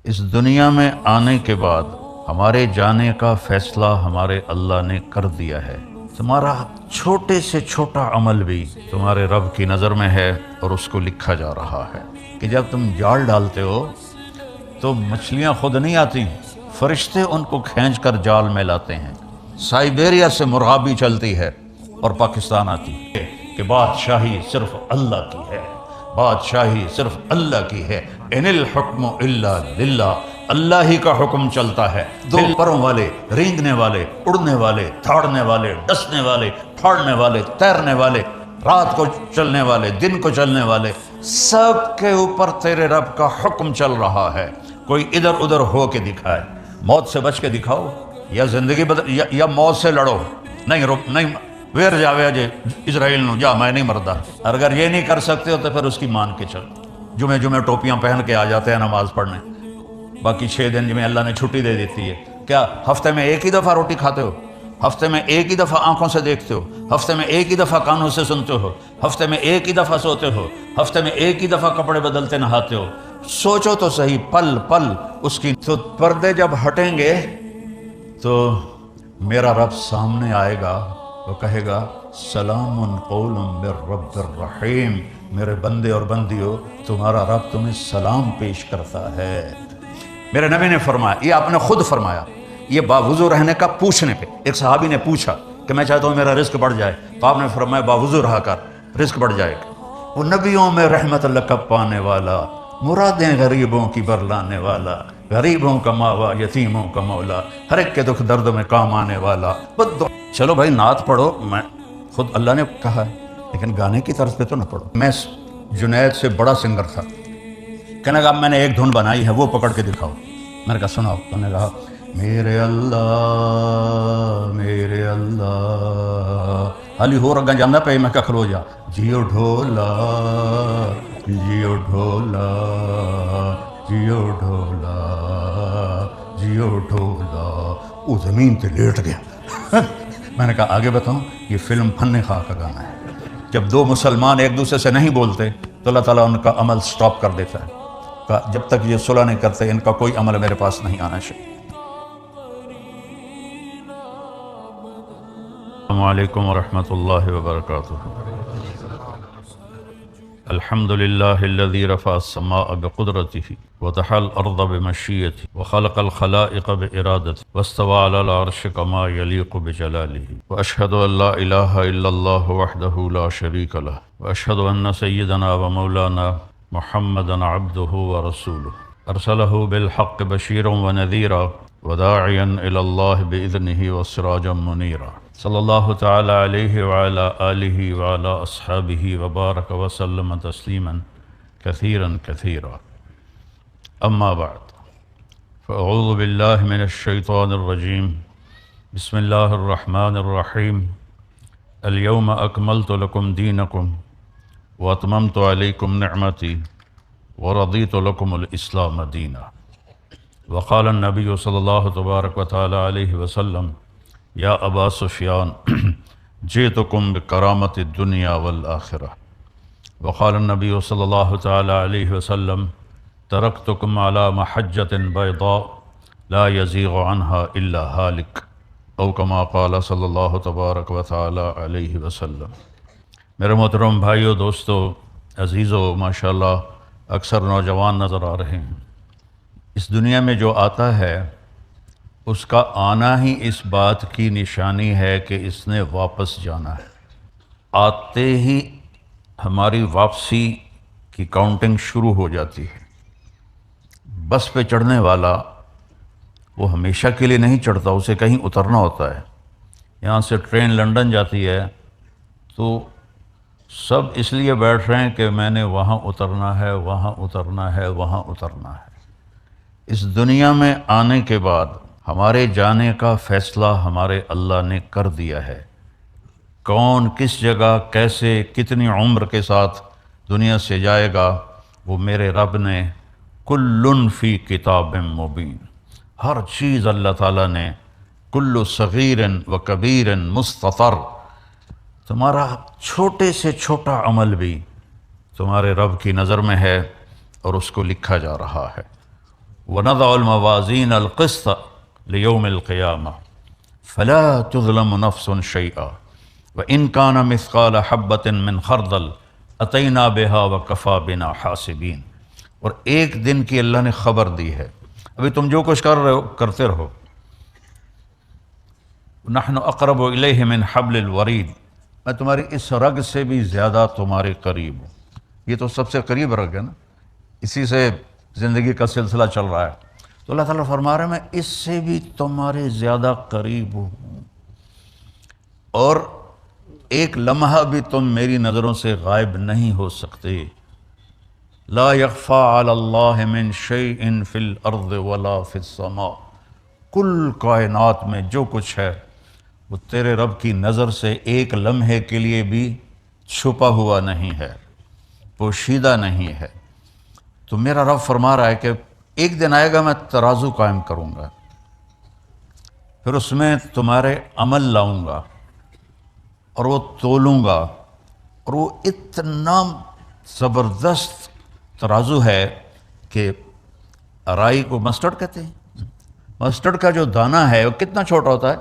اس دنیا میں آنے کے بعد ہمارے جانے کا فیصلہ ہمارے اللہ نے کر دیا ہے۔ تمہارا چھوٹے سے چھوٹا عمل بھی تمہارے رب کی نظر میں ہے اور اس کو لکھا جا رہا ہے کہ جب تم جال ڈالتے ہو تو مچھلیاں خود نہیں آتی، فرشتے ان کو کھینچ کر جال میں لاتے ہیں۔ سائبیریا سے مرغابی چلتی ہے اور پاکستان آتی ہے کہ بادشاہی صرف اللہ کی ہے، بادشاہی صرف اللہ کی ہے۔ ان الحکم الا للہ، اللہ ہی کا حکم چلتا ہے۔ دو پروں والے، رینگنے والے، اڑنے والے، دھاڑنے والے، ڈسنے والے، پھاڑنے والے، تیرنے والے، رات کو چلنے والے، دن کو چلنے والے، سب کے اوپر تیرے رب کا حکم چل رہا ہے۔ کوئی ادھر ادھر ہو کے دکھائے، موت سے بچ کے دکھاؤ یا زندگی بدل یا موت سے لڑو۔ نہیں ویر جاوے جے اسرائیل نو جا میں نہیں مردا۔ اگر یہ نہیں کر سکتے ہو تو پھر اس کی مان کے چلو۔ جمعے ٹوپیاں پہن کے آ جاتے ہیں نماز پڑھنے، باقی 6 دن میں اللہ نے چھٹی دے دیتی ہے۔ کیا ہفتے میں ایک ہی دفعہ روٹی کھاتے ہو؟ ہفتے میں ایک ہی دفعہ آنکھوں سے دیکھتے ہو؟ ہفتے میں ایک ہی دفعہ کانوں سے سنتے ہو؟ ہفتے میں ایک ہی دفعہ سوتے ہو؟ ہفتے میں ایک ہی دفعہ کپڑے بدلتے نہاتے ہو؟ سوچو تو صحیح، پل پل اس کی تو پردے جب ہٹیں گے تو میرا رب سامنے آئے گا، وہ کہے گا سلام قول من رب الرحیم، میرے بندے اور بندیوں تمہارا رب تمہیں سلام پیش کرتا ہے۔ میرے نبی نے فرمایا، یہ آپ نے خود فرمایا، یہ باوضو رہنے کا پوچھنے پہ ایک صحابی نے پوچھا کہ میں چاہتا ہوں میرا رزق بڑھ جائے، تو آپ نے فرمایا باوضو رہا کر، رزق بڑھ جائے گا۔ وہ نبیوں میں رحمت اللہ کا پانے والا، مرادیں غریبوں کی برلانے والا، غریبوں کا ماوا، یتیموں کا مولا، ہر ایک کے دکھ درد میں کام آنے والا۔ چلو بھائی نعت پڑھو، میں خود اللہ نے کہا ہے، لیکن گانے کی طرز پہ تو نہ پڑھو۔ میں جنید سے بڑا سنگر تھا، کہنے لگا میں نے ایک دھن بنائی ہے وہ پکڑ کے دکھاؤ۔ میں نے کہا سناؤ۔ تو نے کہا میرے اللہ حالی ہو رگا جانا پہ میں کہا کھلو جا، جیو ڈھولا جیو ڈھولا جیو ڈھولا جیو ڈھولا۔ وہ زمین پہ لیٹ گیا۔ میں نے کہا آگے بتاؤں، یہ فلم فن خواہ کا گانا ہے۔ جب دو مسلمان ایک دوسرے سے نہیں بولتے تو اللہ تعالیٰ ان کا عمل سٹاپ کر دیتا ہے، کہا جب تک یہ صلح نہیں کرتے ان کا کوئی عمل میرے پاس نہیں آنا چاہیے۔ السلام علیکم ورحمۃ اللہ وبرکاتہ۔ الحمد للہ الذی رفع السماء بقدرته وضحى الارض بمشیته وخلق الخلائق بارادته واستوى على العرش كما يليق بجلاله واشهد ان لا اله الا الله وحده لا شريك له واشهد ان سيدنا ومولانا محمدا عبده ورسوله ارسله بالحق بشيرا ونذيرا وداعيا الى الله باذنه وسراجا منيرا صلی اللہ تعالی علیہ وعلی آلہ وعلی اصحابہ وبارک وسلم تسلیما کثیرا کثیرا۔ اما بعد فاعوذ باللہ من الشیطان الرجیم، بسم اللہ الرحمن الرحیم۔ اليوم اکملت لکم دینکم واتممت علیکم نعمتی ورضیت لکم الاسلام دینا۔ وقال النبی صلی اللہ تبارک وتعالی علیہ وسلم یا ابا سفیان جئتکم بکرامت الدنیا والآخرہ۔ وقال النبی صلی اللہ تعالی علیہ وسلم ترکتکم علی محجۃ بیضاء لا یزیغ عنها الا ہالک، او کما قال صلی اللہ تبارک وتعالی علیہ وسلم۔ میرے محترم بھائیو، دوستو، عزیزو، ماشاءاللہ اکثر نوجوان نظر آ رہے ہیں۔ اس دنیا میں جو آتا ہے اس کا آنا ہی اس بات کی نشانی ہے کہ اس نے واپس جانا ہے۔ آتے ہی ہماری واپسی کی کاؤنٹنگ شروع ہو جاتی ہے۔ بس پہ چڑھنے والا وہ ہمیشہ کے لیے نہیں چڑھتا، اسے کہیں اترنا ہوتا ہے۔ یہاں سے ٹرین لنڈن جاتی ہے تو سب اس لیے بیٹھ رہے ہیں کہ میں نے وہاں اترنا ہے، وہاں اترنا ہے، وہاں اترنا ہے۔ اس دنیا میں آنے کے بعد ہمارے جانے کا فیصلہ ہمارے اللہ نے کر دیا ہے۔ کون کس جگہ کیسے کتنی عمر کے ساتھ دنیا سے جائے گا وہ میرے رب نے کل فی کتاب مبین، ہر چیز اللہ تعالیٰ نے کل صغیر و کبیر مستطر، تمہارا چھوٹے سے چھوٹا عمل بھی تمہارے رب کی نظر میں ہے اور اس کو لکھا جا رہا ہے۔ ونضع الموازین القسط لیوم القیامہ فلا تظلم نفس شیئا وإن كان مثقال حبۃ من خردل اتینا بها وکفی بنا حاسبین۔ اور ایک دن کی اللہ نے خبر دی ہے، ابھی تم جو کچھ کر رہے ہو کرتے رہو۔ نحن اقرب الیہ من حبل الورید، میں تمہاری اس رگ سے بھی زیادہ تمہارے قریب ہوں۔ یہ تو سب سے قریب رگ ہے نا، اسی سے زندگی کا سلسلہ چل رہا ہے۔ تو اللہ تعالیٰ فرما رہے ہیں میں اس سے بھی تمہارے زیادہ قریب ہوں، اور ایک لمحہ بھی تم میری نظروں سے غائب نہیں ہو سکتے۔ لا یخفی علی اللہ من شیء فی الارض ولا فی السماء، کل کائنات میں جو کچھ ہے وہ تیرے رب کی نظر سے ایک لمحے کے لیے بھی چھپا ہوا نہیں ہے، پوشیدہ نہیں ہے۔ تو میرا رب فرما رہا ہے کہ ایک دن آئے گا میں ترازو قائم کروں گا، پھر اس میں تمہارے عمل لاؤں گا اور وہ تولوں گا، اور وہ اتنا زبردست ترازو ہے کہ رائی کو مسٹرڈ کہتے ہیں، مسٹرڈ کا جو دانہ ہے وہ کتنا چھوٹا ہوتا ہے،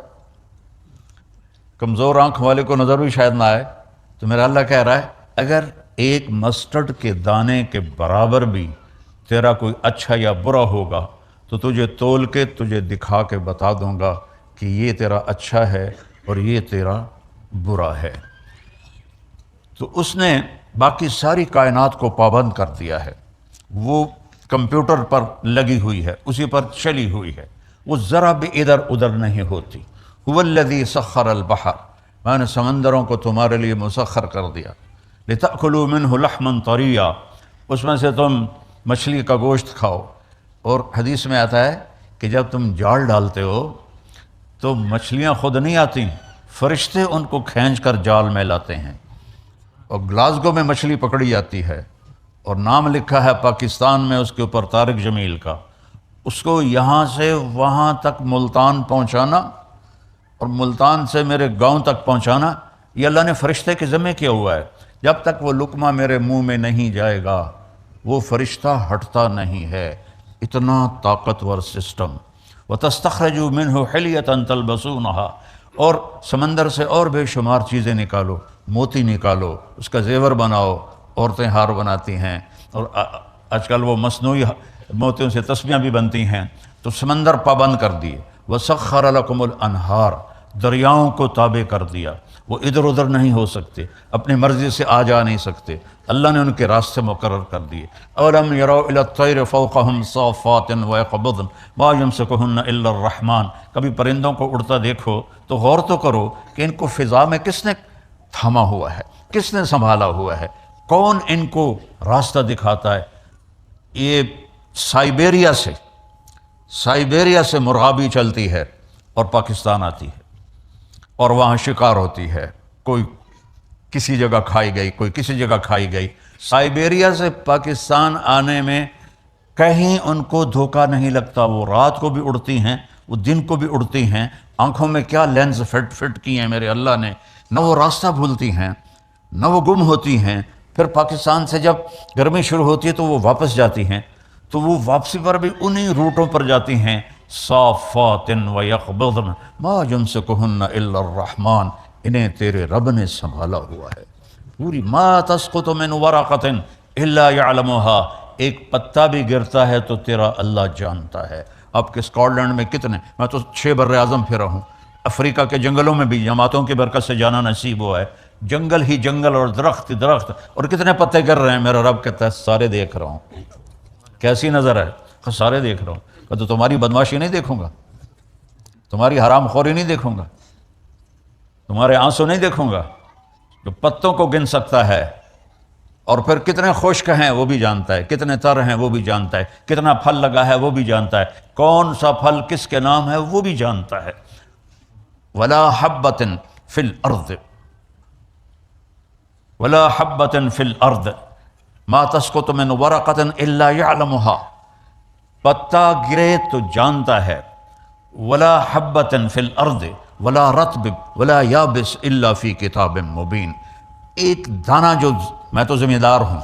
کمزور آنکھ والے کو نظر بھی شاید نہ آئے۔ تو میرا اللہ کہہ رہا ہے اگر ایک مسٹرڈ کے دانے کے برابر بھی تیرا کوئی اچھا یا برا ہوگا تو تجھے تول کے تجھے دکھا کے بتا دوں گا کہ یہ تیرا اچھا ہے اور یہ تیرا برا ہے۔ تو اس نے باقی ساری کائنات کو پابند کر دیا ہے، وہ کمپیوٹر پر لگی ہوئی ہے، اسی پر چلی ہوئی ہے، وہ ذرا بھی ادھر ادھر نہیں ہوتی۔ هو الذی سخر البحر، میں نے سمندروں کو تمہارے لیے مسخر کر دیا، لتأکلوا منہ لحما طریا، اس میں سے تم مچھلی کا گوشت کھاؤ۔ اور حدیث میں آتا ہے کہ جب تم جال ڈالتے ہو تو مچھلیاں خود نہیں آتی، فرشتے ان کو کھینچ کر جال میں لاتے ہیں۔ اور گلاسگو میں مچھلی پکڑی جاتی ہے اور نام لکھا ہے پاکستان میں اس کے اوپر طارق جمیل کا، اس کو یہاں سے وہاں تک ملتان پہنچانا اور ملتان سے میرے گاؤں تک پہنچانا، یہ اللہ نے فرشتے کے ذمہ کیا ہوا ہے۔ جب تک وہ لقمہ میرے منہ میں نہیں جائے گا وہ فرشتہ ہٹتا نہیں ہے، اتنا طاقتور سسٹم۔ وَتَسْتَخْرَجُوا مِنْهُ حِلْيَةً تَلْبَسُونَهَا، اور سمندر سے اور بے شمار چیزیں نکالو، موتی نکالو، اس کا زیور بناؤ، عورتیں ہار بناتی ہیں، اور آج کل وہ مصنوعی موتیوں سے تسبیحاں بھی بنتی ہیں۔ تو سمندر پابند کر دیے، وَسَخَّرَ لَكُمُ الْأَنْهَارَ، دریاؤں کو تابع کر دیا، وہ ادھر ادھر نہیں ہو سکتے، اپنی مرضی سے آ جا نہیں سکتے، اللہ نے ان کے راستے مقرر کر دیے۔ اولم یروا الی الطیر فوقہم صافات ویقبضن ما یمسکہن الا الرحمن، کبھی پرندوں کو اڑتا دیکھو تو غور تو کرو کہ ان کو فضا میں کس نے تھاما ہوا ہے، کس نے سنبھالا ہوا ہے، کون ان کو راستہ دکھاتا ہے۔ یہ سائبیریا سے مرغابی چلتی ہے اور پاکستان آتی ہے اور وہاں شکار ہوتی ہے، کوئی کسی جگہ کھائی گئی، کوئی کسی جگہ کھائی گئی۔ سائبیریا سے پاکستان آنے میں کہیں ان کو دھوکہ نہیں لگتا، وہ رات کو بھی اڑتی ہیں، وہ دن کو بھی اڑتی ہیں، آنکھوں میں کیا لینز فٹ کی ہیں میرے اللہ نے، نہ وہ راستہ بھولتی ہیں نہ وہ گم ہوتی ہیں۔ پھر پاکستان سے جب گرمی شروع ہوتی ہے تو وہ واپس جاتی ہیں، تو وہ واپسی پر بھی انہی روٹوں پر جاتی ہیں، صافات ویقبضن ما یمسکہن الا الرحمن، انہیں تیرے رب نے سنبھالا ہوا ہے پوری۔ ما تسقط من ورقۃ الا یعلمها، ایک پتا بھی گرتا ہے تو تیرا اللہ جانتا ہے۔ آپ کے اسکاٹ لینڈ میں کتنے، میں تو 6 بر اعظم پھرا ہوں، افریقہ کے جنگلوں میں بھی جماعتوں کی برکت سے جانا نصیب ہوا ہے، جنگل ہی جنگل اور درخت ہی درخت، اور کتنے پتے گر رہے ہیں، میرا رب کہتا ہے سارے دیکھ رہا ہوں۔ کیسی نظر ہے؟ سارے دیکھ رہا ہوں۔ تو تمہاری بدماشی نہیں دیکھوں گا، تمہاری حرام خوری نہیں دیکھوں گا، تمہارے آنسو نہیں دیکھوں گا، جو پتوں کو گن سکتا ہے، اور پھر کتنے خشک ہیں وہ بھی جانتا ہے، کتنے تر ہیں وہ بھی جانتا ہے، کتنا پھل لگا ہے وہ بھی جانتا ہے، کون سا پھل کس کے نام ہے وہ بھی جانتا ہے۔ ولا حبۃ فی الارض ولا حبۃ فی الارض ما تسقط من ورقۃ الا یعلمها، پتا گرے تو جانتا ہے، ولا حبۃ فی الارض ولا رطب ولا یابس الا فی کتاب مبین، ایک دانہ جو، میں تو ذمہ دار ہوں،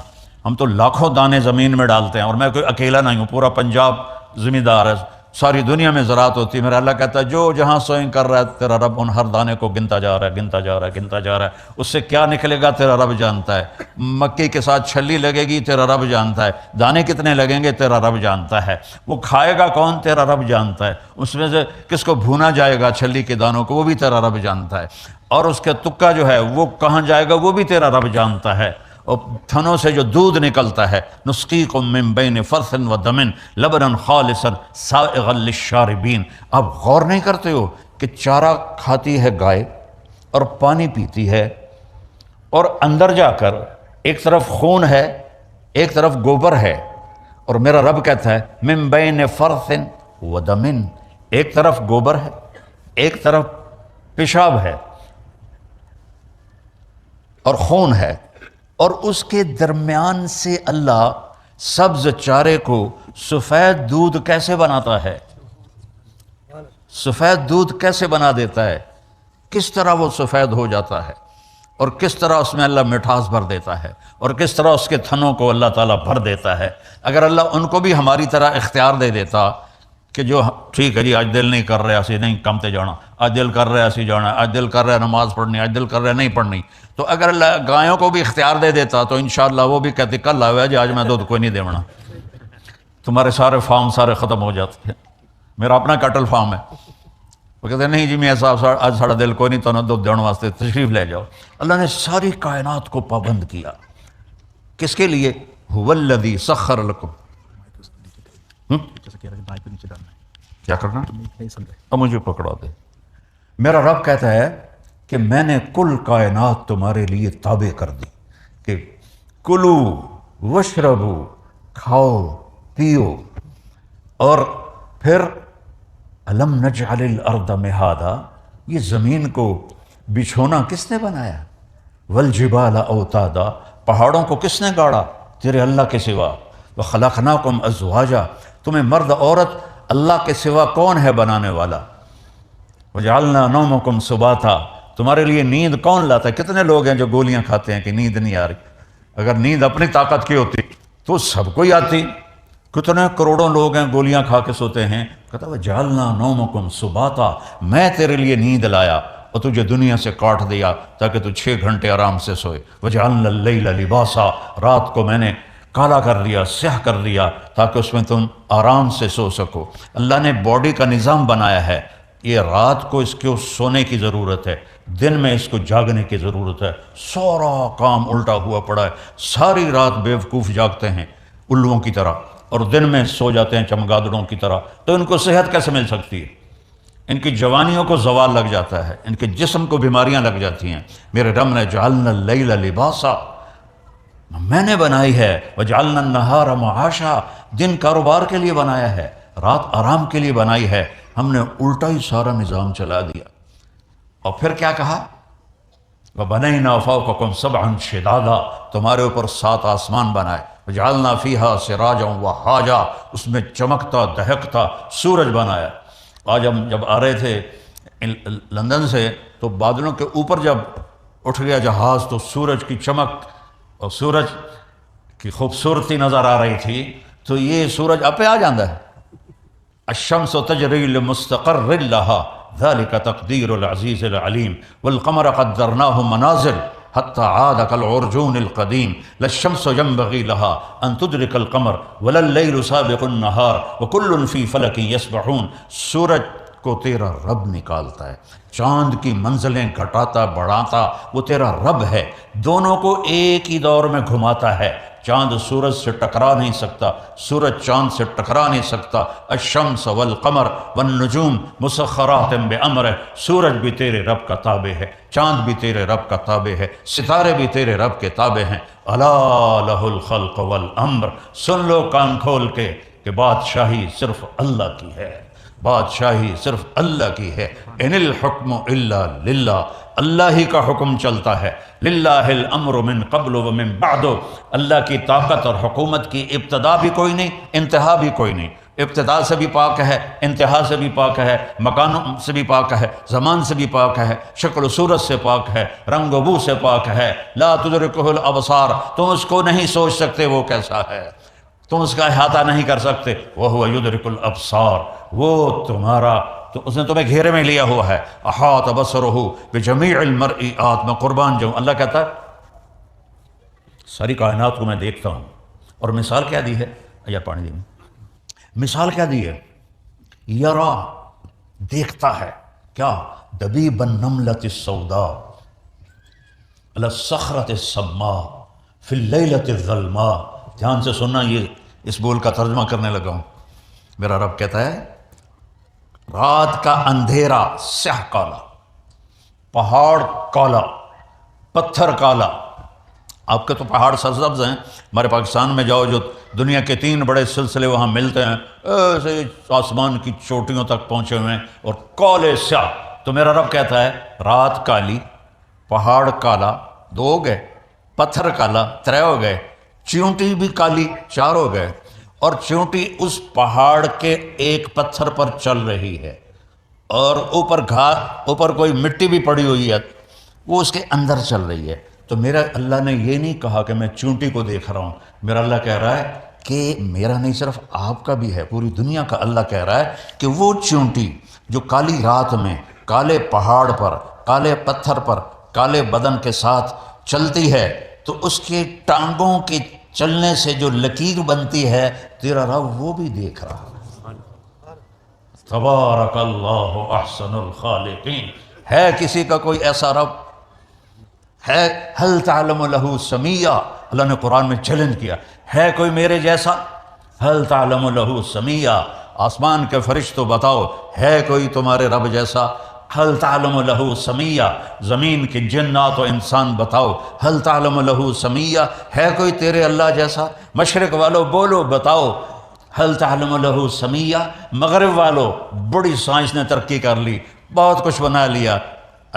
ہم تو لاکھوں دانے زمین میں ڈالتے ہیں اور میں کوئی اکیلا نہیں ہوں، پورا پنجاب ذمہ دار ہے، ساری دنیا میں زراعت ہوتی ہے، میرا اللہ کہتا ہے جو جہاں سوئنگ کر رہا ہے تیرا رب ان ہر دانے کو گنتا جا رہا ہے، گنتا جا رہا ہے، گنتا جا رہا ہے، اس سے کیا نکلے گا تیرا رب جانتا ہے، مکئی کے ساتھ چھلی لگے گی تیرا رب جانتا ہے، دانے کتنے لگیں گے تیرا رب جانتا ہے، وہ کھائے گا کون تیرا رب جانتا ہے، اس میں سے کس کو بھونا جائے گا چھلی کے دانوں کو وہ بھی تیرا رب جانتا ہے، اور اس کا تکا جو ہے وہ کہاں جائے گا وہ بھی تیرا رب جانتا ہے، اور تھنوں سے جو دودھ نکلتا ہے نسقیکم من بین فرث و دم لبنا خالصا سائغا للشاربین، آپ غور نہیں کرتے ہو کہ چارہ کھاتی ہے گائے اور پانی پیتی ہے، اور اندر جا کر ایک طرف خون ہے ایک طرف گوبر ہے، اور میرا رب کہتا ہے من بین فرث و دم، ایک طرف گوبر ہے ایک طرف پیشاب ہے اور خون ہے، اور اس کے درمیان سے اللہ سبز چارے کو سفید دودھ کیسے بناتا ہے، سفید دودھ کیسے بنا دیتا ہے، کس طرح وہ سفید ہو جاتا ہے، اور کس طرح اس میں اللہ مٹھاس بھر دیتا ہے، اور کس طرح اس کے تھنوں کو اللہ تعالیٰ بھر دیتا ہے۔ اگر اللہ ان کو بھی ہماری طرح اختیار دے دیتا کہ جو ٹھیک ہے جی آج دل نہیں کر رہا اسی نہیں کم تے جانا، آج دل کر رہا اسی جانا، آج دل کر رہا نماز پڑھنی، آج دل کر رہا نہیں پڑھنی، تو اگر اللہ گایوں کو بھی اختیار دے دیتا تو انشاءاللہ وہ بھی کہتے کل آوے جی آج میں دودھ کوئی نہیں دیونا، تمہارے سارے فارم سارے ختم ہو جاتے ہیں، میرا اپنا کیٹل فارم ہے، وہ کہتے ہیں نہیں جی میاں صاحب آج ساڑا دل کوئی نہیں تو نہ دودھ دینے واسطے تشریف لے جاؤ۔ اللہ نے ساری کائنات کو پابند کیا، کس کے لیے؟ هو الذی سخر لکم، کیا کرنا؟ اب مجھے پکڑا دے۔ میرا رب کہتا ہے کہ میں نے کل کائنات تمہارے لیے تابع کر دی، کہ کلو وشربو، کھاؤ پیو، اور پھر الم نجعل الارض مہادا، یہ زمین کو بچھونا کس نے بنایا؟ والجبال اوتادا، پہاڑوں کو کس نے گاڑا؟ تیرے اللہ کے سوا۔ وخلقناکم ازواجا، تمہیں مرد عورت اللہ کے سوا کون ہے بنانے والا؟ وجعلنا نومکم سباتا، تمہارے لیے نیند کون لاتا ہے؟ کتنے لوگ ہیں جو گولیاں کھاتے ہیں کہ نیند نہیں آ رہی، اگر نیند اپنی طاقت کی ہوتی تو سب کو ہی آتی، کتنے کروڑوں لوگ ہیں گولیاں کھا کے سوتے ہیں، کہتا وجعلنا نومکم سباتا، میں تیرے لیے نیند لایا اور تجھے دنیا سے کاٹ دیا تاکہ تو 6 گھنٹے آرام سے سوئے۔ وجعلنا اللیل لباسا، رات کو میں نے کالا کر دیا، سیاہ کر دیا تاکہ اس میں تم آرام سے سو سکو۔ اللہ نے باڈی کا نظام بنایا ہے، یہ رات کو اس کو سونے کی ضرورت ہے، دن میں اس کو جاگنے کی ضرورت ہے، سارا کام الٹا ہوا پڑا ہے، ساری رات بیوقوف جاگتے ہیں الوؤں کی طرح اور دن میں سو جاتے ہیں چمگادڑوں کی طرح، تو ان کو صحت کیسے مل سکتی ہے؟ ان کی جوانیوں کو زوال لگ جاتا ہے، ان کے جسم کو بیماریاں لگ جاتی ہیں۔ میرے رب نے جعلنا اللیل لباسا، میں نے بنائی ہے، وجعلنا النہار معاشا، دن کاروبار کے لیے بنایا ہے، رات آرام کے لیے بنائی ہے، ہم نے الٹا ہی سارا نظام چلا دیا۔ اور پھر کیا کہا؟ وَبَنَيْنَا فَوْقَكُمْ سَبْعًا شِدَادًا، تمہارے اوپر 7 آسمان بنائے، وَجَعَلْنَا فِيهَا سِرَاجًا وَحَاجًا، اس میں چمکتا دہکتا سورج بنایا۔ آج ہم جب آ رہے تھے لندن سے تو بادلوں کے اوپر جب اٹھ گیا جہاز تو سورج کی چمک اور سورج کی خوبصورتی نظر آ رہی تھی، تو یہ سورج آپ پہ آ جاندہ ہے۔ الشمس تجری لمستقر لها ذلك تقدیر العزیز العلیم والقمر قدرناه منازل حتى عاد كالعرجون القدیم لا الشمس ينبغي لها ان تدرك القمر ولا الليل سابق النهار وكل في فلك يسبحون، سورج کو تیرا رب نکالتا ہے، چاند کی منزلیں گھٹاتا بڑھاتا وہ تیرا رب ہے، دونوں کو ایک ہی دور میں گھماتا ہے، چاند سورج سے ٹکرا نہیں سکتا، سورج چاند سے ٹکرا نہیں سکتا۔ الشمس والقمر والنجوم مسخرات بامرہ، سورج بھی تیرے رب کا تابع ہے، چاند بھی تیرے رب کا تابع ہے، ستارے بھی تیرے رب کے تابع ہیں۔ الا لہ الخلق والامر، سن لو کان کھول کے کہ بادشاہی صرف اللہ کی ہے، بادشاہی صرف اللہ کی ہے۔ ان الحکم الا للہ، اللہ ہی کا حکم چلتا ہے۔ للہ الامر من قبل و من بعد، اللہ کی طاقت اور حکومت کی ابتدا بھی کوئی نہیں، انتہا بھی کوئی نہیں، ابتدا سے بھی پاک ہے، انتہا سے بھی پاک ہے، مکانوں سے بھی پاک ہے، زمان سے بھی پاک ہے، شکل و صورت سے پاک ہے، رنگ و بو سے پاک ہے۔ لا تدرکہ الابصار، تم اس کو نہیں سوچ سکتے وہ کیسا ہے۔ تم اس کا احاطہ نہیں کر سکتے، وَهُوَ يُدْرِكُ الْأَبْصَارَ، وہ تمہارا تو اس نے تمہیں گھیرے میں لیا ہوا ہے، احاط بصرہ بجمیع المرئیات، میں قربان جاؤں، اللہ کہتا ہے ساری کائنات کو میں دیکھتا ہوں۔ اور مثال کیا دی ہے، یا پانی دی، مثال کیا دی ہے، یرا دیکھتا ہے کیا، دبیب النملۃ السوداء علی الصخرۃ الصماء فی اللیلۃ الظلماء۔ دھیان سے سننا، یہ اس بول کا ترجمہ کرنے لگا ہوں۔ میرا رب کہتا ہے رات کا اندھیرا سیاہ کالا، پہاڑ کالا، پتھر کالا۔ آپ کے تو پہاڑ سرسبز ہیں، ہمارے پاکستان میں جاؤ جو دنیا کے 3 بڑے سلسلے وہاں ملتے ہیں، ایسے آسمان کی چوٹیوں تک پہنچے ہوئے ہیں اور کالے سیاہ۔ تو میرا رب کہتا ہے رات کالی، پہاڑ کالا، 2 ہو گئے، پتھر کالا 3 ہو گئے، چیونٹی بھی کالی 4 ہو گئے، اور چیونٹی اس پہاڑ کے ایک پتھر پر چل رہی ہے، اور اوپر کوئی مٹی بھی پڑی ہوئی ہے، وہ اس کے اندر چل رہی ہے۔ تو میرا اللہ نے یہ نہیں کہا کہ میں چونٹی کو دیکھ رہا ہوں، میرا اللہ کہہ رہا ہے کہ میرا نہیں صرف آپ کا بھی ہے، پوری دنیا کا اللہ کہہ رہا ہے کہ وہ چونٹی جو کالی رات میں کالے پہاڑ پر، کالے پتھر پر، کالے بدن کے ساتھ چلتی ہے، تو اس کے ٹانگوں کے چلنے سے جو لکیر بنتی ہے، تیرا رب وہ بھی دیکھ رہا ہے۔ تبارک اللہ احسن الخالقین۔ ہے کسی کا کوئی ایسا رب ہے؟ هل تعلم له سمیہ، اللہ نے قرآن میں چیلنج کیا، ہے کوئی میرے جیسا؟ هل تعلم له سمیہ، آسمان کے فرشتوں بتاؤ ہے کوئی تمہارے رب جیسا؟ هل تعلم له سمیہ، زمین کے جنات و انسان بتاؤ هل تعلم له سمیہ، ہے کوئی تیرے اللہ جیسا؟ مشرق والو بولو بتاؤ هل تعلم له سمیہ۔ مغرب والو بڑی سائنس نے ترقی کر لی، بہت کچھ بنا لیا،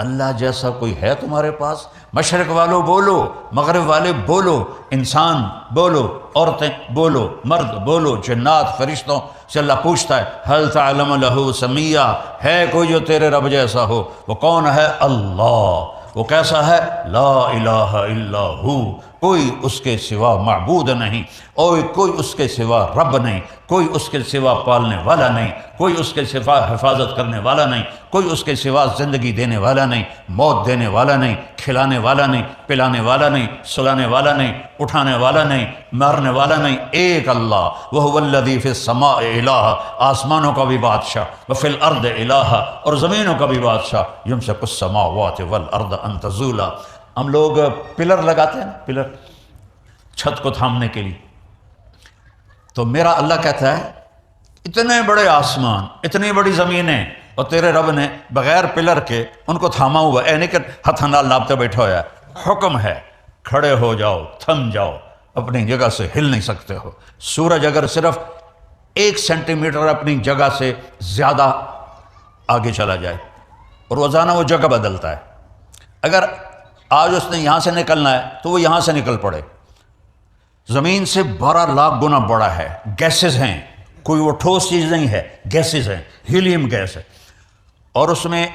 اللہ جیسا کوئی ہے تمہارے پاس؟ مشرق والو بولو، مغرب والے بولو، انسان بولو، عورتیں بولو، مرد بولو، جنات فرشتوں سے اللہ پوچھتا ہے هل تعلم له سمیہ، ہے کوئی جو تیرے رب جیسا ہو؟ وہ کون ہے؟ اللہ۔ وہ کیسا ہے؟ لا الہ الا ہو، کوئی اس کے سوا معبود نہیں، اور کوئی اس کے سوا رب نہیں، کوئی اس کے سوا پالنے والا نہیں، کوئی اس کے سوا حفاظت کرنے والا نہیں، کوئی اس کے سوا زندگی دینے والا نہیں، موت دینے والا نہیں، کھلانے والا نہیں، پلانے والا نہیں، سلانے والا نہیں، اٹھانے والا نہیں، مارنے والا نہیں، ایک اللہ۔ وَهُوَ الَّذِي فِي السَّمَاءِ إِلَٰهٌ، آسمانوں کا بھی بادشاہ، وَفِي الْأَرْضِ إِلَٰهٌ، اور زمینوں کا بھی بادشاہ، يُمْسِكُ السَّمَاوَاتِ وَالْأَرْضَ أَن تَزُولَا۔ ہم لوگ پلر لگاتے ہیں، پلر چھت کو تھامنے کے لیے، تو میرا اللہ کہتا ہے اتنے بڑے آسمان، اتنی بڑی زمینیں، اور تیرے رب نے بغیر پلر کے ان کو تھاما ہوا ہے، نہیں کہ ہتھ نال ناپتے بیٹھا ہوا ہے، حکم ہے کھڑے ہو جاؤ، تھم جاؤ، اپنی جگہ سے ہل نہیں سکتے ہو۔ سورج اگر صرف 1 سینٹی میٹر اپنی جگہ سے زیادہ آگے چلا جائے، اور روزانہ وہ جگہ بدلتا ہے، اگر آج اس نے یہاں سے نکلنا ہے تو وہ یہاں سے نکل پڑے۔ زمین سے 12 لاکھ گنا بڑا ہے، گیسز ہیں، کوئی وہ ٹھوس چیز نہیں ہے، گیسز ہیں، ہیلیم گیس ہے، اور اس میں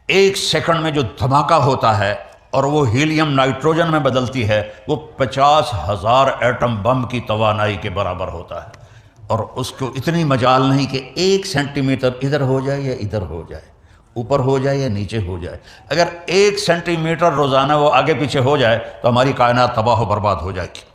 1 سیکنڈ میں جو دھماکہ ہوتا ہے اور وہ ہیلیم نائٹروجن میں بدلتی ہے، وہ 50,000 ایٹم بم کی توانائی کے برابر ہوتا ہے، اور اس کو اتنی مجال نہیں کہ 1 سینٹی میٹر ادھر ہو جائے یا ادھر ہو جائے، اوپر ہو جائے یا نیچے ہو جائے۔ اگر 1 سینٹی میٹر روزانہ وہ آگے پیچھے ہو جائے تو ہماری کائنات تباہ و برباد ہو جائے گی۔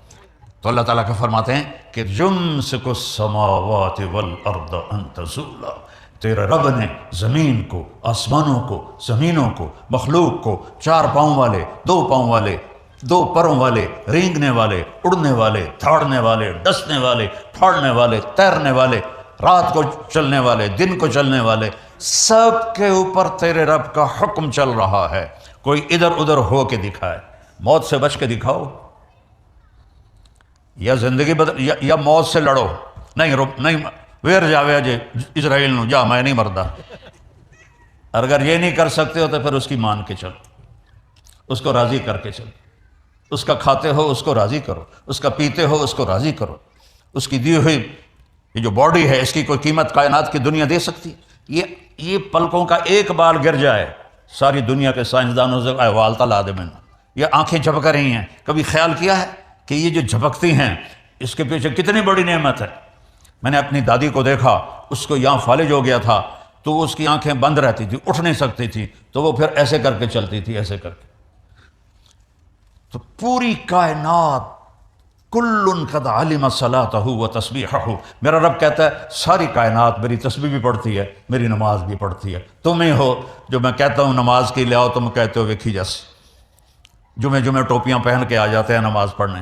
تو اللہ تعالیٰ کا فرماتے ہیں کہ یمسک السماوات والارض ان تزولا، تیرے رب نے زمین کو، آسمانوں کو، زمینوں کو، مخلوق کو، 4 پاؤں والے، 2 پاؤں والے، 2 پروں والے، رینگنے والے، اڑنے والے، دھاڑنے والے، ڈسنے والے، پھاڑنے والے، تیرنے والے، رات کو چلنے والے، دن کو چلنے والے، سب کے اوپر تیرے رب کا حکم چل رہا ہے۔ کوئی ادھر ادھر ہو کے دکھائے، موت سے بچ کے دکھاؤ، یا زندگی یا موت سے لڑو، نہیں ویر جاوے جے اسرائیل نو جا میں نہیں مردہ۔ اگر یہ نہیں کر سکتے ہو تو پھر اس کی مان کے چلو، اس کو راضی کر کے چلو، اس کا کھاتے ہو اس کو راضی کرو، اس کا پیتے ہو اس کو راضی کرو۔ اس کی دی ہوئی یہ جو باڈی ہے، اس کی کوئی قیمت کائنات کی دنیا دے سکتی؟ یہ پلکوں کا ایک بال گر جائے، ساری دنیا کے سائنسدانوں سے والتا لا دے میں، یہ آنکھیں جھپک رہی ہیں، کبھی خیال کیا ہے کہ یہ جو جھپکتی ہیں اس کے پیچھے کتنی بڑی نعمت ہے۔ میں نے اپنی دادی کو دیکھا، اس کو یہاں فالج ہو گیا تھا تو وہ اس کی آنکھیں بند رہتی تھی، اٹھ نہیں سکتی تھی، تو وہ پھر ایسے کر کے چلتی تھی، ایسے کر کے۔ تو پوری کائنات کل قد علم صلاتہ و تسبیحہ، میرا رب کہتا ہے ساری کائنات میری تسبیح بھی پڑھتی ہے، میری نماز بھی پڑھتی ہے۔ تم ہی ہو جو میں کہتا ہوں نماز کے لیے آؤ، تم کہتے ہو ویکھی جیسے، جمعے ٹوپیاں پہن کے آ جاتے ہیں نماز پڑھنے،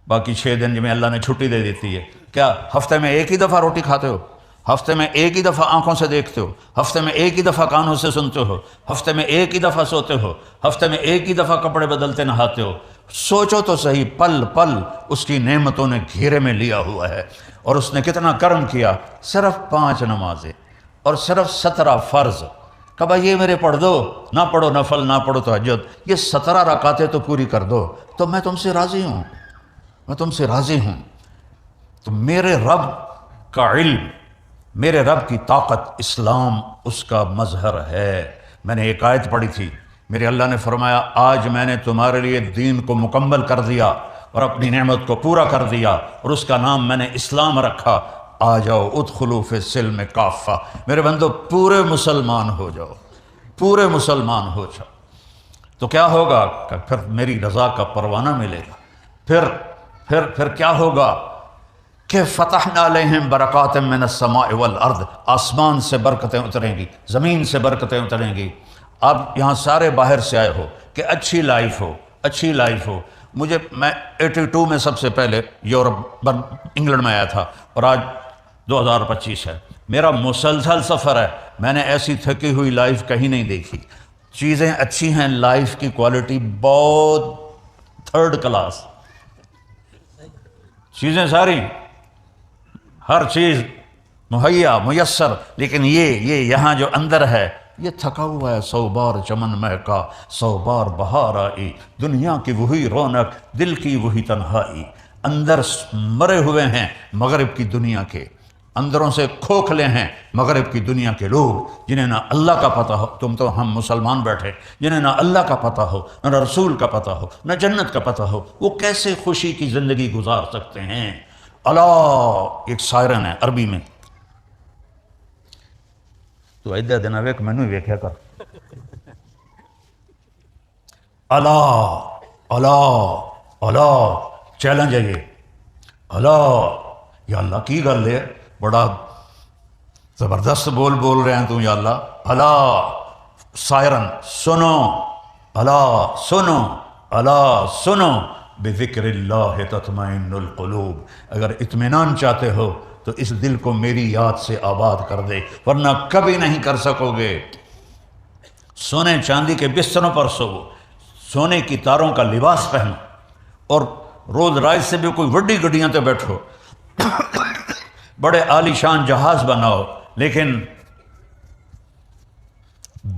باقی 6 دن جمعے اللہ نے چھٹی دے دیتی ہے۔ کیا ہفتے میں ایک ہی دفعہ روٹی کھاتے ہو؟ ہفتے میں ایک ہی دفعہ آنکھوں سے دیکھتے ہو؟ ہفتے میں ایک ہی دفعہ کانوں سے سنتے ہو؟ ہفتے میں ایک ہی دفعہ سوتے ہو؟ ہفتے میں ایک ہی دفعہ کپڑے بدلتے نہاتے ہو؟ سوچو تو صحیح، پل پل اس کی نعمتوں نے گھیرے میں لیا ہوا ہے، اور اس نے کتنا کرم کیا۔ صرف 5 نمازیں اور صرف 17 فرض، کہا یہ میرے پڑھ دو، نہ پڑھو نفل، نہ پڑھو تہجد، یہ 17 رکعتیں تو پوری کر دو تو میں تم سے راضی ہوں، میں تم سے راضی ہوں۔ تو میرے رب کا علم، میرے رب کی طاقت، اسلام اس کا مظہر ہے۔ میں نے ایک آیت پڑھی تھی، میرے اللہ نے فرمایا آج میں نے تمہارے لیے دین کو مکمل کر دیا اور اپنی نعمت کو پورا کر دیا، اور اس کا نام میں نے اسلام رکھا۔ آ جاؤ ادخلوا فی السلم کافہ، میرے بندو پورے مسلمان ہو جاؤ، پورے مسلمان ہو جاؤ۔ تو کیا ہوگا کہ پھر میری رضا کا پروانہ ملے گا، پھر کیا ہوگا کہ فتحنا علیہم برکات من السماء والارض، آسمان سے برکتیں اتریں گی، زمین سے برکتیں اتریں گی۔ اب یہاں سارے باہر سے آئے ہو کہ اچھی لائف ہو، اچھی لائف ہو۔ میں 82 میں سب سے پہلے یورپ انگلینڈ میں آیا تھا، اور آج 2025 ہے۔ میرا مسلسل سفر ہے، میں نے ایسی تھکی ہوئی لائف کہیں نہیں دیکھی۔ چیزیں اچھی ہیں، لائف کی کوالٹی بہت 3rd کلاس، چیزیں ساری، ہر چیز مہیا میسر، لیکن یہ یہاں جو اندر ہے یہ تھکا ہوا ہے۔ 100 بار چمن مہکا، 100 بار بہار آئی، دنیا کی وہی رونق، دل کی وہی تنہائی۔ اندر مرے ہوئے ہیں مغرب کی دنیا کے، اندروں سے کھوکھلے ہیں مغرب کی دنیا کے لوگ، جنہیں نہ اللہ کا پتہ ہو، تم تو ہم مسلمان بیٹھے، جنہیں نہ اللہ کا پتہ ہو، نہ رسول کا پتہ ہو، نہ جنت کا پتہ ہو، وہ کیسے خوشی کی زندگی گزار سکتے ہیں؟ اللہ ایک سائرن ہے عربی میں، تو ایدہ دینا ویک میں نے ویکھیا کر، اللہ چیلنج ہے یہ، یا اللہ کی گل ہے، بڑا زبردست بول رہے ہیں تم، یا اللہ سائرن سنو، اللہ سنو، بذکر اللہ تطمئن القلوب، اگر اطمینان چاہتے ہو تو اس دل کو میری یاد سے آباد کر دے، ورنہ کبھی نہیں کر سکو گے۔ سونے چاندی کے بستروں پر سو، سونے کی تاروں کا لباس پہنو، اور روز رائز سے بھی کوئی بڑی گڈیاں تے بیٹھو، بڑے عالی شان جہاز بناؤ، لیکن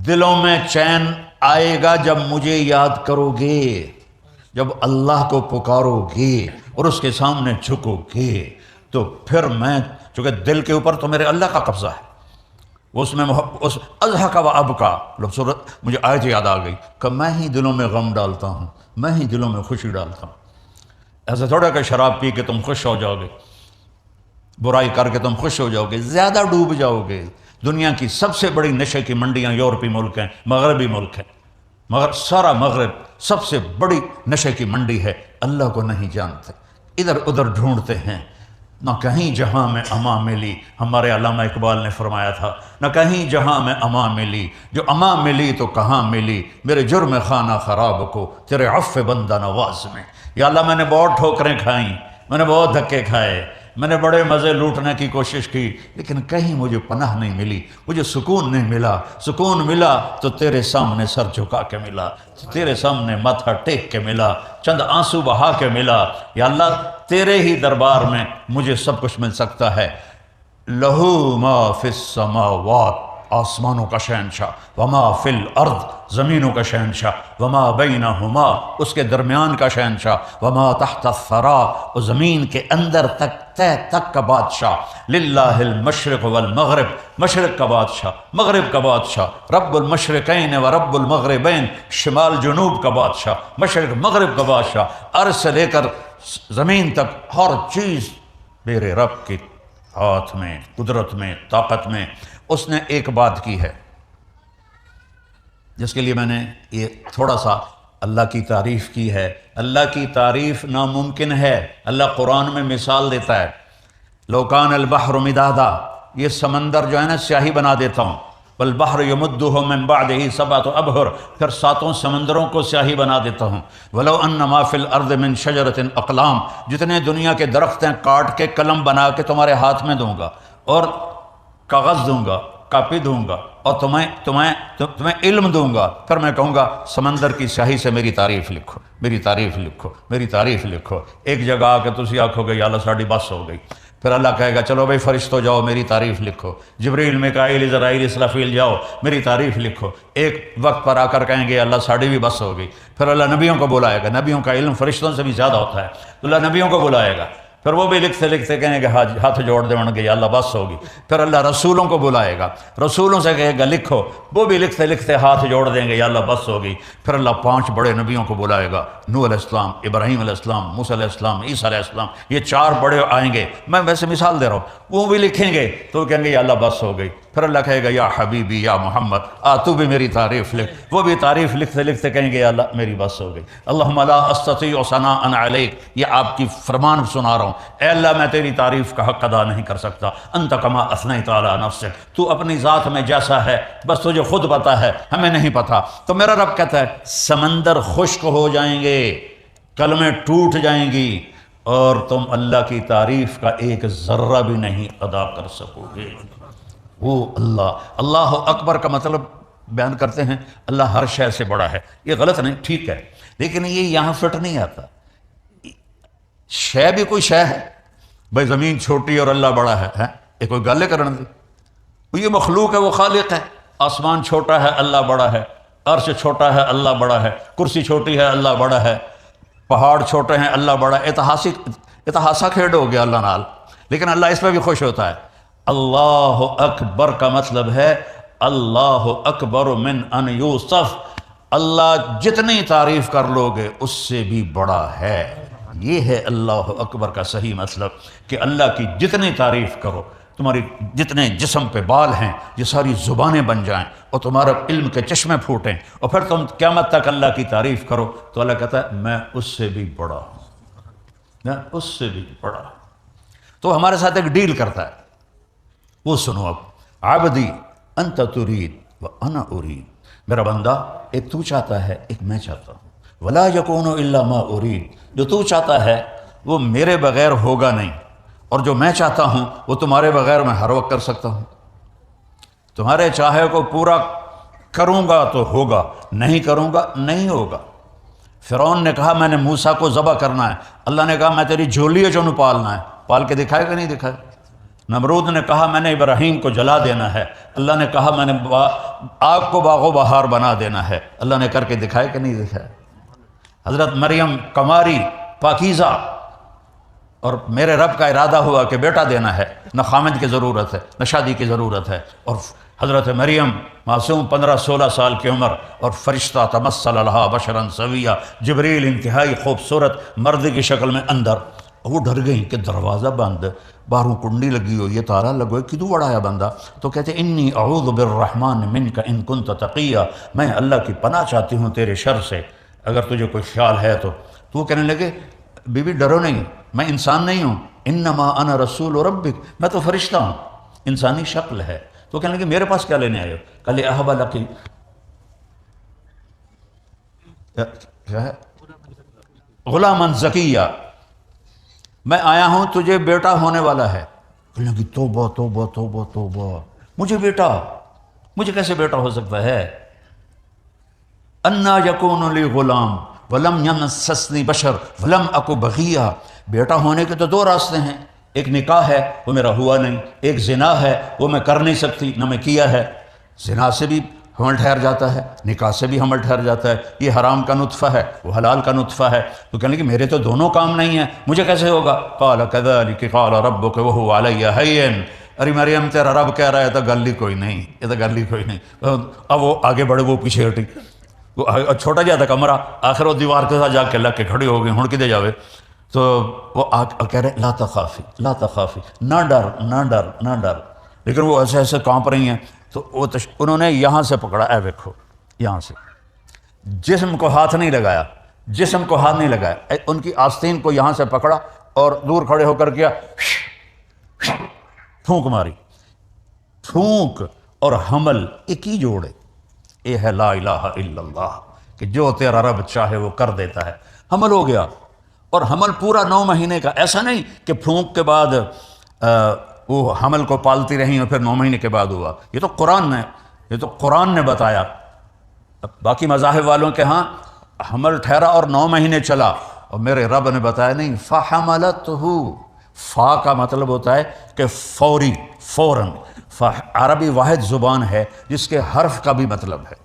دلوں میں چین آئے گا جب مجھے یاد کرو گے، جب اللہ کو پکارو گے اور اس کے سامنے جھکو گے، تو پھر میں، چونکہ دل کے اوپر تو میرے اللہ کا قبضہ ہے، اس میں اس اضحک و ابکا، مجھے آیت یاد آ گئی کہ میں ہی دلوں میں غم ڈالتا ہوں، میں ہی دلوں میں خوشی ڈالتا ہوں۔ ایسا تھوڑا کہ شراب پی کے تم خوش ہو جاؤ گے، برائی کر کے تم خوش ہو جاؤ گے، زیادہ ڈوب جاؤ گے۔ دنیا کی سب سے بڑی نشے کی منڈیاں یورپی ملک ہیں، مغربی ملک ہیں، مگر سارا مغرب سب سے بڑی نشے کی منڈی ہے۔ اللہ کو نہیں جانتے، ادھر ادھر ڈھونڈتے ہیں، نہ کہیں جہاں میں امان ملی، ہمارے علامہ اقبال نے فرمایا تھا، نہ کہیں جہاں میں امان ملی، جو امان ملی تو کہاں ملی، میرے جرم خانہ خراب کو تیرے عفو بندہ نواز میں۔ یا اللہ میں نے بہت ٹھوکریں کھائیں، میں نے بہت دھکے کھائے، میں نے بڑے مزے لوٹنے کی کوشش کی، لیکن کہیں مجھے پناہ نہیں ملی، مجھے سکون نہیں ملا۔ سکون ملا تو تیرے سامنے سر جھکا کے ملا، تیرے سامنے ماتھا ٹیک کے ملا، چند آنسو بہا کے ملا۔ یا اللہ تیرے ہی دربار میں مجھے سب کچھ مل سکتا ہے۔ لہو ما فی السماوات، آسمانوں کا شہنشاہ، وما فی الارض، زمینوں کا شہنشاہ، وما بینہما، اس کے درمیان کا شہنشاہ، وما تحت الثری، اور زمین کے اندر تک، تہ تک کا بادشاہ۔ للہ المشرق والمغرب، مشرق کا بادشاہ، مغرب کا بادشاہ، رب المشرقین و رب المغربین، شمال جنوب کا بادشاہ، مشرق مغرب کا بادشاہ، عرش سے لے کر زمین تک ہر چیز میرے رب کے ہاتھ میں، قدرت میں، طاقت میں۔ اس نے ایک بات کی ہے جس کے لیے میں نے یہ تھوڑا سا اللہ کی تعریف کی ہے۔ اللہ کی تعریف ناممکن ہے۔ اللہ قرآن میں مثال دیتا ہے، لو کان البحر مدادا، یہ سمندر جو ہے نا سیاہی بنا دیتا ہوں، والبحر یمدہ من بعدہ سبعۃ ابحر، پھر 7 سمندروں کو سیاہی بنا دیتا ہوں، ولو ان ما فی الارض من شجرۃ اقلام، جتنے دنیا کے درخت ہیں کاٹ کے قلم بنا کے تمہارے ہاتھ میں دوں گا، اور کاغذ دوں گا، کاپی دوں گا، اور تمہیں علم دوں گا، پھر میں کہوں گا سمندر کی سیاہی سے میری تعریف لکھو، میری تعریف لکھو، میری تعریف لکھو۔ ایک جگہ آ کے تسی آکھو گے یا اللہ ساڑی بس ہو گئی، پھر اللہ کہے گا چلو بھائی فرشتوں جاؤ میری تعریف لکھو، جبریل میکائیل اسرافیل اسرافیل جاؤ میری تعریف لکھو۔ ایک وقت پر آ کر کہیں گے اللہ ساڑی بھی بس ہو گئی، پھر اللہ نبیوں کو بلائے گا، نبیوں کا علم فرشتوں سے بھی زیادہ ہوتا ہے، تو اللہ نبیوں کو بلائے گا، پھر وہ بھی لکھتے لکھتے کہیں گے ہاتھ جوڑ دے گے یا اللہ بس ہوگی، پھر اللہ رسولوں کو بلائے گا، رسولوں سے کہے گا لکھو، وہ بھی لکھتے لکھتے ہاتھ جوڑ دیں گے یا اللہ بس ہوگی، پھر اللہ 5 بڑے نبیوں کو بلائے گا، نوح علیہ السلام، ابراہیم علیہ السلام، موسیٰ علیہ السلام، عیسیٰ علیہ السلام، یہ 4 بڑے آئیں گے، میں ویسے مثال دے رہا ہوں، وہ بھی لکھیں گے تو کہیں گے یا اللہ بس ہو گئی، پھر اللہ کہے گا یا حبیبی یا محمد تو بھی میری تعریف لکھ، وہ بھی تعریف لکھتے لکھتے کہیں گے یا اللہ میری بس ہو گئی۔ اللہم لا استطیع ثناء علیک، یہ آپ کی فرمان سنا رہا ہوں، اے اللہ میں تیری تعریف کا حق ادا نہیں کر سکتا، انت کما اثنیت علی نفسک، تو اپنی ذات میں جیسا ہے بس تجھے خود پتا ہے، ہمیں نہیں پتا۔ تو میرا رب کہتا ہے سمندر خشک ہو جائیں گے، کلمیں ٹوٹ جائیں گی، اور تم اللہ کی تعریف کا ایک ذرہ بھی نہیں ادا کر سکو گے۔ وہ اللہ اکبر کا مطلب بیان کرتے ہیں اللہ ہر شے سے بڑا ہے، یہ غلط نہیں، ٹھیک ہے، لیکن یہ یہاں فٹ نہیں آتا۔ شے بھی کوئی شے ہے، بھائی زمین چھوٹی اور اللہ بڑا ہے، یہ کوئی گل کرن دی، یہ مخلوق ہے وہ خالق ہے، آسمان چھوٹا ہے اللہ بڑا ہے، عرش چھوٹا ہے اللہ بڑا ہے، کرسی چھوٹی ہے اللہ بڑا ہے، پہاڑ چھوٹے ہیں اللہ بڑا ہے، اتہاسہ کھیڈ ہو گیا اللہ نال، لیکن اللہ اس پہ بھی خوش ہوتا ہے۔ اللہ اکبر کا مطلب ہے اللہ اکبر من ان یوصف، اللہ جتنی تعریف کر لو گے اس سے بھی بڑا ہے۔ یہ ہے اللہ اکبر کا صحیح مطلب کہ اللہ کی جتنی تعریف کرو، تمہاری جتنے جسم پہ بال ہیں یہ ساری زبانیں بن جائیں اور تمہارا علم کے چشمے پھوٹیں، اور پھر تم قیامت تک اللہ کی تعریف کرو تو اللہ کہتا ہے میں اس سے بھی بڑا ہوں، میں اس سے بھی بڑا ہوں۔ تو ہمارے ساتھ ایک ڈیل کرتا ہے، وہ سنو اب، عبدی انت ترید و انا ارید، میرا بندہ ایک تو چاہتا ہے ایک میں چاہتا ہوں، ولا یکون الا ما ارید، جو تو چاہتا ہے وہ میرے بغیر ہوگا نہیں، اور جو میں چاہتا ہوں وہ تمہارے بغیر میں ہر وقت کر سکتا ہوں۔ تمہارے چاہے کو پورا کروں گا تو ہوگا، نہیں کروں گا نہیں ہوگا۔ فرعون نے کہا میں نے موسیٰ کو ذبح کرنا ہے، اللہ نے کہا میں تیری جھولی ہے جو انہوں پالنا ہے، پال کے دکھائے کہ نہیں دکھائے۔ نمرود نے کہا میں نے ابراہیم کو جلا دینا ہے، اللہ نے کہا میں نے آگ کو باغ و بہار بنا دینا ہے، اللہ نے کر کے دکھائے کہ نہیں دکھائے۔ حضرت مریم کماری پاکیزہ، اور میرے رب کا ارادہ ہوا کہ بیٹا دینا ہے، نہ خامد کی ضرورت ہے نہ شادی کی ضرورت ہے، اور حضرت مریم معصوم 15-16 سال کی عمر، اور فرشتہ تمثل لہا بشرا سویہ، جبریل انتہائی خوبصورت مرد کی شکل میں اندر، وہ ڈر گئی کہ دروازہ بند، باہروں کنڈی لگی ہو، یہ تالا لگو کدوں بڑا ہے بندہ، تو کہتے انی اعوذ بالرحمن منک ان کنت تقیہ، میں اللہ کی پناہ چاہتی ہوں تیرے شر سے اگر تجھے کوئی خیال ہے تو وہ کہنے لگے بی بی ڈرو نہیں، میں انسان نہیں ہوں، انما انا رسول ربک، میں تو فرشتہ ہوں، انسانی شکل ہے۔ تو کہنے لگے میرے پاس کیا لینے آئے ہو؟ کل احب لکی کیا ہے غلاما زکیہ، میں آیا ہوں تجھے بیٹا ہونے والا ہے۔ کہنے لگی توبہ توبہ توبہ توبہ، مجھے بیٹا، مجھے کیسے بیٹا ہو سکتا ہے؟ انا یکون لی غلام ولم یمسسنی بشر ولم اکو بغیہ، بیٹا ہونے کے تو 2 راستے ہیں، ایک نکاح ہے وہ میرا ہوا نہیں، ایک زنا ہے وہ میں کر نہیں سکتی نہ میں کیا ہے، زنا سے بھی حمل ٹھہر جاتا ہے، نکاح سے بھی حمل ٹھہر جاتا ہے، یہ حرام کا نطفہ ہے وہ حلال کا نطفہ ہے، تو کہنے کہ میرے تو دونوں کام نہیں ہیں، مجھے کیسے ہوگا؟ قال کذلک قال ربک وهو علی ہین، ارے مریم تیرا رب کہہ رہا ہے تو گل ہی کوئی نہیں، یہ تو گل ہی کوئی نہیں۔ اب وہ آگے بڑھے، وہ پیچھے ہٹی، وہ چھوٹا جہا تھا کمرہ، آخر وہ دیوار کے ساتھ جا کے لگ کے کھڑی ہو گئی، ہن کدے جاوے، تو وہ کہہ رہے لا تخافی لا تخافی، نہ ڈر نہ ڈر نہ ڈر، لیکن وہ ایسے ایسے کانپ رہی ہیں۔ تو انہوں نے یہاں سے پکڑا، اے دیکھو یہاں سے، جسم کو ہاتھ نہیں لگایا، جسم کو ہاتھ نہیں لگایا، ان کی آستین کو یہاں سے پکڑا اور دور کھڑے ہو کر کیا، پھونک ماری۔ پھونک اور حمل ایک ہی جوڑ ہے، یہ ہے لا الہ الا اللہ، کہ جو تیرا رب چاہے وہ کر دیتا ہے۔ حمل ہو گیا، اور حمل پورا 9 مہینے کا، ایسا نہیں کہ پھونک کے بعد وہ حمل کو پالتی رہیں اور پھر 9 مہینے کے بعد ہوا۔ یہ تو قرآن نے بتایا۔ باقی مذاہب والوں کے ہاں حمل ٹھہرا اور 9 مہینے چلا، اور میرے رب نے بتایا نہیں، فحملتہ، فا کا مطلب ہوتا ہے کہ فوری، فوراً۔ عربی واحد زبان ہے جس کے حرف کا بھی مطلب ہے،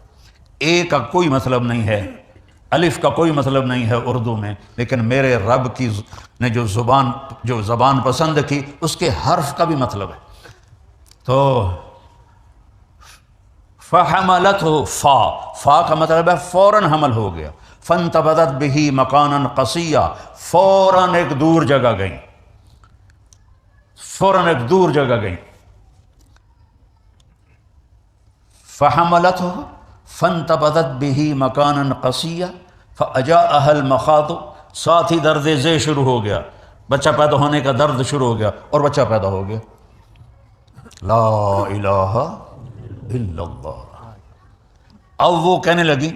اے کا کوئی مطلب نہیں ہے، الف کا کوئی مطلب نہیں ہے اردو میں، لیکن میرے رب کی نے جو زبان پسند کی اس کے حرف کا بھی مطلب ہے۔ تو فحملتہ، فا کا مطلب ہے فوراً حمل ہو گیا۔ فانتبذت بہ مکانا قصیا، فوراً ایک دور جگہ گئی، فوراً ایک دور جگہ گئی۔ فحملتہ فانتبذت بہ مکانا قصیا فاجاءها المخاض، ساتھ ہی درد ذی شروع ہو گیا، بچہ پیدا ہونے کا درد شروع ہو گیا، اور بچہ پیدا ہو گیا۔ لا الہ الا اللہ۔ اب وہ کہنے لگی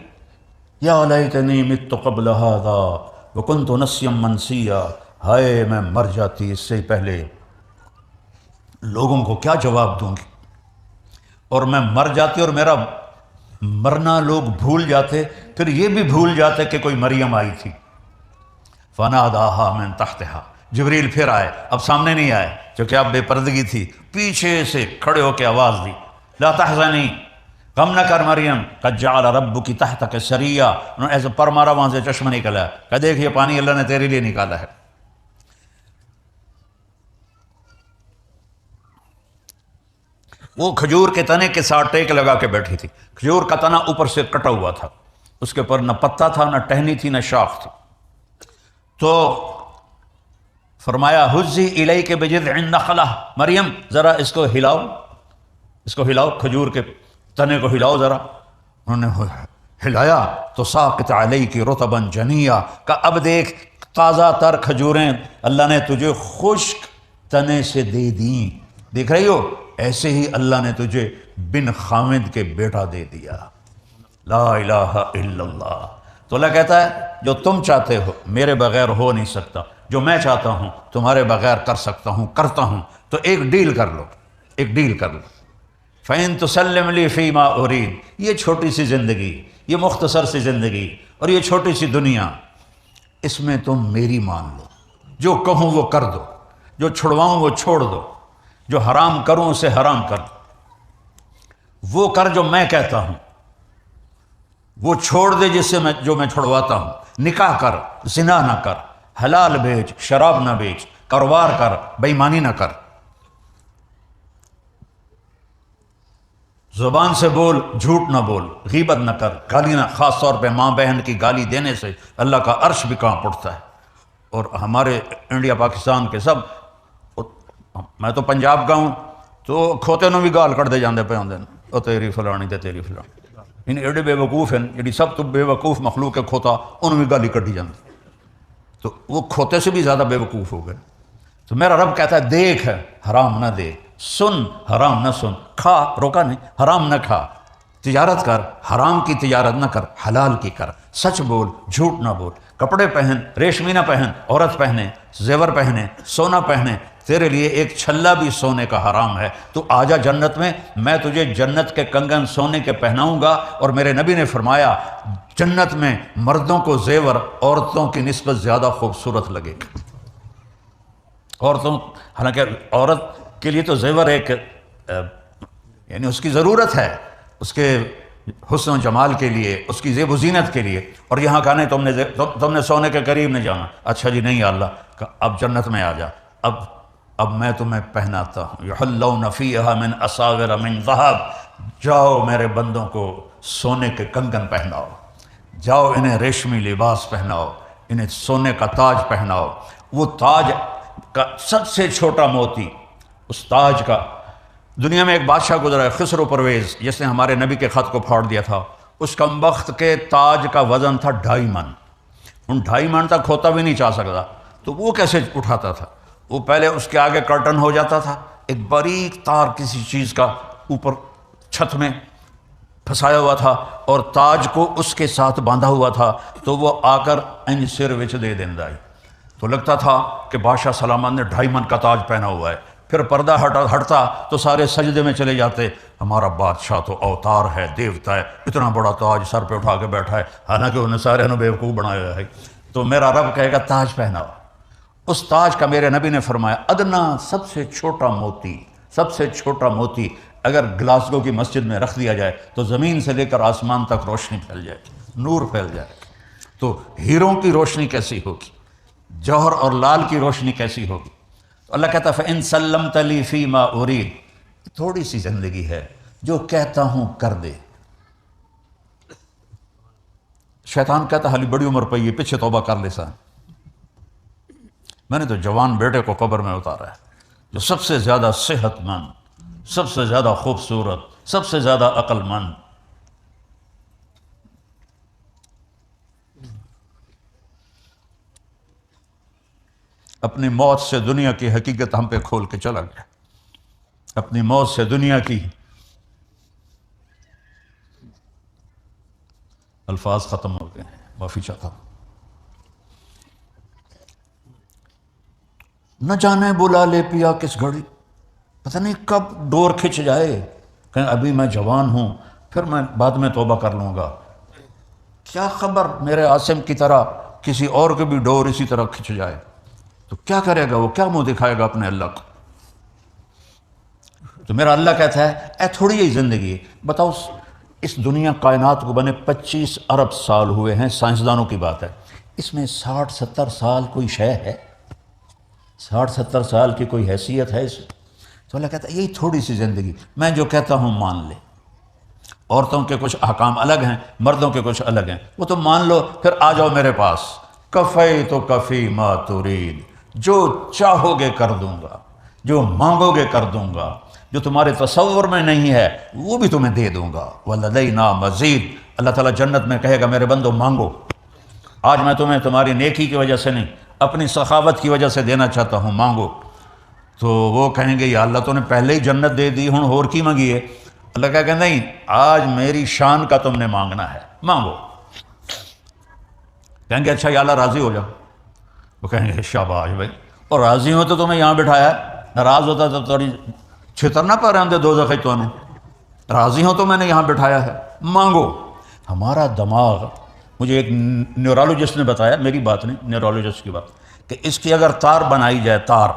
یا لیتنی مت قبل ھذا وکنت نسیا منسیا، ہائے میں مر جاتی اس سے پہلے، لوگوں کو کیا جواب دوں گی، اور میں مر جاتی اور میرا مرنا لوگ بھول جاتے، پھر یہ بھی بھول جاتے کہ کوئی مریم آئی تھی۔ فناداہا من تحتہا، جبریل پھر آئے، اب سامنے نہیں آئے کیونکہ اب بے پردگی تھی، پیچھے سے کھڑے ہو کے آواز دی، لا تحزنی، غم نہ کر مریم، قد جعل ربک تحتک سریا، انہوں نے ایسے پر مارا، وہاں سے چشمہ نکلا، کہ دیکھ یہ پانی اللہ نے تیرے لیے نکالا ہے۔ وہ کھجور کے تنے کے ساتھ ٹیک لگا کے بیٹھی تھی، کھجور کا تنا اوپر سے کٹا ہوا تھا، اس کے اوپر نہ پتا تھا، نہ ٹہنی تھی، نہ شاخ تھی۔ تو فرمایا حزی الیک بجذع النخلہ، مریم ذرا اس کو ہلاؤ، اس کو ہلاؤ، کھجور کے تنے کو ہلاؤ ذرا۔ انہوں نے ہلایا تو ساقط علیک رطبا جنیا، کہ اب دیکھ تازہ تر کھجوریں اللہ نے تجھے خشک تنے سے دے دیں، دیکھ رہی ہو، ایسے ہی اللہ نے تجھے بن خامد کے بیٹا دے دیا۔ لا الہ الا اللہ۔ تو اللہ کہتا ہے جو تم چاہتے ہو میرے بغیر ہو نہیں سکتا، جو میں چاہتا ہوں تمہارے بغیر کر سکتا ہوں، کرتا ہوں، تو ایک ڈیل کر لو، ایک ڈیل کر لو۔ فَإِن تُسَلِّمْ لِي فِي مَا أُرِيدُ، یہ چھوٹی سی زندگی، یہ مختصر سی زندگی اور یہ چھوٹی سی دنیا، اس میں تم میری مان لو، جو کہوں وہ کر دو، جو چھڑواؤں وہ چھوڑ دو، جو حرام کروں اسے حرام کر دو، وہ کر جو میں کہتا ہوں، وہ چھوڑ دے جو میں چھڑواتا ہوں، نکاح کر، زنا نہ کر، حلال بیچ، شراب نہ بیچ، کاروبار کر، بے ایمانی نہ کر، زبان سے بول، جھوٹ نہ بول، غیبت نہ کر، گالی نہ، خاص طور پہ ماں بہن کی گالی دینے سے اللہ کا عرش بھی کانپ اٹھتا ہے۔ اور ہمارے انڈیا پاکستان کے سب، میں تو پنجاب کا ہوں، تو کھوتے نو بھی گال کٹتے جاندے پے ہوندے، او تیری فلانی تے تیری فلانی، ان ایڈے بے وقوف ہیں، جڑی سب تو بے وقوف مخلوق ہے کھوتا، انہوں بھی گالی کٹی جاندی، تو وہ کھوتے سے بھی زیادہ بے وقوف ہو گئے۔ تو میرا رب کہتا ہے دیکھ حرام نہ دیکھ، سن حرام نہ سن، کھا روکا نہیں، حرام نہ کھا، تجارت کر، حرام کی تجارت نہ کر، حلال کی کر، سچ بول، جھوٹ نہ بول، کپڑے پہن، ریشمی نہ پہن، عورت پہنے، زیور پہنے، سونا پہنے، تیرے لیے ایک چھلا بھی سونے کا حرام ہے، تو آجا جنت میں تجھے جنت کے کنگن سونے کے پہناؤں گا۔ اور میرے نبی نے فرمایا جنت میں مردوں کو زیور عورتوں کی نسبت زیادہ خوبصورت لگے گا۔ عورتوں، حالانکہ عورت کے لیے تو زیور ایک یعنی اس کی ضرورت ہے، اس کے حسن و جمال کے لیے، اس کی زیب و زینت کے لیے، اور یہاں کہا نہیں تم نے سونے کے قریب نہیں جانا، اچھا جی نہیں اللہ، اب جنت میں آ جا، اب میں تمہیں پہناتا ہوں، یحلون فیہا من اساور من ذہب، جاؤ میرے بندوں کو سونے کے کنگن پہناؤ، جاؤ انہیں ریشمی لباس پہناؤ، انہیں سونے کا تاج پہناؤ، وہ تاج کا سب سے چھوٹا موتی، اس تاج کا، دنیا میں ایک بادشاہ گزرا ہے خسرو پرویز، جس نے ہمارے نبی کے خط کو پھاڑ دیا تھا، اس کمبخت کے تاج کا وزن تھا 2.5 من، ان 2.5 من تک کھوتا بھی نہیں چاہ سکتا، تو وہ کیسے اٹھاتا تھا؟ وہ پہلے اس کے آگے کرٹن ہو جاتا تھا، ایک باریک تار کسی چیز کا اوپر چھت میں پھنسایا ہوا تھا، اور تاج کو اس کے ساتھ باندھا ہوا تھا، تو وہ آ کر ان سر وچ دے دیندا ہے، تو لگتا تھا کہ بادشاہ سلامان نے 2.5 من کا تاج پہنا ہوا ہے۔ پھر پردہ ہٹتا تو سارے سجدے میں چلے جاتے، ہمارا بادشاہ تو اوتار ہے، دیوتا ہے، اتنا بڑا تاج سر پہ اٹھا کے بیٹھا ہے، حالانکہ انہیں سارے نے بیوقوف بنایا ہے۔ تو میرا رب کہے گا تاج پہنا ہوا، اس تاج کا میرے نبی نے فرمایا ادنا، سب سے چھوٹا موتی، سب سے چھوٹا موتی اگر گلاسگو کی مسجد میں رکھ دیا جائے تو زمین سے لے کر آسمان تک روشنی پھیل جائے گی، نور پھیل جائے گا۔ تو ہیروں کی روشنی کیسی ہوگی، جوہر اور لال کی روشنی کیسی ہوگی؟ تو اللہ کہتا ہے فَإِن سَلَّمْتَ لِي فِي مَا أُرِيدُ، تھوڑی سی زندگی ہے، جو کہتا ہوں کر دے۔ شیطان کہتا ہے حالی بڑی عمر پئی ہے، پیچھے توبہ کر لے سا، میں نے تو جوان بیٹے کو قبر میں اتارا ہے، جو سب سے زیادہ صحت مند، سب سے زیادہ خوبصورت، سب سے زیادہ عقل مند، اپنی موت سے دنیا کی حقیقت ہم پہ کھول کے چلا گیا، اپنی موت سے دنیا کی، الفاظ ختم ہو گئے ہیں، معافی چاہتا ہوں۔ نہ جانے بلا لے پیا کس گھڑی، پتہ نہیں کب ڈور کھچ جائے، کہیں ابھی میں جوان ہوں، پھر میں بعد میں توبہ کر لوں گا، کیا خبر میرے عاصم کی طرح کسی اور کے بھی ڈور اسی طرح کھچ جائے، تو کیا کرے گا وہ، کیا منہ دکھائے گا اپنے اللہ کو؟ تو میرا اللہ کہتا ہے اے تھوڑی ہی زندگی ہے، بتاؤ اس دنیا کائنات کو بنے 25 ارب سال ہوئے ہیں، سائنسدانوں کی بات ہے، اس میں 60-70 سال کوئی شے ہے، 60-70 سال کی کوئی حیثیت ہے اس؟ تو اللہ کہتا ہے یہی تھوڑی سی زندگی، میں جو کہتا ہوں مان لے۔ عورتوں کے کچھ احکام الگ ہیں، مردوں کے کچھ الگ ہیں، وہ تو مان لو، پھر آ جاؤ میرے پاس، کفی تو کفی ما ترید، جو چاہو گے کر دوں گا، جو مانگو گے کر دوں گا، جو تمہارے تصور میں نہیں ہے وہ بھی تمہیں دے دوں گا، وَلَدَيْنَا مَزِيدٌ۔ اللہ تعالیٰ جنت میں کہے گا میرے بندو مانگو، آج میں تمہیں تمہاری نیکی کی وجہ سے نہیں، اپنی سخاوت کی وجہ سے دینا چاہتا ہوں، مانگو۔ تو وہ کہیں گے یا اللہ تو نے پہلے ہی جنت دے دی، ہن اور کی مانگی ہے؟ اللہ کہے گا نہیں، آج میری شان کا تم نے مانگنا ہے، مانگو۔ کہیں گے اچھا یا اللہ راضی ہو جاؤ، وہ کہیں گے شاباش بھائی، اور راضی ہو تو تمہیں یہاں بٹھایا ہے، ناراض ہوتا تو تھوڑی چھتر نہ پا رہے ہوں دوزخ تو نے، راضی ہو تو میں نے یہاں بٹھایا ہے، مانگو۔ ہمارا دماغ، مجھے ایک نیورولوجسٹ نے بتایا، میری بات نہیں، نیورولوجسٹ کی بات، کہ اس کی اگر تار بنائی جائے، تار،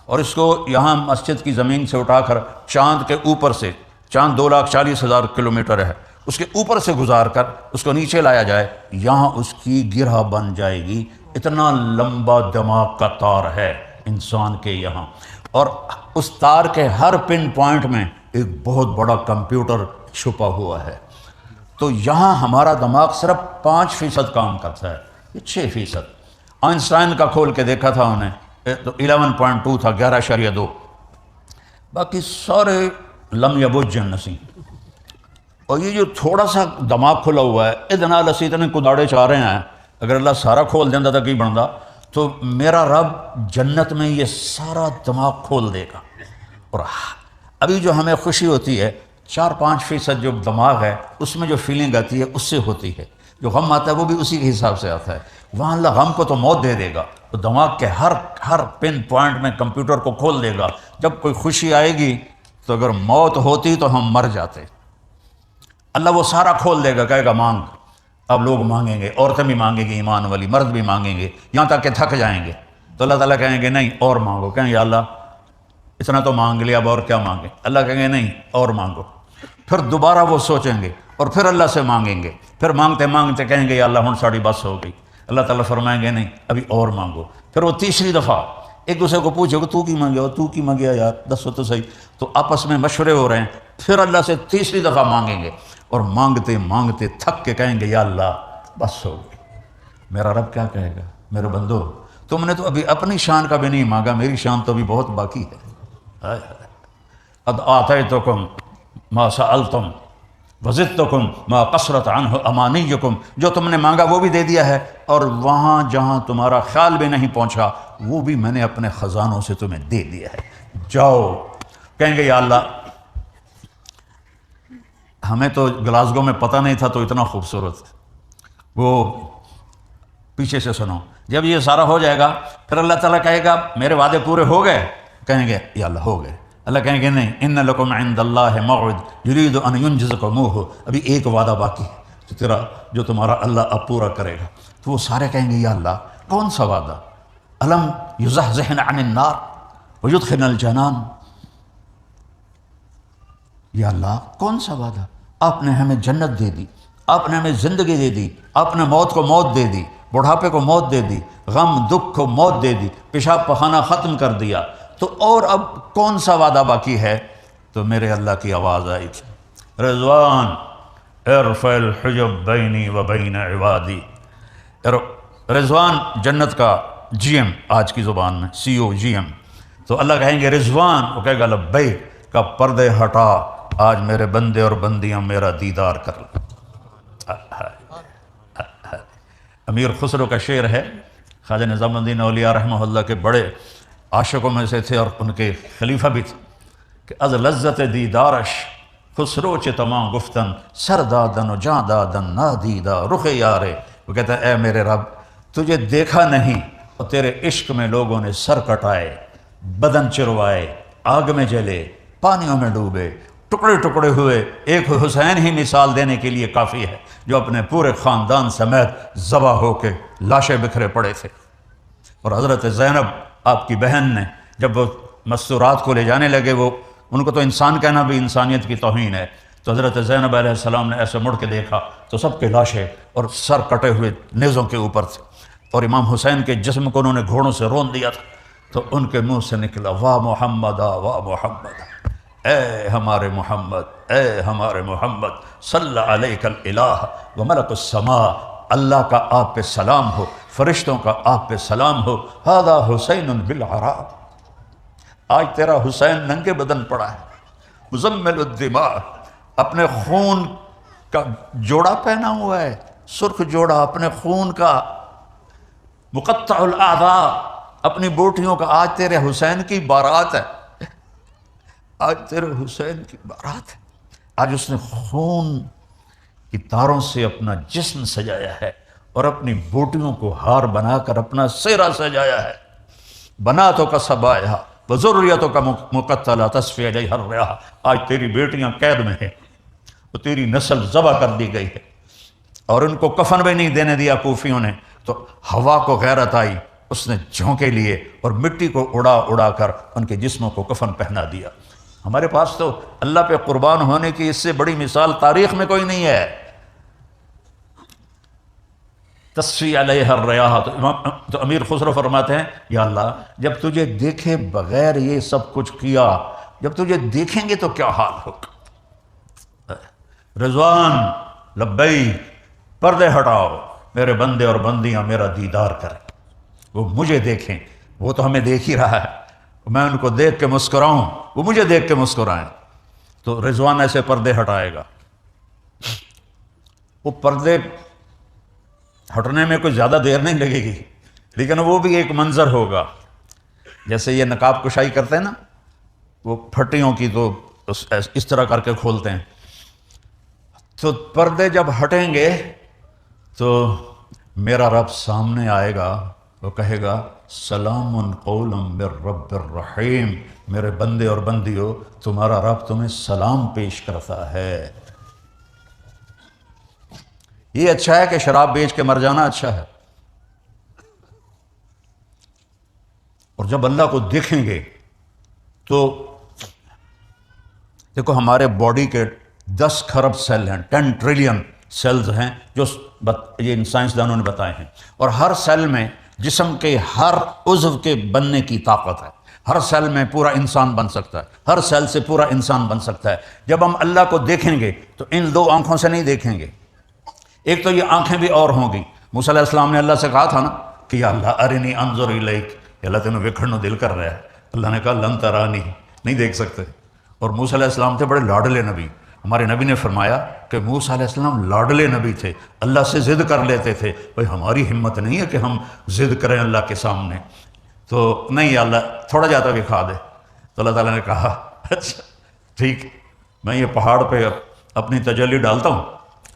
اور اس کو یہاں مسجد کی زمین سے اٹھا کر چاند کے اوپر سے، چاند 2,40,000 کلومیٹر ہے، اس کے اوپر سے گزار کر اس کو نیچے لایا جائے، یہاں اس کی گرہ بن جائے گی، اتنا لمبا دماغ کا تار ہے انسان کے یہاں، اور اس تار کے ہر پن پوائنٹ میں ایک بہت بڑا کمپیوٹر چھپا ہوا ہے۔ تو یہاں ہمارا دماغ صرف 5% کام کرتا ہے، یہ 6%۔ آئنسٹائن کا کھول کے دیکھا تھا انہیں تو 11.2 تھا، 11.2، باقی سارے لم یبج نسی۔ اور یہ جو تھوڑا سا دماغ کھلا ہوا ہے، ادنا لسی اتنے کداڑے چاہ رہے ہیں، اگر اللہ سارا کھول دینا تھا کی بنتا، تو میرا رب جنت میں یہ سارا دماغ کھول دے گا۔ اور ابھی جو ہمیں خوشی ہوتی ہے 4-5% جو دماغ ہے اس میں جو فیلنگ آتی ہے اس سے ہوتی ہے، جو غم آتا ہے وہ بھی اسی کے حساب سے آتا ہے، وہاں اللہ غم کو تو موت دے دے گا، تو دماغ کے ہر پن پوائنٹ میں کمپیوٹر کو کھول دے گا۔ جب کوئی خوشی آئے گی تو اگر موت ہوتی تو ہم مر جاتے، اللہ وہ سارا کھول دے گا، کہے گا مانگ۔ اب لوگ مانگیں گے، عورتیں بھی مانگیں گی، ایمان والی مرد بھی مانگیں گے، یہاں تک کہ تھک جائیں گے، تو اللہ تعالیٰ کہیں گے نہیں اور مانگو، کہیں یا اللہ اتنا تو مانگ لیا، اب اور کیا مانگیں؟ اللہ کہیں گے نہیں اور مانگو۔ پھر دوبارہ وہ سوچیں گے اور پھر اللہ سے مانگیں گے، پھر مانگتے مانگتے کہیں گے یا اللہ ہن ساڑی بس ہو گئی، اللہ تعالیٰ فرمائیں گے نہیں ابھی اور مانگو۔ پھر وہ تیسری دفعہ ایک دوسرے کو پوچھو کہ تو کی مانگیا، تو کی مانگیا یار، دسو تو صحیح، تو آپس میں مشورے ہو رہے ہیں، پھر اللہ سے تیسری دفعہ مانگیں گے، اور مانگتے مانگتے تھک کے کہیں گے یا اللہ بس ہو گئی۔ میرا رب کیا کہے گا؟ میرے بندو تم نے تو ابھی اپنی شان کا بھی نہیں مانگا، میری شان تو ابھی بہت باقی ہے۔ قد آتیتکم ما سألتم وزدتکم ما قصرت عنہ امانیکم، جو تم نے مانگا وہ بھی دے دیا ہے، اور وہاں جہاں تمہارا خیال بھی نہیں پہنچا وہ بھی میں نے اپنے خزانوں سے تمہیں دے دیا ہے۔ جاؤ، کہیں گے یا اللہ ہمیں تو گلاسگو میں پتہ نہیں تھا تو اتنا خوبصورت، وہ پیچھے سے سنو، جب یہ سارا ہو جائے گا پھر اللہ تعالیٰ کہے گا میرے وعدے پورے ہو گئے، کہیں گے یا اللہ ہو گئے، اللہ کہیں گے نہیں، ان لکم عند اللہ موعد یرید ان ینجزکموہ، ابھی ایک وعدہ باقی ہے جو تمہارا اللہ اب پورا کرے گا۔ تو وہ سارے کہیں گے یا اللہ کون سا وعدہ؟ الم یزحزحنا عن النار ویدخلنا الجنان، یا اللہ کون سا وعدہ؟ آپ نے ہمیں جنت دے دی، آپ نے ہمیں زندگی دے دی، آپ نے موت کو موت دے دی، بڑھاپے کو موت دے دی، غم دکھ کو موت دے دی، پیشاب پخانہ ختم کر دیا، تو اور اب کون سا وعدہ باقی ہے؟ تو میرے اللہ کی آواز آئی تھی، رضوان ارفع الحجب بینی و بین عبادی۔ رضوان جنت کا جی ایم، آج کی زبان میں سی او جی ایم، تو اللہ کہیں گے رضوان، وہ کہے گا لبیک، کا پردے ہٹا، آج میرے بندے اور بندیاں میرا دیدار کر لیں۔ امیر خسرو کا شعر ہے، خواجہ نظام الدین اولیاء رحمہ اللہ کے بڑے عاشقوں میں سے تھے اور ان کے خلیفہ بھی تھے، کہ از لذت دیدارش خسرو چ تمام گفتن سر دادن و جاں دادن نادیدہ رخ یارے۔ وہ کہتا ہے اے میرے رب تجھے دیکھا نہیں اور تیرے عشق میں لوگوں نے سر کٹائے، بدن چروائے، آگ میں جلے، پانیوں میں ڈوبے، ٹکڑے ٹکڑے ہوئے، ایک حسین ہی مثال دینے کے لیے کافی ہے جو اپنے پورے خاندان سمیت ذبح ہو کے لاشیں بکھرے پڑے تھے۔ اور حضرت زینب آپ کی بہن نے جب وہ مستورات کو لے جانے لگے، وہ ان کو تو انسان کہنا بھی انسانیت کی توہین ہے، تو حضرت زینب علیہ السلام نے ایسے مڑ کے دیکھا تو سب کے لاشیں اور سر کٹے ہوئے نیزوں کے اوپر تھے، اور امام حسین کے جسم کو انہوں نے گھوڑوں سے رون دیا تھا، تو ان کے منہ سے نکلا واہ محمد واہ محمد، اے ہمارے محمد، اے ہمارے محمد، صلی علیک الالہ و ملک السماء، اللہ کا آپ پہ سلام ہو، فرشتوں کا آپ پہ سلام ہو، ھذا حسین بالعراء، آج تیرا حسین ننگے بدن پڑا ہے، مزمل الدماء، اپنے خون کا جوڑا پہنا ہوا ہے، سرخ جوڑا اپنے خون کا، مقطع الاعضاء، اپنی بوٹیوں کا، آج تیرے حسین کی بارات ہے، آج تیرے حسین کی بارات ہے، آج اس نے خون کی تاروں سے اپنا جسم سجایا ہے اور اپنی بوٹیوں کو ہار بنا کر اپنا سہرا سجایا ہے، بناتوں کا سبایا وذریتوں کا مقتلہ تصفی علیہ الریاح، آج تیری بیٹیاں قید میں ہیں، تو تیری نسل ذبح کر دی گئی ہے، اور ان کو کفن بھی نہیں دینے دیا کوفیوں نے، تو ہوا کو غیرت آئی، اس نے جھونکے لیے اور مٹی کو اڑا اڑا کر ان کے جسموں کو کفن پہنا دیا۔ ہمارے پاس تو اللہ پہ قربان ہونے کی اس سے بڑی مثال تاریخ میں کوئی نہیں ہے۔ تصفی علیہ الریاح، تو امیر خسرو فرماتے ہیں یا اللہ جب تجھے دیکھے بغیر یہ سب کچھ کیا، جب تجھے دیکھیں گے تو کیا حال ہوگا؟ رضوان لبیک، پردے ہٹاؤ، میرے بندے اور بندیاں میرا دیدار کریں، وہ مجھے دیکھیں، وہ تو ہمیں دیکھ ہی رہا ہے، میں ان کو دیکھ کے مسکراؤں، وہ مجھے دیکھ کے مسکرائیں، تو رضوان ایسے پردے ہٹائے گا۔ وہ پردے ہٹنے میں کوئی زیادہ دیر نہیں لگے گی، لیکن وہ بھی ایک منظر ہوگا، جیسے یہ نقاب کشائی کرتے ہیں نا، وہ پھٹیوں کی تو اس طرح کر کے کھولتے ہیں، تو پردے جب ہٹیں گے تو میرا رب سامنے آئے گا، وہ کہے گا سلام قولا من رب الرحیم، میرے بندے اور بندیوں تمہارا رب تمہیں سلام پیش کرتا ہے۔ یہ اچھا ہے کہ شراب بیچ کے مر جانا اچھا ہے، اور جب اللہ کو دیکھیں گے تو دیکھو ہمارے باڈی کے 10 کھرب سیل ہیں، 10 ٹریلین سیلز ہیں جو یہ سائنسدانوں نے بتائے ہیں، اور ہر سیل میں جسم کے ہر عضو کے بننے کی طاقت ہے، ہر سیل میں پورا انسان بن سکتا ہے، ہر سیل سے پورا انسان بن سکتا ہے۔ جب ہم اللہ کو دیکھیں گے تو ان 2 آنکھوں سے نہیں دیکھیں گے، ایک تو یہ آنکھیں بھی اور ہوں گی۔ موسیٰ علیہ السلام نے اللہ سے کہا تھا نا کہ یا اللہ ارنی انظر الیک، یا اللہ تینوں ویکھن نو دل کر رہا ہے۔ اللہ نے کہا لن ترانی، نہیں دیکھ سکتے۔ اور موسیٰ علیہ السلام تھے بڑے لاڈلے نبی، ہمارے نبی نے فرمایا کہ موسیٰ علیہ السلام لاڈلے نبی تھے، اللہ سے ضد کر لیتے تھے۔ بھائی ہماری ہمت نہیں ہے کہ ہم ضد کریں اللہ کے سامنے، تو نہیں یا اللہ تھوڑا جاتا دکھا دے۔ تو اللہ تعالیٰ نے کہا اچھا ٹھیک، میں یہ پہاڑ پہ اپنی تجلی ڈالتا ہوں،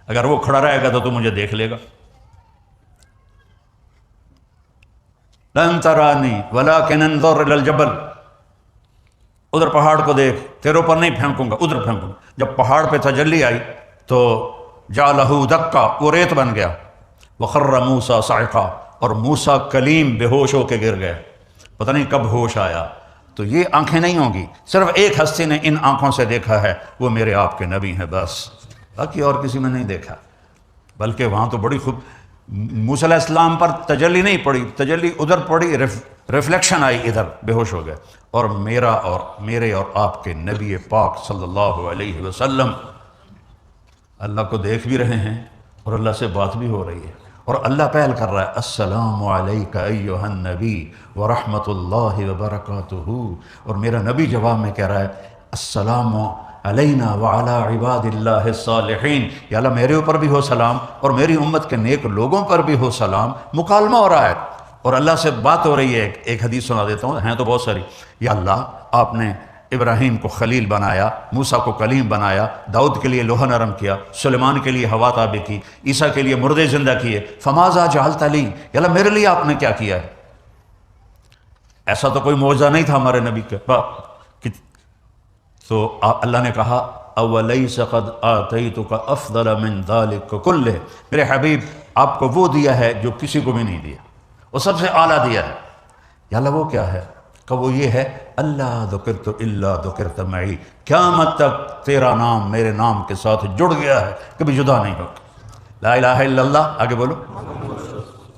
اگر وہ کھڑا رہے گا تو مجھے دیکھ لے گا۔ لن ترانی ولکن انظر الی الجبل، ادھر پہاڑ کو دیکھ، تیرے اوپر نہیں پھینکوں گا، ادھر پھینکوں گا۔ جب پہاڑ پہ تجلی آئی تو جعلہ دکا، وہ ریت بن گیا۔ وخر موسیٰ صعقا، اور موسیٰ کلیم بے ہوش ہو کے گر گئے، پتہ نہیں کب ہوش آیا۔ تو یہ آنکھیں نہیں ہوں گی، صرف ایک ہستی نے ان آنکھوں سے دیکھا ہے، وہ میرے آپ کے نبی ہیں بس، باقی اور کسی میں نہیں دیکھا۔ بلکہ وہاں تو بڑی خوب موسیٰ علیہ السلام پر تجلی نہیں پڑی، تجلی ادھر پڑی، ریفلیکشن آئی ادھر، بے ہوش ہو گئے۔ اور میرے اور آپ کے نبی پاک صلی اللہ علیہ وسلم اللہ کو دیکھ بھی رہے ہیں اور اللہ سے بات بھی ہو رہی ہے، اور اللہ پہل کر رہا ہے السلام علیک ایھا النبی ورحمۃ اللہ وبرکاتہ، اور میرا نبی جواب میں کہہ رہا ہے السلام علینا وعلی عباد اللہ الصالحین، یا اللہ میرے اوپر بھی ہو سلام اور میری امت کے نیک لوگوں پر بھی ہو سلام۔ مکالمہ ہو رہا ہے اور اللہ سے بات ہو رہی ہے۔ ایک حدیث سنا دیتا ہوں، ہیں تو بہت ساری۔ یا اللہ آپ نے ابراہیم کو خلیل بنایا، موسیٰ کو کلیم بنایا، داؤد کے لیے لوہا نرم کیا، سلیمان کے لیے ہوا تابع کی، عیسیٰ کے لیے مردے زندہ کیے، فماذا جعلت لی، یا اللہ میرے لیے آپ نے کیا کیا ہے؟ ایسا تو کوئی معجزہ نہیں تھا ہمارے نبی کے پاس۔ تو اللہ نے کہا اولیس قد آتیتک افضل من ذلک کلہ، میرے حبیب آپ کو وہ دیا ہے جو کسی کو بھی نہیں دیا، وہ سب سے اعلیٰ دیا ہے۔ یا اللہ وہ کیا ہے؟ کہ وہ یہ ہے اللہ ذکرت الا ذکرت معی، قیامت تک تیرا نام میرے نام کے ساتھ جڑ گیا ہے، کبھی جدا نہیں ہوگا۔ لا الہ الا اللہ، آگے بولو،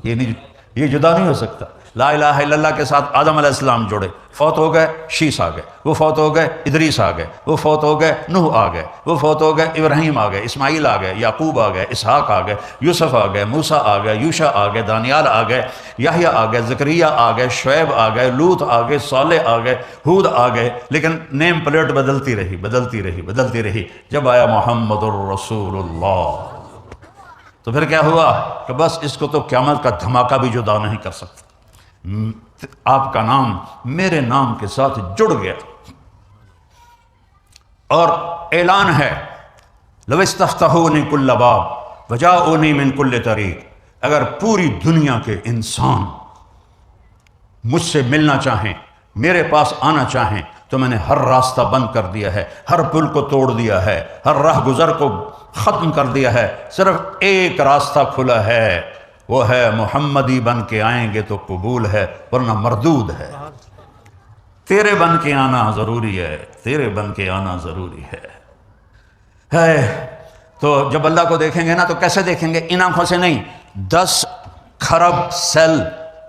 یہ جدا نہیں ہو سکتا۔ لا الہ الا اللہ کے ساتھ آدم علیہ السلام جڑے، فوت ہو گئے شیس آ گئے، وہ فوت ہو گئے ادریس آ گئے، وہ فوت ہو گئے نوح آ گئے، وہ فوت ہو گئے ابراہیم آ گئے، اسماعیل آ گئے، یعقوب آ گئے، اسحاق آ گئے، یوسف آ گئے، موسیٰ آ گئے، یوشع آ گئے، دانیال آ گئے، یحییٰ آ گئے، زکریہ آ گئے، شعیب آ گئے، لوط آ گئے، صالح آ گئے، ہود آ گئے، لیکن نیم پلیٹ بدلتی رہی۔ جب آیا محمد الرسول اللہ تو پھر کیا ہوا کہ بس اس کو تو قیامت کا دھماکہ بھی جدا نہیں کر سکتا، آپ کا نام میرے نام کے ساتھ جڑ گیا۔ اور اعلان ہے لو استفتحونی کل باب وجاؤنی من کل طریق، اگر پوری دنیا کے انسان مجھ سے ملنا چاہیں، میرے پاس آنا چاہیں، تو میں نے ہر راستہ بند کر دیا ہے، ہر پل کو توڑ دیا ہے، ہر راہ گزر کو ختم کر دیا ہے، صرف ایک راستہ کھلا ہے، وہ ہے محمدی بن کے آئیں گے تو قبول ہے ورنہ مردود ہے۔ تیرے بن کے آنا ضروری ہے، تیرے بن کے آنا ضروری ہے۔ تو جب اللہ کو دیکھیں گے نا تو کیسے دیکھیں گے؟ ان آنکھوں سے نہیں، 10 کھرب سیل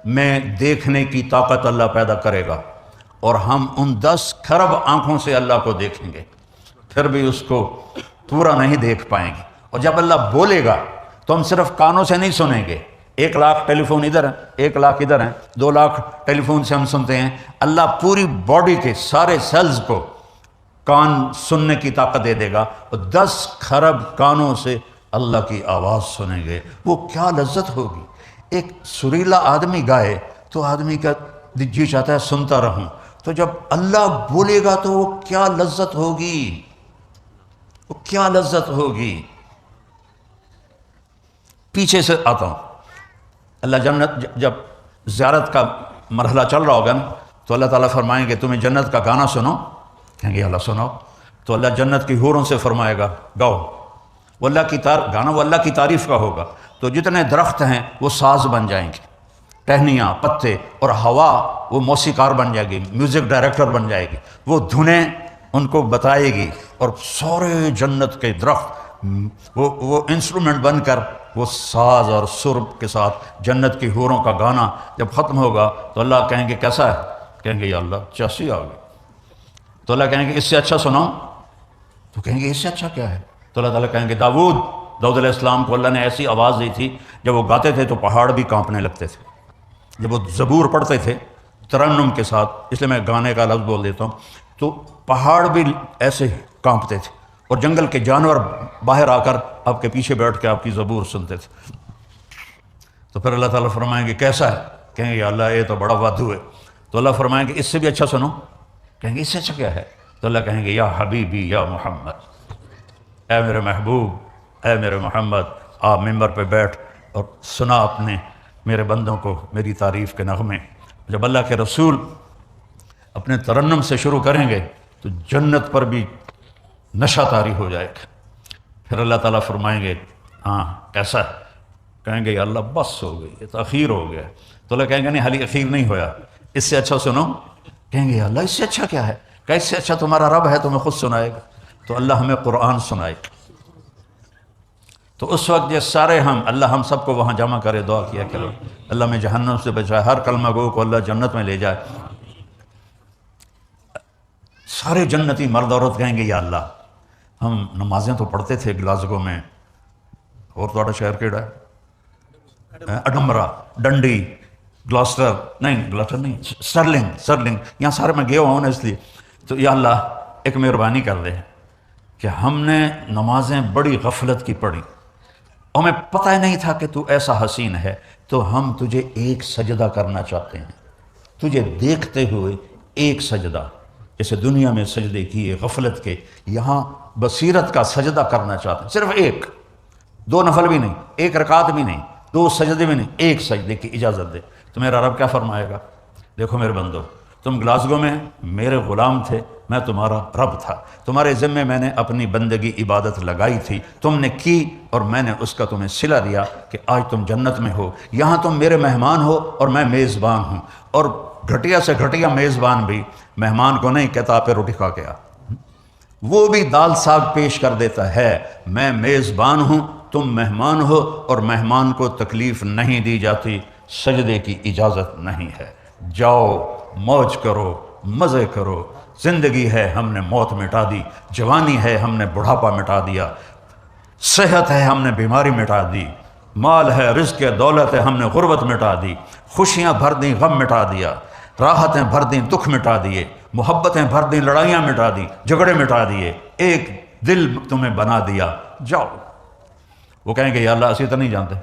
میں دیکھنے کی طاقت اللہ پیدا کرے گا، اور ہم ان 10 کھرب آنکھوں سے اللہ کو دیکھیں گے، پھر بھی اس کو پورا نہیں دیکھ پائیں گے۔ اور جب اللہ بولے گا تو ہم صرف کانوں سے نہیں سنیں گے، 1 لاکھ ٹیلی فون ادھر ہیں، 1 لاکھ ادھر ہیں، 2 لاکھ ٹیلی فون سے ہم سنتے ہیں، اللہ پوری باڈی کے سارے سیلز کو کان سننے کی طاقت دے دے گا، اور 10 کھرب کانوں سے اللہ کی آواز سنیں گے۔ وہ کیا لذت ہوگی! ایک سریلا آدمی گائے تو آدمی کا جی چاہتا ہے سنتا رہوں، تو جب اللہ بولے گا تو وہ کیا لذت ہوگی، وہ کیا لذت ہوگی۔ پیچھے سے آتا ہوں، اللہ جنت جب زیارت کا مرحلہ چل رہا ہوگا نا تو اللہ تعالیٰ فرمائیں گے تمہیں جنت کا گانا سنو، کہیں گے اللہ سناؤ، تو اللہ جنت کی حوروں سے فرمائے گا گاؤ، وہ اللہ کی گانا وہ اللہ کی تعریف کا ہوگا، تو جتنے درخت ہیں وہ ساز بن جائیں گے، ٹہنیاں، پتے، اور ہوا وہ موسیقار بن جائے گی، میوزک ڈائریکٹر بن جائے گی، وہ دھنیں ان کو بتائے گی، اور سارے جنت کے درخت وہ انسٹرومنٹ بن کر وہ ساز اور سر کے ساتھ جنت کی حوروں کا گانا جب ختم ہوگا تو اللہ کہیں گے کیسا ہے؟ کہیں گے یا اللہ 86 آ گئی، تو اللہ کہیں گے اس سے اچھا سناؤ، تو کہیں گے اس سے اچھا کیا ہے؟ تو اللہ تعالیٰ کہیں گے داؤد علیہ السلام کو اللہ نے ایسی آواز دی تھی جب وہ گاتے تھے تو پہاڑ بھی کانپنے لگتے تھے، جب وہ زبور پڑھتے تھے ترنم کے ساتھ، اس لیے میں گانے کا لفظ بول دیتا ہوں، تو پہاڑ بھی ایسے ہی کانپتے تھے، اور جنگل کے جانور باہر آ کر آپ کے پیچھے بیٹھ کے آپ کی زبور سنتے تھے۔ تو پھر اللہ تعالیٰ فرمائیں گے کیسا ہے؟ کہیں گے یا اللہ یہ تو بڑا وادھو ہے۔ تو اللہ فرمائیں گے اس سے بھی اچھا سنو۔ کہیں گے اس سے اچھا کیا ہے؟ تو اللہ کہیں گے یا حبیبی یا محمد، اے میرے محبوب، اے میرے محمد، آپ ممبر پہ بیٹھ اور سنا اپنے میرے بندوں کو میری تعریف کے نغمے۔ جب اللہ کے رسول اپنے ترنم سے شروع کریں گے تو جنت پر بھی نشہ طاری ہو جائے گا۔ پھر اللہ تعالیٰ فرمائیں گے ہاں کیسا ہے؟ کہیں گے یا اللہ بس ہو گئی، یہ تاخیر ہو گیا۔ تو اللہ کہیں گے نہیں، حالی اخیر نہیں ہویا، اس سے اچھا سنو۔ کہیں گے یا اللہ اس سے اچھا کیا ہے؟ کہ اس سے اچھا تمہارا رب ہے، تمہیں خود سنائے گا۔ تو اللہ ہمیں قرآن سنائے گا۔ تو اس وقت یہ سارے اللہ ہم سب کو وہاں جمع کرے، دعا کیا کرو اللہ میں جہنم سے بچائے، ہر کلمہ گو کو اللہ جنت میں لے جائے۔ سارے جنتی مرد عورت کہیں گے یا اللہ ہم نمازیں تو پڑھتے تھے گلاسگو میں، اور تھوڑا شہر کیڑا ہے اڈمبرا، ڈنڈی، گلاسٹر نہیں سٹرلنگ، یہاں سارے میں گیا ہوں نا، اس لیے تو یا اللہ ایک مہربانی کر دے کہ ہم نے نمازیں بڑی غفلت کی پڑھی، ہمیں پتہ ہی نہیں تھا کہ تو ایسا حسین ہے، تو ہم تجھے ایک سجدہ کرنا چاہتے ہیں، تجھے دیکھتے ہوئے ایک سجدہ، جیسے دنیا میں سجدے کیے غفلت کے، یہاں بصیرت کا سجدہ کرنا چاہتے ہیں، صرف ایک، 2 نفل بھی نہیں، 1 رکعت بھی نہیں، 2 سجدے بھی نہیں، ایک سجدے کی اجازت دے۔ تو میرا رب کیا فرمائے گا؟ دیکھو میرے بندو، تم گلاسگو میں میرے غلام تھے، میں تمہارا رب تھا، تمہارے ذمے میں نے اپنی بندگی عبادت لگائی تھی، تم نے کی، اور میں نے اس کا تمہیں صلہ دیا کہ آج تم جنت میں ہو، یہاں تم میرے مہمان ہو اور میں میزبان ہوں، اور گھٹیا سے گھٹیا میزبان بھی مہمان کو نہیں کہتا آپ پہ روٹی کھا کے آ، وہ بھی دال ساگ پیش کر دیتا ہے، میں میزبان ہوں، تم مہمان ہو، اور مہمان کو تکلیف نہیں دی جاتی، سجدے کی اجازت نہیں ہے، جاؤ موج کرو، مزے کرو، زندگی ہے ہم نے موت مٹا دی، جوانی ہے ہم نے بڑھاپا مٹا دیا، صحت ہے ہم نے بیماری مٹا دی، مال ہے، رزق ہے، دولت ہے، ہم نے غربت مٹا دی، خوشیاں بھر دیں، غم مٹا دیا، راحتیں بھر دیں، دکھ مٹا دیے، محبتیں بھر دیں، لڑائیاں مٹا دی، جھگڑے مٹا دیے، ایک دل تمہیں بنا دیا، جاؤ۔ وہ کہیں گے یا اللہ اسی تو نہیں جانتے۔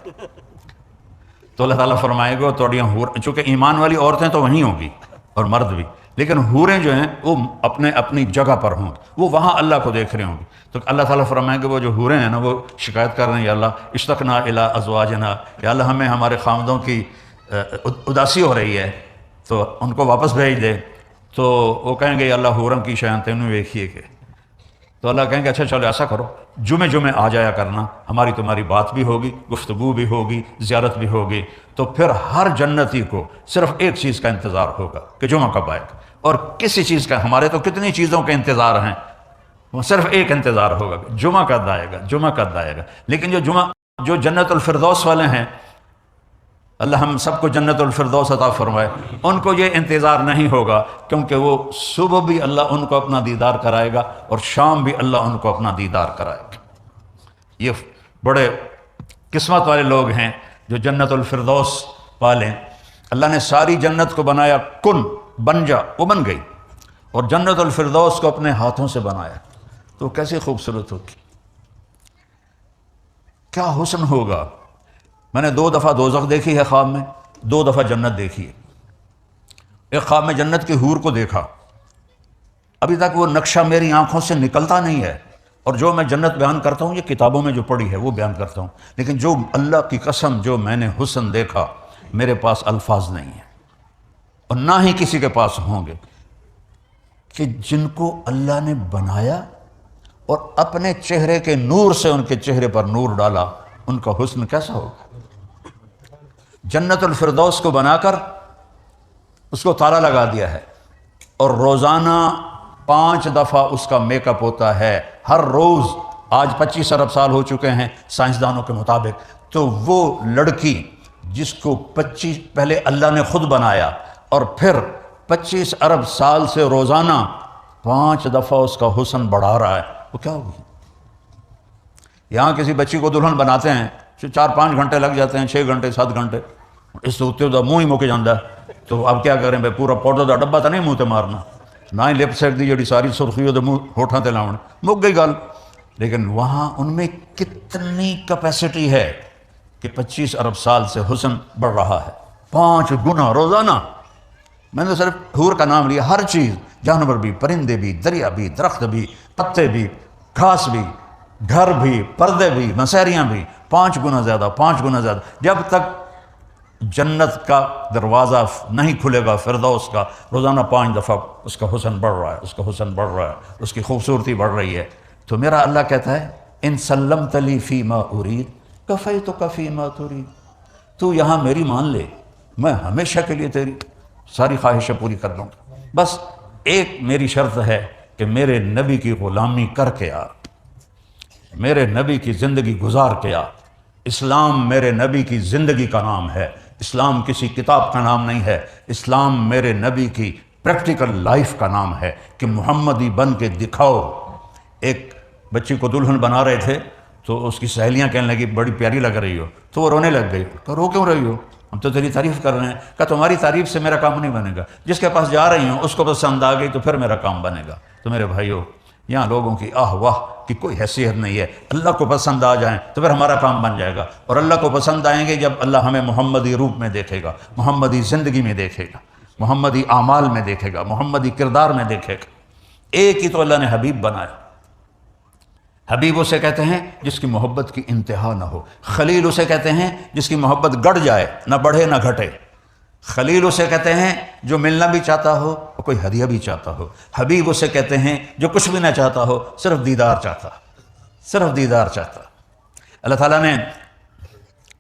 تو اللہ تعالیٰ فرمائے گا توڑیاں چونکہ ایمان والی عورتیں تو وہیں ہوں گی اور مرد بھی، لیکن حوریں جو ہیں وہ اپنی جگہ پر ہوں، وہ وہاں اللہ کو دیکھ رہے ہوں گی۔ تو اللہ تعالیٰ فرمائیں گے وہ جو حوریں ہیں نا وہ شکایت کر رہے ہیں یا اللہ اشتقنا الی ازواجنا، یا اللہ ہمیں ہمارے خامدوں کی اداسی ہو رہی ہے تو ان کو واپس بھیج دے۔ تو وہ کہیں گے یا اللہ حورم کی شان تینوں دیکھیے کہ، تو اللہ کہیں گے اچھا چلو ایسا کرو، جمعے آ جایا کرنا، ہماری تمہاری بات بھی ہوگی، گفتگو بھی ہوگی، زیارت بھی ہوگی۔ تو پھر ہر جنتی کو صرف ایک چیز کا انتظار ہوگا کہ جمعہ کب آئے گا، اور کسی چیز کا، ہمارے تو کتنی چیزوں کے انتظار ہیں، وہ صرف ایک انتظار ہوگا کہ جمعہ کب آئے گا، جمعہ کب آئے گا۔ لیکن جو جنت الفردوس والے ہیں، اللہ ہم سب کو جنت الفردوس عطا فرمائے، ان کو یہ انتظار نہیں ہوگا، کیونکہ وہ صبح بھی اللہ ان کو اپنا دیدار کرائے گا اور شام بھی اللہ ان کو اپنا دیدار کرائے گا۔ یہ بڑے قسمت والے لوگ ہیں جو جنت الفردوس پالیں۔ اللہ نے ساری جنت کو بنایا، کن بن جا، وہ بن گئی، اور جنت الفردوس کو اپنے ہاتھوں سے بنایا، تو کیسی خوبصورت ہوگی، کیا حسن ہوگا۔ میں نے 2 دفعہ دوزخ دیکھی ہے خواب میں، 2 دفعہ جنت دیکھی ہے۔ ایک خواب میں جنت کی حور کو دیکھا، ابھی تک وہ نقشہ میری آنکھوں سے نکلتا نہیں ہے، اور جو میں جنت بیان کرتا ہوں یہ کتابوں میں جو پڑھی ہے وہ بیان کرتا ہوں، لیکن جو اللہ کی قسم جو میں نے حسن دیکھا میرے پاس الفاظ نہیں ہیں، اور نہ ہی کسی کے پاس ہوں گے، کہ جن کو اللہ نے بنایا اور اپنے چہرے کے نور سے ان کے چہرے پر نور ڈالا، ان کا حسن کیسا ہوگا۔ جنت الفردوس کو بنا کر اس کو تالا لگا دیا ہے، اور روزانہ 5 دفعہ اس کا میک اپ ہوتا ہے، ہر روز۔ آج 25 ارب سال ہو چکے ہیں سائنسدانوں کے مطابق، تو وہ لڑکی جس کو پہلے اللہ نے خود بنایا اور پھر 25 ارب سال سے روزانہ 5 دفعہ اس کا حسن بڑھا رہا ہے، وہ کیا ہوگی۔ یہاں کسی بچی کو دلہن بناتے ہیں 4-5 گھنٹے لگ جاتے ہیں، 6 گھنٹے 7 گھنٹے، اس تو اتنے منہ ہی مک جاتا ہے، تو اب کیا کریں بھائی، پورا پاؤڈر کا ڈبا تو نہیں منہ تے مارنا، نہ ہی لپ سائڈ دی جڑی ساری سرخی وہ منہ ہوٹھاں تے لاؤن، مک گئی گل۔ لیکن وہاں ان میں کتنی کیپیسٹی ہے کہ 25 ارب سال سے حسن بڑھ رہا ہے، 5 گنا روزانہ۔ میں نے صرف حور کا نام لیا، ہر چیز، جانور بھی، پرندے بھی، دریا بھی، درخت بھی، پتے بھی، گھاس بھی، گھر بھی، پردے بھی، مسیریاں بھی، 5 گنا زیادہ، 5 گنا زیادہ۔ جب تک جنت کا دروازہ نہیں کھلے گا فردوس کا، روزانہ 5 دفعہ اس کا حسن بڑھ رہا ہے، اس کا حسن بڑھ رہا ہے، اس کی خوبصورتی بڑھ رہی ہے۔ تو میرا اللہ کہتا ہے ان سلمت لی فی ما ارید کفیتک فی ما ترید، تو یہاں میری مان لے، میں ہمیشہ کے لیے تیری ساری خواہشیں پوری کر دوں گا، بس ایک میری شرط ہے کہ میرے نبی کی غلامی کر کے آ، میرے نبی کی زندگی گزار کے آ۔ اسلام میرے نبی کی زندگی کا نام ہے، اسلام کسی کتاب کا نام نہیں ہے، اسلام میرے نبی کی پریکٹیکل لائف کا نام ہے کہ محمدی بن کے دکھاؤ۔ ایک بچی کو دلہن بنا رہے تھے تو اس کی سہیلیاں کہنے لگی بڑی پیاری لگ رہی ہو، تو وہ رونے لگ گئی۔ تو رو کیوں رہی ہو، ہم تو تیری تعریف کر رہے ہیں۔ کہا تمہاری تعریف سے میرا کام نہیں بنے گا، جس کے پاس جا رہی ہوں اس کو پسند آ گئی تو پھر میرا کام بنے گا۔ تو میرے بھائیو، یہاں لوگوں کی آہ واہ کی کوئی حیثیت نہیں ہے، اللہ کو پسند آ جائیں تو پھر ہمارا کام بن جائے گا، اور اللہ کو پسند آئیں گے جب اللہ ہمیں محمدی روپ میں دیکھے گا، محمدی زندگی میں دیکھے گا، محمدی اعمال میں دیکھے گا، محمدی کردار میں دیکھے گا۔ ایک ہی تو اللہ نے حبیب بنایا۔ حبیب اسے کہتے ہیں جس کی محبت کی انتہا نہ ہو، خلیل اسے کہتے ہیں جس کی محبت گڑ جائے، نہ بڑھے نہ گھٹے۔ خلیل اسے کہتے ہیں جو ملنا بھی چاہتا ہو اور کوئی ہدیہ بھی چاہتا ہو۔ حبیب اسے کہتے ہیں جو کچھ بھی نہ چاہتا ہو، صرف دیدار چاہتا، صرف دیدار چاہتا۔ اللہ تعالیٰ نے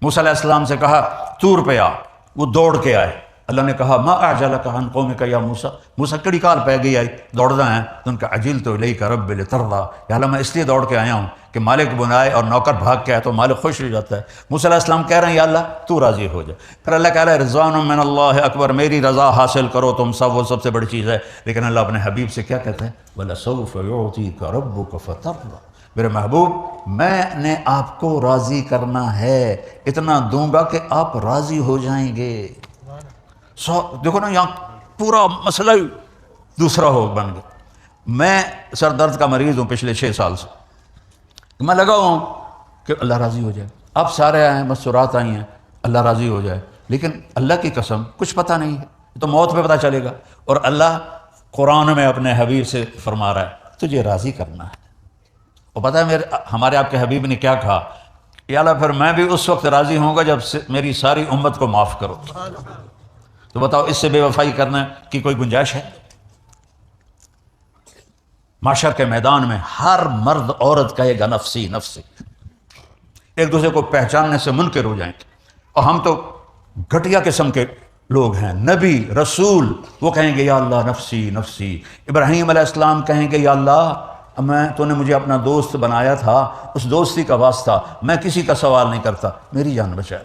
موسیٰ علیہ السلام سے کہا طور پہ آ، وہ دوڑ کے آئے۔ اللہ نے کہا ما اعجلک عن قومک یا موسیٰ، موسیٰ کڑی کال پہ گئی آئی، دوڑنا ہے تو ان کا عجلت الیک رب لترضی، یا اللہ میں اس لیے دوڑ کے آیا ہوں کہ مالک بنائے اور نوکر بھاگ کے آئے تو مالک خوش ہو جاتا ہے۔ موسیٰ علیہ السلام کہہ رہے ہیں یا اللہ تو راضی ہو جائے، پھر اللہ کہہ رہا ہے رضوان من اللہ اکبر، میری رضا حاصل کرو تم سب، وہ سب سے بڑی چیز ہے۔ لیکن اللہ اپنے حبیب سے کیا کہتا ہے وَلَسَوْفَ يُعْطِيكَ رَبُّكَ فَتَرْضَىٰ، میرے محبوب میں نے آپ کو راضی کرنا ہے، اتنا دوں گا کہ آپ راضی ہو جائیں گے۔ دیکھو نا یہاں پورا مسئلہ ہی دوسرا ہو بن گیا۔ میں سر درد کا مریض ہوں پچھلے 6 سال سے، میں لگا ہوں کہ اللہ راضی ہو جائے، اب سارے آئے ہیں مسرات آئی ہیں اللہ راضی ہو جائے، لیکن اللہ کی قسم کچھ پتہ نہیں ہے، تو موت پہ پتہ چلے گا۔ اور اللہ قرآن میں اپنے حبیب سے فرما رہا ہے تجھے راضی کرنا ہے۔ اور پتہ ہے ہمارے آپ کے حبیب نے کیا کہا، یا اللہ پھر میں بھی اس وقت راضی ہوں گا جب میری ساری امت کو معاف کرو۔ تو بتاؤ اس سے بے وفائی کرنے کی کوئی گنجائش ہے؟ معاشر کے میدان میں ہر مرد عورت کہے گا نفسی نفسی، ایک دوسرے کو پہچاننے سے منکر ہو جائیں گے۔ اور ہم تو گھٹیا قسم کے لوگ ہیں، نبی رسول وہ کہیں گے یا اللہ نفسی نفسی، ابراہیم علیہ السلام کہیں گے یا اللہ تو نے مجھے اپنا دوست بنایا تھا، اس دوستی کا واسطہ میں کسی کا سوال نہیں کرتا، میری جان بچائے۔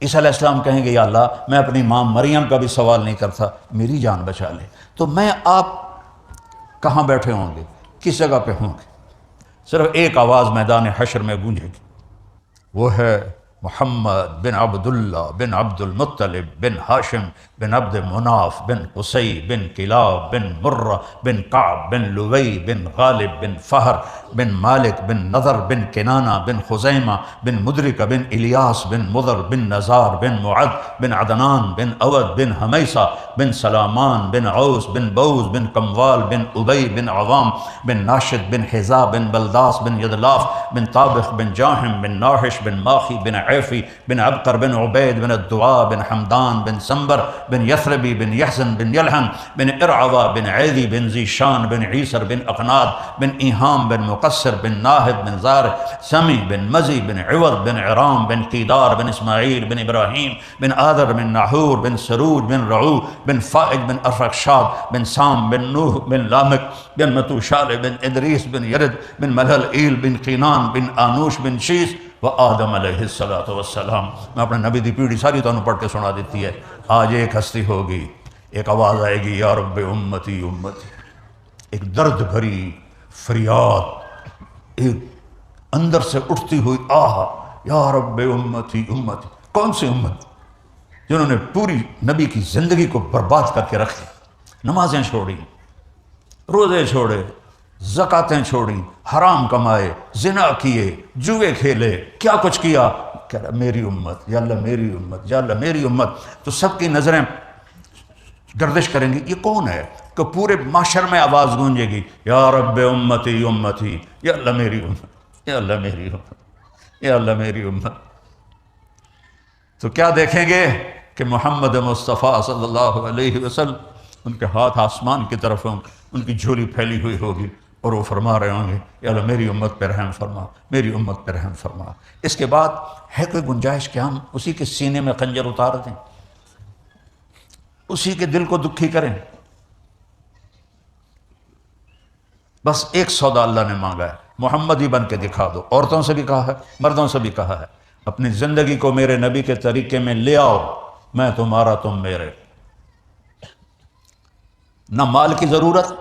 عیسیٰ علیہ السلام کہیں گے یا اللہ میں اپنی ماں مریم کا بھی سوال نہیں کرتا، میری جان بچا لے۔ تو میں آپ کہاں بیٹھے ہوں گے، کس جگہ پہ ہوں گے، صرف ایک آواز میدان حشر میں گونجے گی، وہ ہے محمد بن عبداللہ بن عبد المطلب بن ہاشم بن عبد مناف بن قصی بن کلاب بن مرہ بن کعب بن لوی بن غالب بن فہر بن مالک بن نضر بن کنانہ بن خزیمہ بن مدرکہ بن الیاس بن مضر بن نزار بن معد بن عدنان بن اود بن حمیسہ بن سلامان بن عوس بن بوز بن کموال بن ابی بن عوام بن ناشد بن حذا بن بلداس بن یدلاف بن طابخ بن جاہم بن ناحش بن ماخی بن عیفی بن عبقر بن عبید بن الدعاء بن حمدان بن سنبر بن یثربی بن یحزن بن یلحن بن ارعوا بن عیدی بن ذیشان بن عیسر بن اقناد بن ایہام بن مقصر بن ناہد بن زار سمی بن مزی بن عوض بن عرام بن قیدار بن اسماعیل بن ابراہیم بن آدر بن ناحور بن سروج بن رعو بن فائد بن ارفقشاد بن سام بن نوح بن لامک بن متوشال بن ادریس بن یرد بن ملہل ایل بن قینان بن آنوش بن شیس و آدم علیہ السلام۔ میں اپنے نبی دی پیڑھی ساری تو پڑھ کے سنا دیتی ہے۔ آج ایک ہستی ہوگی، ایک آواز آئے گی یا رب امتی امتی، ایک درد بھری فریاد، ایک اندر سے اٹھتی ہوئی آہ یا رب امتی امتی۔ کون سی امت؟ جنہوں نے پوری نبی کی زندگی کو برباد کر کے رکھ دیا، نمازیں چھوڑی، روزے چھوڑے، زکاتیں چھوڑی، حرام کمائے، زنا کیے، جوئے کھیلے، کیا کچھ کیا، کہہ رہا میری امت، یا اللہ میری امت، یا اللہ میری امت۔ تو سب کی نظریں گردش کریں گی، یہ کون ہے؟ کہ پورے معاشر میں آواز گونجے گی، یا رب امتی امتی، یا اللہ میری امت، یا اللہ میری امت، یا اللہ میری امت۔ تو کیا دیکھیں گے کہ محمد مصطفیٰ صلی اللہ علیہ وسلم، ان کے ہاتھ آسمان کی طرف ہوں، ان کی جھولی پھیلی ہوئی ہوگی، اور وہ فرما رہے ہوں گے، یا اللہ میری امت پہ رحم فرما، میری امت پہ رحم فرما۔ اس کے بعد ہے کوئی گنجائش کہ ہم اسی کے سینے میں خنجر اتار دیں، اسی کے دل کو دکھی کریں؟ بس ایک سودا اللہ نے مانگا ہے، محمد ہی بن کے دکھا دو۔ عورتوں سے بھی کہا ہے، مردوں سے بھی کہا ہے، اپنی زندگی کو میرے نبی کے طریقے میں لے آؤ، میں تمہارا تم میرے۔ نہ مال کی ضرورت،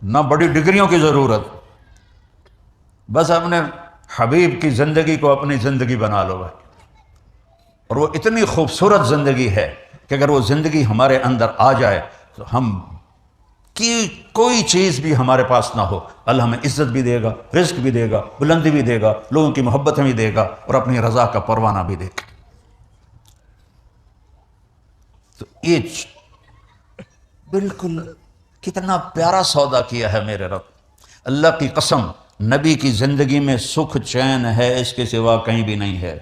نہ بڑی ڈگریوں کی ضرورت، بس اپنے حبیب کی زندگی کو اپنی زندگی بنا لو بھائی۔ اور وہ اتنی خوبصورت زندگی ہے کہ اگر وہ زندگی ہمارے اندر آ جائے تو ہم کی کوئی چیز بھی ہمارے پاس نہ ہو، اللہ ہمیں عزت بھی دے گا، رزق بھی دے گا، بلندی بھی دے گا، لوگوں کی محبت بھی دے گا، اور اپنی رضا کا پروانہ بھی دے گا۔ تو یہ بالکل کتنا پیارا سودا کیا ہے میرے رب۔ اللہ کی قسم، نبی کی زندگی میں سکھ چین ہے، اس کے سوا کہیں بھی نہیں ہے۔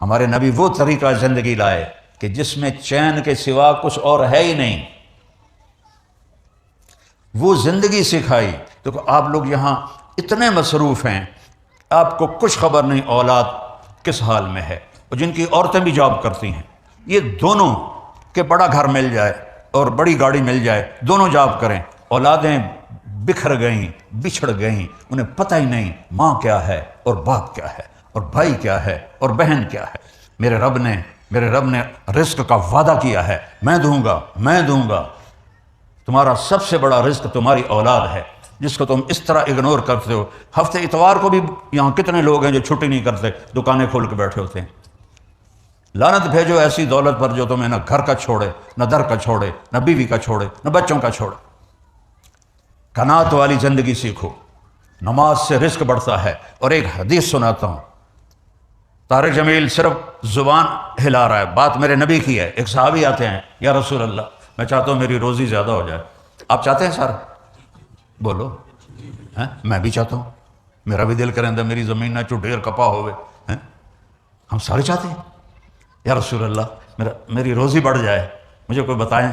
ہمارے نبی وہ طریقہ زندگی لائے کہ جس میں چین کے سوا کچھ اور ہے ہی نہیں، وہ زندگی سکھائی۔ تو آپ لوگ یہاں اتنے مصروف ہیں، آپ کو کچھ خبر نہیں اولاد کس حال میں ہے، اور جن کی عورتیں بھی جاب کرتی ہیں، یہ دونوں کہ بڑا گھر مل جائے اور بڑی گاڑی مل جائے، دونوں جاب کریں، اولادیں بکھر گئیں، بچھڑ گئیں، انہیں پتہ ہی نہیں ماں کیا ہے اور باپ کیا ہے اور بھائی کیا ہے اور بہن کیا ہے۔ میرے رب نے رزق کا وعدہ کیا ہے، میں دوں گا۔ تمہارا سب سے بڑا رزق تمہاری اولاد ہے، جس کو تم اس طرح اگنور کرتے ہو۔ ہفتے اتوار کو بھی یہاں کتنے لوگ ہیں جو چھٹی نہیں کرتے، دکانیں کھول کے بیٹھے ہوتے ہیں۔ لعنت بھیجو ایسی دولت پر جو تمہیں نہ گھر کا چھوڑے، نہ در کا چھوڑے، نہ بیوی کا چھوڑے، نہ بچوں کا چھوڑے۔ قناعت والی زندگی سیکھو، نماز سے رزق بڑھتا ہے۔ اور ایک حدیث سناتا ہوں، طارق جمیل صرف زبان ہلا رہا ہے، بات میرے نبی کی ہے۔ ایک صحابی آتے ہیں، یا رسول اللہ میں چاہتا ہوں میری روزی زیادہ ہو جائے۔ آپ چاہتے ہیں سر؟ بولو۔ میں بھی چاہتا ہوں، میرا بھی دل کریں اندر میری زمین نہ ڈھیر کپا ہوئے، ہم سارے چاہتے ہیں۔ یا رسول اللہ میری روزی بڑھ جائے، مجھے کوئی بتائیں۔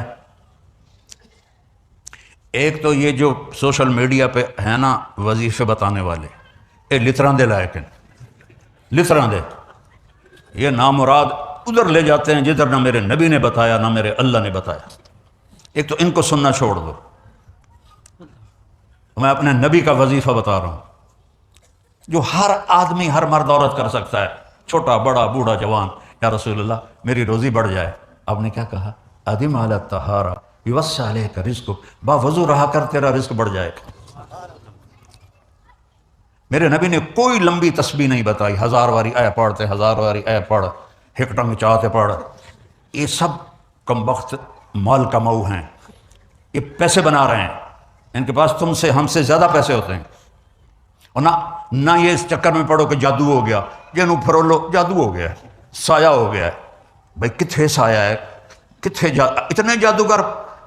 ایک تو یہ جو سوشل میڈیا پہ ہے نا وظیفے بتانے والے، یہ لتراں دے لائق ہیں، لتراں دے، یہ نامراد ادھر لے جاتے ہیں جدھر نہ میرے نبی نے بتایا نہ میرے اللہ نے بتایا۔ ایک تو ان کو سننا چھوڑ دو، میں اپنے نبی کا وظیفہ بتا رہا ہوں جو ہر آدمی، ہر مرد عورت کر سکتا ہے، چھوٹا بڑا بوڑھا جوان۔ یا رسول اللہ میری روزی بڑھ جائے۔ آپ نے کیا کہا؟ ادم علی الطہارہ یوسع علیک رزق، با وضو رہا کر تیرا رزق بڑھ جائے گا۔ میرے نبی نے کوئی لمبی تسبیح نہیں بتائی، 1000 واری اے پڑھتے، 1000 واری اے پڑھ، ہک ٹنگ چاہتے پڑھ۔ یہ سب کم وقت مال کماؤ ہیں، یہ پیسے بنا رہے ہیں، ان کے پاس تم سے ہم سے زیادہ پیسے ہوتے ہیں۔ اور نہ یہ اس چکر میں پڑھو کہ جادو ہو گیا، جنوں پھرولو جادو ہو گیا، سایہ ہو گیا ہے۔ بھائی کتھے سایہ ہے، کتھے اتنے جادوگر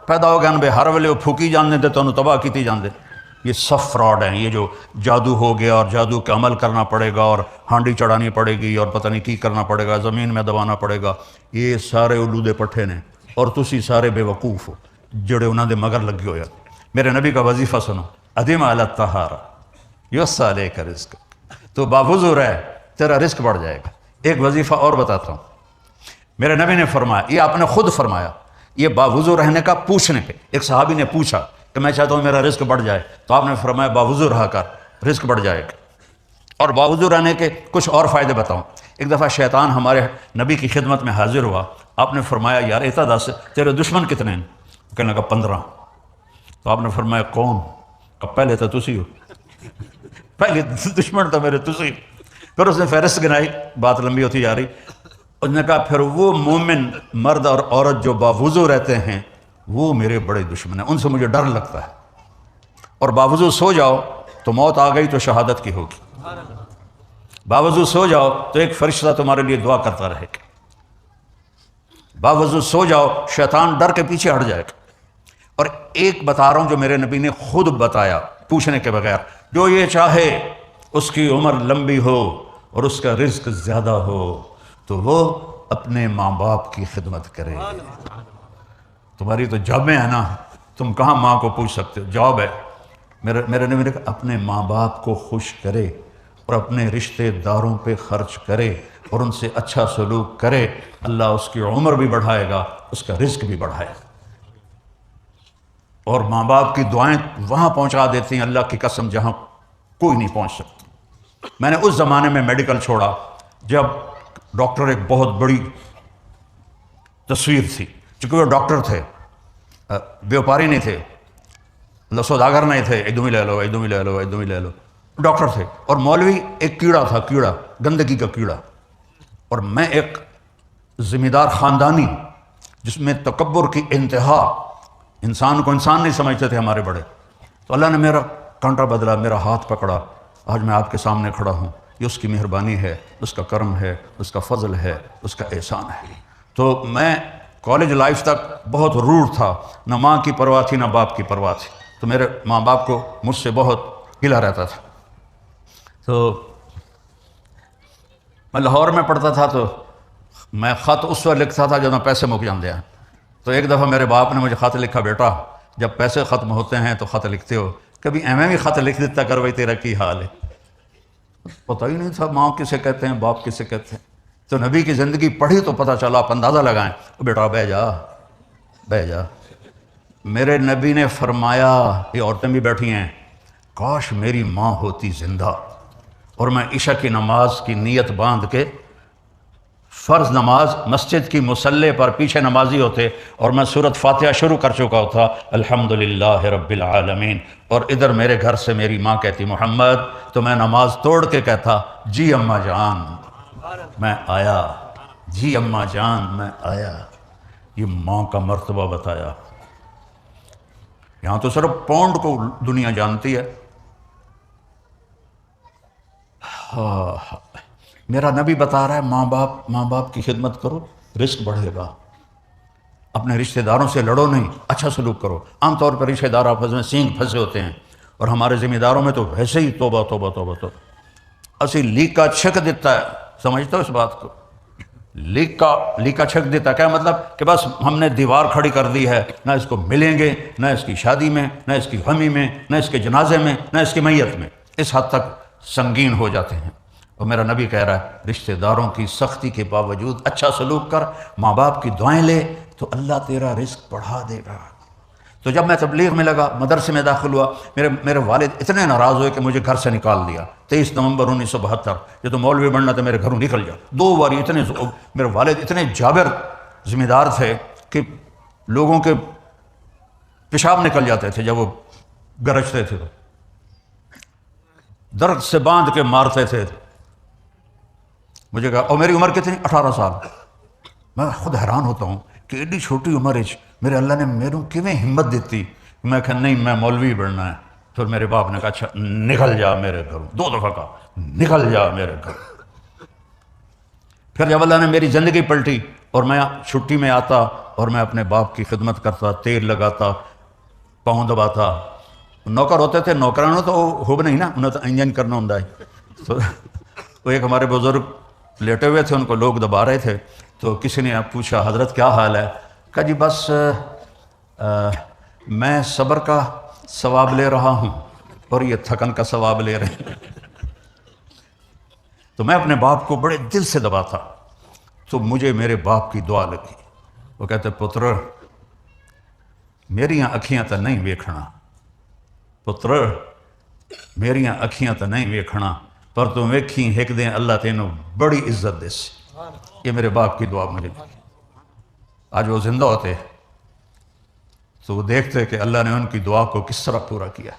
پیدا ہو گئے ہر ویلے وہ پھوکی جاندے تے تانوں تباہ کیتی جاندے۔ یہ سب فراڈ ہیں، یہ جو جادو ہو گیا اور جادو کا عمل کرنا پڑے گا اور ہانڈی چڑھانی پڑے گی اور پتہ نہیں کی کرنا پڑے گا، زمین میں دبانا پڑے گا، یہ سارے الودے پٹھے نے، اور تسی سارے بے وقوف ہو جڑے انہاں دے مگر لگے ہوئے۔ میرے نبی کا وظیفہ سنو، ادم علی الطہارہ یوسع علیک رزق، تو باوضو رہ تیرا رزق بڑھ جائے گا۔ ایک وظیفہ اور بتاتا ہوں، میرے نبی نے فرمایا، یہ آپ نے خود فرمایا، یہ باوضو رہنے کا پوچھنے پہ ایک صحابی نے پوچھا کہ میں چاہتا ہوں میرا رزق بڑھ جائے، تو آپ نے فرمایا باوضو رہا کر رزق بڑھ جائے گا۔ اور باوضو رہنے کے کچھ اور فائدے بتاؤں۔ ایک دفعہ شیطان ہمارے نبی کی خدمت میں حاضر ہوا، آپ نے فرمایا یار ایتا دس تیرے دشمن کتنے ہیں؟ کہنے لگا 15۔ تو آپ نے فرمایا کون؟ کہ پہلے تو تسی ہو، پہلے دشمن تو میرے تسی۔ پھر اس نے فہرست گنائی، بات لمبی ہوتی جا رہی، اس نے کہا پھر وہ مومن مرد اور عورت جو باوضو رہتے ہیں وہ میرے بڑے دشمن ہیں، ان سے مجھے ڈر لگتا ہے، اور باوضو سو جاؤ تو موت آ گئی تو شہادت کی ہوگی، باوضو سو جاؤ تو ایک فرشتہ تمہارے لیے دعا کرتا رہے گا، باوضو سو جاؤ شیطان ڈر کے پیچھے ہٹ جائے گا۔ اور ایک بتا رہا ہوں جو میرے نبی نے خود بتایا پوچھنے کے بغیر، جو یہ چاہے اس کی عمر لمبی ہو اور اس کا رزق زیادہ ہو تو وہ اپنے ماں باپ کی خدمت کرے۔ تمہاری تو جابیں ہیں نا، تم کہاں ماں کو پوچھ سکتے ہو، جاب ہے۔ میرے نبی نے کہا اپنے ماں باپ کو خوش کرے اور اپنے رشتہ داروں پہ خرچ کرے اور ان سے اچھا سلوک کرے، اللہ اس کی عمر بھی بڑھائے گا، اس کا رزق بھی بڑھائے گا۔ اور ماں باپ کی دعائیں وہاں پہنچا دیتی ہیں اللہ کی قسم جہاں کوئی نہیں پہنچ سکتا۔ میں نے اس زمانے میں میڈیکل چھوڑا جب ڈاکٹر ایک بہت بڑی تصویر تھی، چونکہ وہ ڈاکٹر تھے، بیوپاری نہیں تھے، سوداگر نہیں تھے، ادھم ہی لے لو ادھم ہی لے لو ادھم ہی لے لو، ڈاکٹر تھے۔ اور مولوی ایک کیڑا تھا، کیڑا، گندگی کا کیڑا، اور میں ایک ذمہ دار خاندانی جس میں تکبر کی انتہا، انسان کو انسان نہیں سمجھتے تھے ہمارے بڑے۔ تو اللہ نے میرا کانٹا بدلا، میرا ہاتھ پکڑا، آج میں آپ کے سامنے کھڑا ہوں، یہ اس کی مہربانی ہے، اس کا کرم ہے، اس کا فضل ہے، اس کا احسان ہے۔ تو میں کالج لائف تک بہت روڈ تھا، نہ ماں کی پرواہ تھی نہ باپ کی پرواہ تھی، تو میرے ماں باپ کو مجھ سے بہت گلہ رہتا تھا۔ تو میں لاہور میں پڑھتا تھا تو میں خط اس وقت لکھتا تھا جب پیسے مک جاندے ہیں۔ تو ایک دفعہ میرے باپ نے مجھے خط لکھا، بیٹا جب پیسے ختم ہوتے ہیں تو خط لکھتے ہو، کبھی ایویں بھی خط لکھ دیتا کر بھائی تیرا کی حال ہے۔ پتہ ہی نہیں تھا ماں کسے کہتے ہیں، باپ کسے کہتے ہیں۔ تو نبی کی زندگی پڑھی تو پتہ چلا، آپ اندازہ لگائیں، بیٹا بہ جا بہ جا۔ میرے نبی نے فرمایا، یہ عورتیں بھی بیٹھی ہیں، کاش میری ماں ہوتی زندہ اور میں عشاء کی نماز کی نیت باندھ کے فرض نماز مسجد کی مصلی پر پیچھے نمازی ہوتے اور میں سورۃ فاتحہ شروع کر چکا ہوتا، الحمدللہ رب العالمین، اور ادھر میرے گھر سے میری ماں کہتی محمد، تو میں نماز توڑ کے کہتا جی اماں جان میں آیا، جی اماں جان میں آیا۔ یہ ماں کا مرتبہ بتایا۔ یہاں تو صرف پونڈ کو دنیا جانتی ہے۔ میرا نبی بتا رہا ہے ماں باپ کی خدمت کرو، رزق بڑھے گا۔ اپنے رشتہ داروں سے لڑو نہیں، اچھا سلوک کرو۔ عام طور پر رشتہ دار آپس میں سینگ پھنسے ہوتے ہیں، اور ہمارے ذمہ داروں میں تو ویسے ہی توبہ توبہ توبہ توبہ، اسی لیکا چھک دیتا ہے، سمجھتے ہو اس بات کو؟ لیکا چھک دیتا ہے، کیا مطلب کہ بس ہم نے دیوار کھڑی کر دی ہے، نہ اس کو ملیں گے، نہ اس کی شادی میں، نہ اس کی غمی میں، نہ اس کے جنازے میں، نہ اس کی میت میں، اس حد تک سنگین ہو جاتے ہیں۔ اور میرا نبی کہہ رہا ہے رشتہ داروں کی سختی کے باوجود اچھا سلوک کر، ماں باپ کی دعائیں لے تو اللہ تیرا رزق بڑھا دے گا۔ تو جب میں تبلیغ میں لگا، مدرسے میں داخل ہوا، میرے والد اتنے ناراض ہوئے کہ مجھے گھر سے نکال دیا۔ 23 نومبر 1972، یہ تو مولوی بننا تو میرے گھروں نکل جا۔ 2 بار میرے والد اتنے جابر ذمہ دار تھے کہ لوگوں کے پیشاب نکل جاتے تھے جب وہ گرجتے تھے، درد سے باندھ کے مارتے تھے۔ مجھے کہا، اور میری عمر کتنی؟ 18 سال۔ میں خود حیران ہوتا ہوں کہ ایڈی چھوٹی عمر میرے اللہ نے میروں کیویں ہمت دیتی۔ میں کہا نہیں میں مولوی بننا ہے۔ پھر میرے باپ نے کہا اچھا نکل جا میرے گھروں، 2 دفعہ کہا نکل جا میرے گھر۔ پھر جب اللہ نے میری زندگی پلٹی اور میں چھٹی میں آتا اور میں اپنے باپ کی خدمت کرتا، تیل لگاتا، پاؤں دباتا۔ نوکر ہوتے تھے، نوکرانوں تو ہوب نہیں نا، انہیں تو انجن کرنا ہوں۔ تو وہ ایک ہمارے بزرگ لیٹے ہوئے تھے، ان کو لوگ دبا رہے تھے، تو کسی نے پوچھا حضرت کیا حال ہے؟ کہا جی بس میں صبر کا ثواب لے رہا ہوں اور یہ تھکن کا ثواب لے رہے ہیں۔ تو میں اپنے باپ کو بڑے دل سے دباتا، تو مجھے میرے باپ کی دعا لگی۔ وہ کہتے پتر میریاں اکھیاں تو نہیں ویکھنا، پتر میریاں اکھیاں تو نہیں ویکھنا، پر تو ویکھی ایک دن اللہ تینوں بڑی عزت دے سی۔ یہ میرے باپ کی دعا مجھے دی۔ آج وہ زندہ ہوتے تو وہ دیکھتے کہ اللہ نے ان کی دعا کو کس طرح پورا کیا۔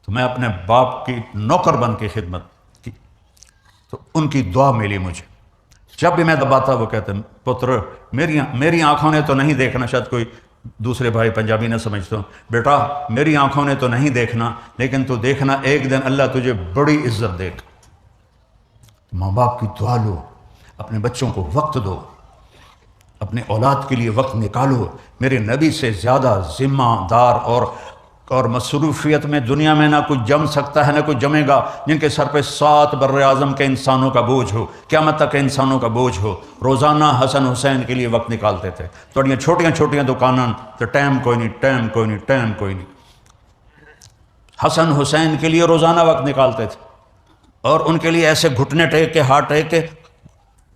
تو میں اپنے باپ کی نوکر بن کے خدمت کی۔ تو ان کی دعا ملی مجھے. جب بھی میں دباتا وہ کہتے ہیں پتر میری آنکھوں نے تو نہیں دیکھنا، شاید کوئی دوسرے بھائی پنجابی نہ سمجھتا ہوں، بیٹا میری آنکھوں نے تو نہیں دیکھنا، لیکن تو دیکھنا ایک دن اللہ تجھے بڑی عزت دے گا. ماں باپ کی دعا لو، اپنے بچوں کو وقت دو، اپنے اولاد کے لیے وقت نکالو. میرے نبی سے زیادہ ذمہ دار اور مصروفیت میں دنیا میں نہ کوئی جم سکتا ہے نہ کوئی جمے گا، جن کے سر پہ 7 بر اعظم کے انسانوں کا بوجھ ہو، قیامت تک کے انسانوں کا بوجھ ہو. روزانہ حسن حسین کے لیے وقت نکالتے تھے. تھوڑیاں چھوٹیاں دکاناں تو ٹائم کوئی نہیں. حسن حسین کے لیے روزانہ وقت نکالتے تھے، اور ان کے لیے ایسے گھٹنے ٹیک کے ہاتھ ٹیک کے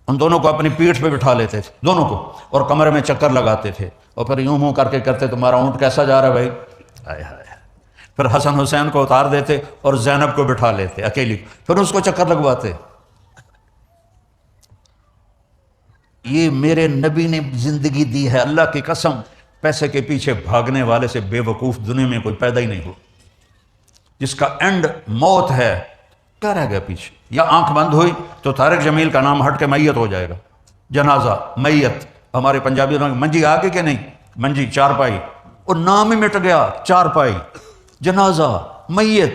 ان دونوں کو اپنی پیٹھ پہ بٹھا لیتے تھے، دونوں کو، اور کمرے میں چکر لگاتے تھے، اور پھر یوں کر کے کرتے تمہارا اونٹ کیسا جا رہا ہے بھائی. ہائے ہائے. پھر حسن حسین کو اتار دیتے اور زینب کو بٹھا لیتے اکیلی، پھر اس کو چکر لگواتے. یہ میرے نبی نے زندگی دی ہے، اللہ کی قسم. پیسے کے پیچھے بھاگنے والے سے بے وقوف دنیا میں کوئی پیدا ہی نہیں ہو. جس کا اینڈ موت ہے، کیا رہ گیا پیچھے؟ یا آنکھ بند ہوئی تو طارق جمیل کا نام ہٹ کے میت ہو جائے گا. جنازہ، میت. ہمارے پنجابی میں منجی آ گئی کہ نہیں؟ منجی، چارپائی، وہ نام ہی مٹ گیا. چارپائی، جنازہ، میت.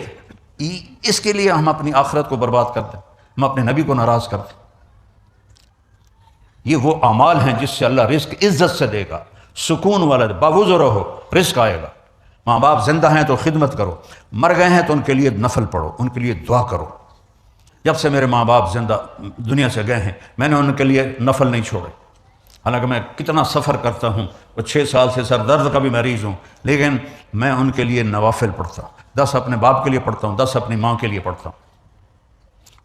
اس کے لیے ہم اپنی آخرت کو برباد کرتے ہیں، ہم اپنے نبی کو ناراض کرتے ہیں. یہ وہ اعمال ہیں جس سے اللہ رزق عزت سے دے گا، سکون والا. باوضو رہو، رزق آئے گا. ماں باپ زندہ ہیں تو خدمت کرو، مر گئے ہیں تو ان کے لیے نفل پڑھو، ان کے لیے دعا کرو. جب سے میرے ماں باپ زندہ دنیا سے گئے ہیں میں نے ان کے لیے نفل نہیں چھوڑے. حالانکہ میں کتنا سفر کرتا ہوں، اور 6 سال سے سر درد کا بھی مریض ہوں، لیکن میں ان کے لیے نوافل پڑھتا ہوں. 10 اپنے باپ کے لیے پڑھتا ہوں، 10 اپنی ماں کے لیے پڑھتا ہوں.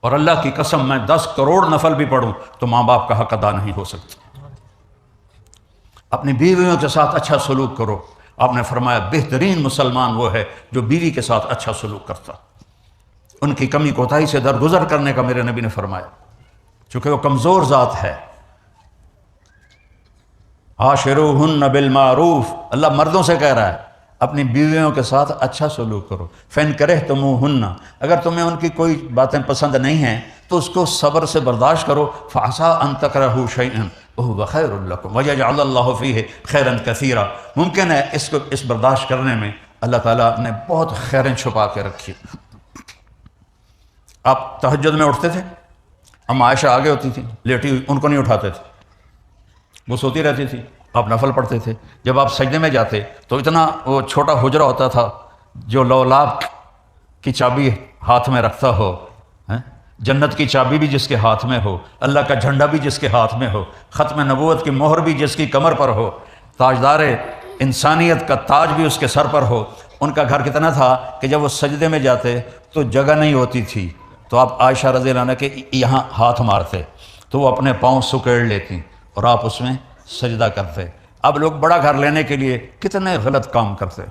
اور اللہ کی قسم میں 10 کروڑ نفل بھی پڑھوں تو ماں باپ کا حق ادا نہیں ہو سکتا. اپنی بیویوں کے ساتھ اچھا سلوک کرو. آپ نے فرمایا بہترین مسلمان وہ ہے جو بیوی کے ساتھ اچھا سلوک کرتا. ان کی کمی کوتاہی سے درگزر کرنے کا میرے نبی نے فرمایا، چونکہ وہ کمزور ذات ہے. عاشروہن بالمعروف، اللہ مردوں سے کہہ رہا ہے اپنی بیویوں کے ساتھ اچھا سلوک کرو. فین کرہتموہن، اگر تمہیں ان کی کوئی باتیں پسند نہیں ہیں تو اس کو صبر سے برداشت کرو. فعسیٰ ان تکرہوا شیئا وہو خیر لکم ویجعل اللہ فیہ خیرا کثیرا. ممکن ہے اس برداشت کرنے میں اللہ تعالیٰ نے بہت خیریں چھپا کے رکھی. آپ تہجد میں اٹھتے تھے، اما عائشہ آگے ہوتی تھی لیٹی ہوئی، ان کو نہیں اٹھاتے تھے، وہ سوتی رہتی تھی، آپ نفل پڑھتے تھے. جب آپ سجدے میں جاتے تو اتنا وہ چھوٹا حجرہ ہوتا تھا جو لولاک کی چابی ہاتھ میں رکھتا ہو، جنت کی چابی بھی جس کے ہاتھ میں ہو، اللہ کا جھنڈا بھی جس کے ہاتھ میں ہو، ختم نبوت کی مہر بھی جس کی کمر پر ہو، تاجدار انسانیت کا تاج بھی اس کے سر پر ہو. ان کا گھر کتنا تھا کہ جب وہ سجدے میں جاتے تو جگہ نہیں ہوتی تھی، تو آپ عائشہ رضی اللہ عنہ کے یہاں ہاتھ مارتے تو وہ اپنے پاؤں سکیڑ لیتی اور آپ اس میں سجدہ کرتے. اب لوگ بڑا گھر لینے کے لیے کتنے غلط کام کرتے.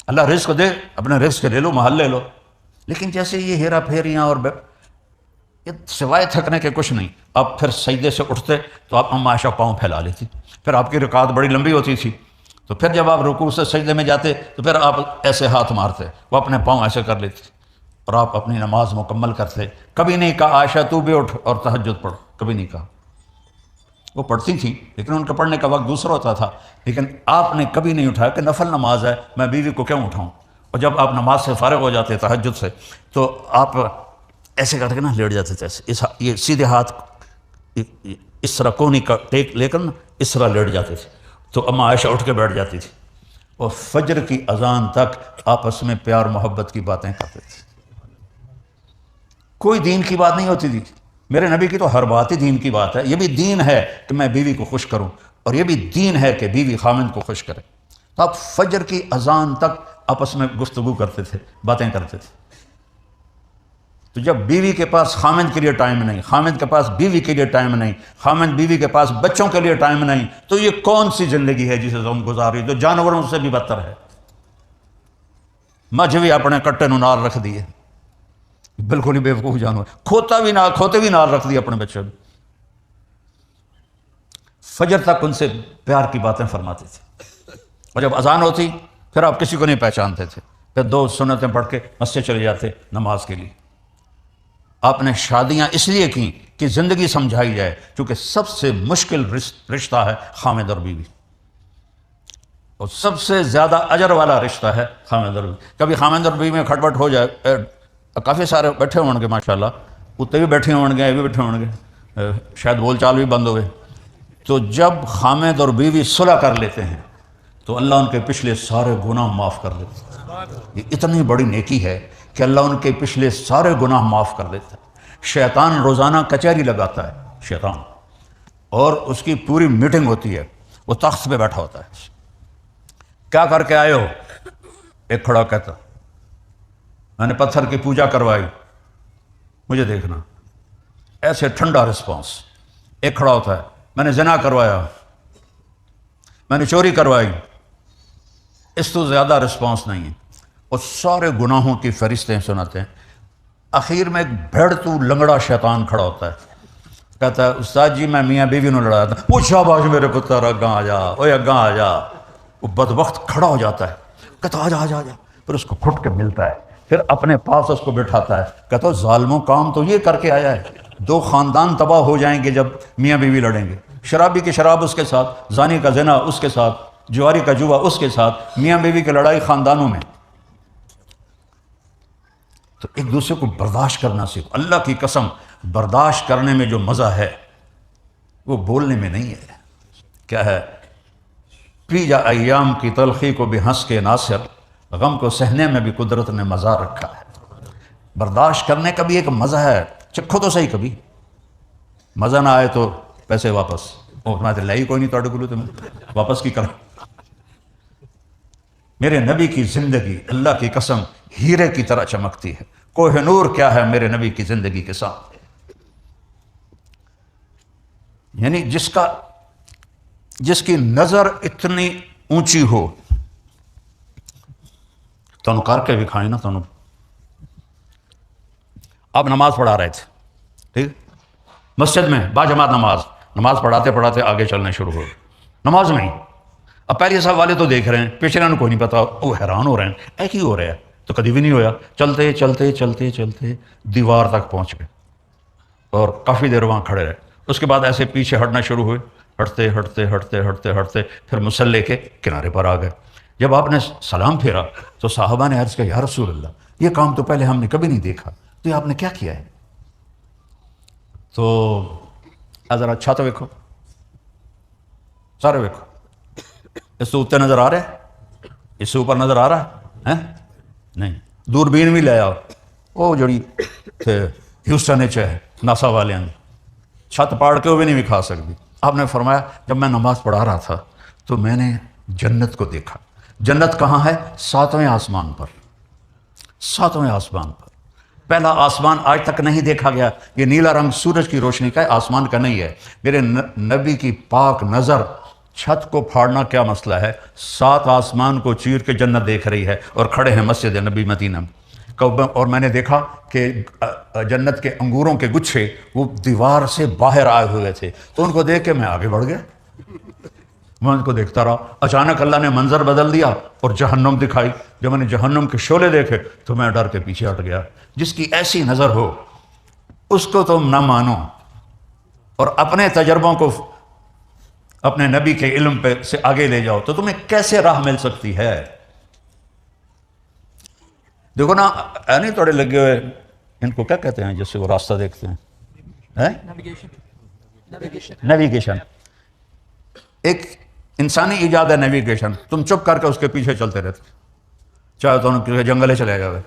اللہ رزق دے، اپنے رزق لے لو، محل لے لو، لیکن جیسے یہ ہیرا پھیریاں اور یہ سوائے تھکنے کے کچھ نہیں. آپ پھر سجدے سے اٹھتے تو آپ اما عائشہ پاؤں پھیلا لیتی، پھر آپ کی رکعت بڑی لمبی ہوتی تھی، تو پھر جب آپ رکوع سے سجدے میں جاتے تو پھر آپ ایسے ہاتھ مارتے، وہ اپنے پاؤں ایسے کر لیتی اور آپ اپنی نماز مکمل کرتے. کبھی نہیں کہا عائشہ تو بھی اٹھ اور تہجد پڑھ، کبھی نہیں کہا. وہ پڑھتی تھی لیکن ان کا پڑھنے کا وقت دوسرا ہوتا تھا، لیکن آپ نے کبھی نہیں اٹھایا کہ نفل نماز ہے میں بیوی کو کیوں اٹھاؤں. اور جب آپ نماز سے فارغ ہو جاتے تہجد سے تو آپ ایسے کر کے نا لیٹ جاتے تھے، یہ سیدھے ہاتھ اس طرح کونی کا ٹیک لے کر نا اس طرح لیٹ جاتے تھے، تو اما عائشہ اٹھ کے بیٹھ جاتی تھی اور فجر کی اذان تک آپس میں پیار محبت کی باتیں کرتے تھے. کوئی دین کی بات نہیں ہوتی تھی. میرے نبی کی تو ہر بات ہی دین کی بات ہے. یہ بھی دین ہے کہ میں بیوی کو خوش کروں، اور یہ بھی دین ہے کہ بیوی خامند کو خوش کرے. تو آپ فجر کی اذان تک آپس میں گفتگو کرتے تھے، باتیں کرتے تھے. تو جب بیوی کے پاس خامند کے لیے ٹائم نہیں، خامند کے پاس بیوی کے لیے ٹائم نہیں، خامند بیوی کے پاس بچوں کے لیے ٹائم نہیں، تو یہ کون سی زندگی ہے جسے تم گزار رہی؟ تو جانوروں سے بھی بدتر ہے. مجھ بھی اپنے کٹے نو نال رکھ دیے، بالکل ہی بیوقوف جانور. کھوتے بھی نال رکھ دیے اپنے بچے بھی. فجر تک ان سے پیار کی باتیں فرماتے تھے، اور جب اذان ہوتی پھر آپ کسی کو نہیں پہچانتے تھے، پھر 2 سنتیں پڑھ کے مسجد چلے جاتے نماز کے لیے. آپ نے شادیاں اس لیے کی کہ زندگی سمجھائی جائے، چونکہ سب سے مشکل رشتہ ہے خامد اور بیوی، اور سب سے زیادہ اجر والا رشتہ ہے خامد اور بیوی۔ کبھی خامد اور بیوی میں کھٹپٹ ہو جائے، کافی سارے بیٹھے ہوں گے ماشاءاللہ، کتے بھی بیٹھے ہوں گے، یہ بھی بیٹھے ہوں گے، شاید بول چال بھی بند ہوئے، تو جب خامد اور بیوی صلح کر لیتے ہیں تو اللہ ان کے پچھلے سارے گناہ معاف کر دیتے ہیں۔ یہ اتنی بڑی نیکی ہے کہ اللہ ان کے پچھلے سارے گناہ معاف کر دیتا ہے۔ شیطان روزانہ کچہری لگاتا ہے، شیطان، اور اس کی پوری میٹنگ ہوتی ہے، وہ تخت پہ بیٹھا ہوتا ہے، کیا کر کے آئے ہو؟ ایک کھڑا کہتا میں نے پتھر کی پوجا کروائی، مجھے دیکھنا، ایسے ٹھنڈا رسپانس۔ ایک کھڑا ہوتا ہے میں نے زنا کروایا، میں نے چوری کروائی، اس تو زیادہ رسپانس نہیں ہے، اور سارے گناہوں کی فہرستیں سناتے ہیں۔ اخیر میں ایک بھیڑتو لنگڑا شیطان کھڑا ہوتا ہے، کہتا ہے استاد جی میں میاں بیوی نے لڑایا تھا۔ وہ شاباش میرے پتر، اگاں آ جا، اوے اگاں آ جا۔ وہ بدبخت کھڑا ہو جاتا ہے، کہتا آ جا آ جا آ جا، پھر اس کو گھٹ کے ملتا ہے، پھر اپنے پاس اس کو بٹھاتا ہے، کہتا ظالموں کام تو یہ کر کے آیا ہے، دو خاندان تباہ ہو جائیں گے جب میاں بیوی لڑیں گے، شرابی کی شراب اس کے ساتھ، زانی کا زنا اس کے ساتھ، جواری کا جوا اس کے ساتھ، میاں بیوی کی لڑائی خاندانوں میں۔ تو ایک دوسرے کو برداشت کرنا سیکھو۔ اللہ کی قسم، برداشت کرنے میں جو مزہ ہے وہ بولنے میں نہیں ہے۔ کیا ہے؟ پی جا ایام کی تلخی کو بھی ہنس کے ناصر، غم کو سہنے میں بھی قدرت نے مزہ رکھا ہے۔ برداشت کرنے کا بھی ایک مزہ ہے، چکھو تو صحیح کبھی، مزہ نہ آئے تو پیسے واپس، میں تو لائی کوئی نہیں توڑے گلو تمہیں واپس کی کرا۔ میرے نبی کی زندگی اللہ کی قسم ہیرے کی طرح چمکتی ہے، کوہ نور کیا ہے میرے نبی کی زندگی کے ساتھ۔ یعنی جس کی نظر اتنی اونچی ہو، تنو کر کے بھی کھائیں نا تنو۔ آپ نماز پڑھا رہے تھے، ٹھیک، مسجد میں باجماعت نماز پڑھاتے پڑھاتے آگے چلنے شروع ہو، نماز میں ہی اب پہلے صاحب والے تو دیکھ رہے ہیں، پیچھے کو نہیں پتا، وہ حیران ہو رہے ہیں، ایک ہی ہو رہا ہے تو کبھی بھی نہیں ہویا۔ چلتے چلتے چلتے چلتے دیوار تک پہنچ گئے اور کافی دیر وہاں کھڑے رہے۔ اس کے بعد ایسے پیچھے ہٹنا شروع ہوئے، ہٹتے ہٹتے ہٹتے ہٹتے ہٹتے پھر مصلی کے کنارے پر آ گئے۔ جب آپ نے سلام پھیرا تو صحابہ نے عرض کیا یا رسول اللہ، یہ کام تو پہلے ہم نے کبھی نہیں دیکھا، تو یہ آپ نے کیا کیا ہے؟ تو ذرا اچھا تو دیکھو، سارے دیکھو، اس سے اوپر نظر آ رہا ہے، اس سے اوپر نظر آ رہا ہے نہیں، دوربین بھی لے آؤ، وہ جڑی تھے ہیوسٹن ہے ناسا والے نے، چھت پاڑ کے وہ بھی نہیں کھا سکتی۔ آپ نے فرمایا جب میں نماز پڑھا رہا تھا تو میں نے جنت کو دیکھا۔ جنت کہاں ہے؟ 7ویں آسمان پر، 7ویں آسمان پر۔ پہلا آسمان آج تک نہیں دیکھا گیا، یہ نیلا رنگ سورج کی روشنی کا ہے، آسمان کا نہیں ہے۔ میرے نبی کی پاک نظر چھت کو پھاڑنا کیا مسئلہ ہے، 7 آسمان کو چیر کے جنت دیکھ رہی ہے، اور کھڑے ہیں مسجد نبی مدینہ میں۔ اور میں نے دیکھا کہ جنت کے انگوروں کے گچھے وہ دیوار سے باہر آئے ہوئے تھے، تو ان کو دیکھ کے میں آگے بڑھ گیا، میں ان کو دیکھتا رہا۔ اچانک اللہ نے منظر بدل دیا اور جہنم دکھائی۔ جب میں نے جہنم کے شعلے دیکھے تو میں ڈر کے پیچھے ہٹ گیا۔ جس کی ایسی نظر ہو اس کو تم نہ مانو، اور اپنے تجربوں کو اپنے نبی کے علم پہ سے آگے لے جاؤ، تو تمہیں کیسے راہ مل سکتی ہے؟ دیکھو نا، نہیں توڑے لگے ہوئے، ان کو کیا کہتے ہیں جس سے وہ راستہ دیکھتے ہیں؟ نیویگیشن۔ ایک انسانی ایجاد ہے نیویگیشن، تم چپ کر کے اس کے پیچھے چلتے رہتے، چاہے تو ان جنگلے چلے جاوے۔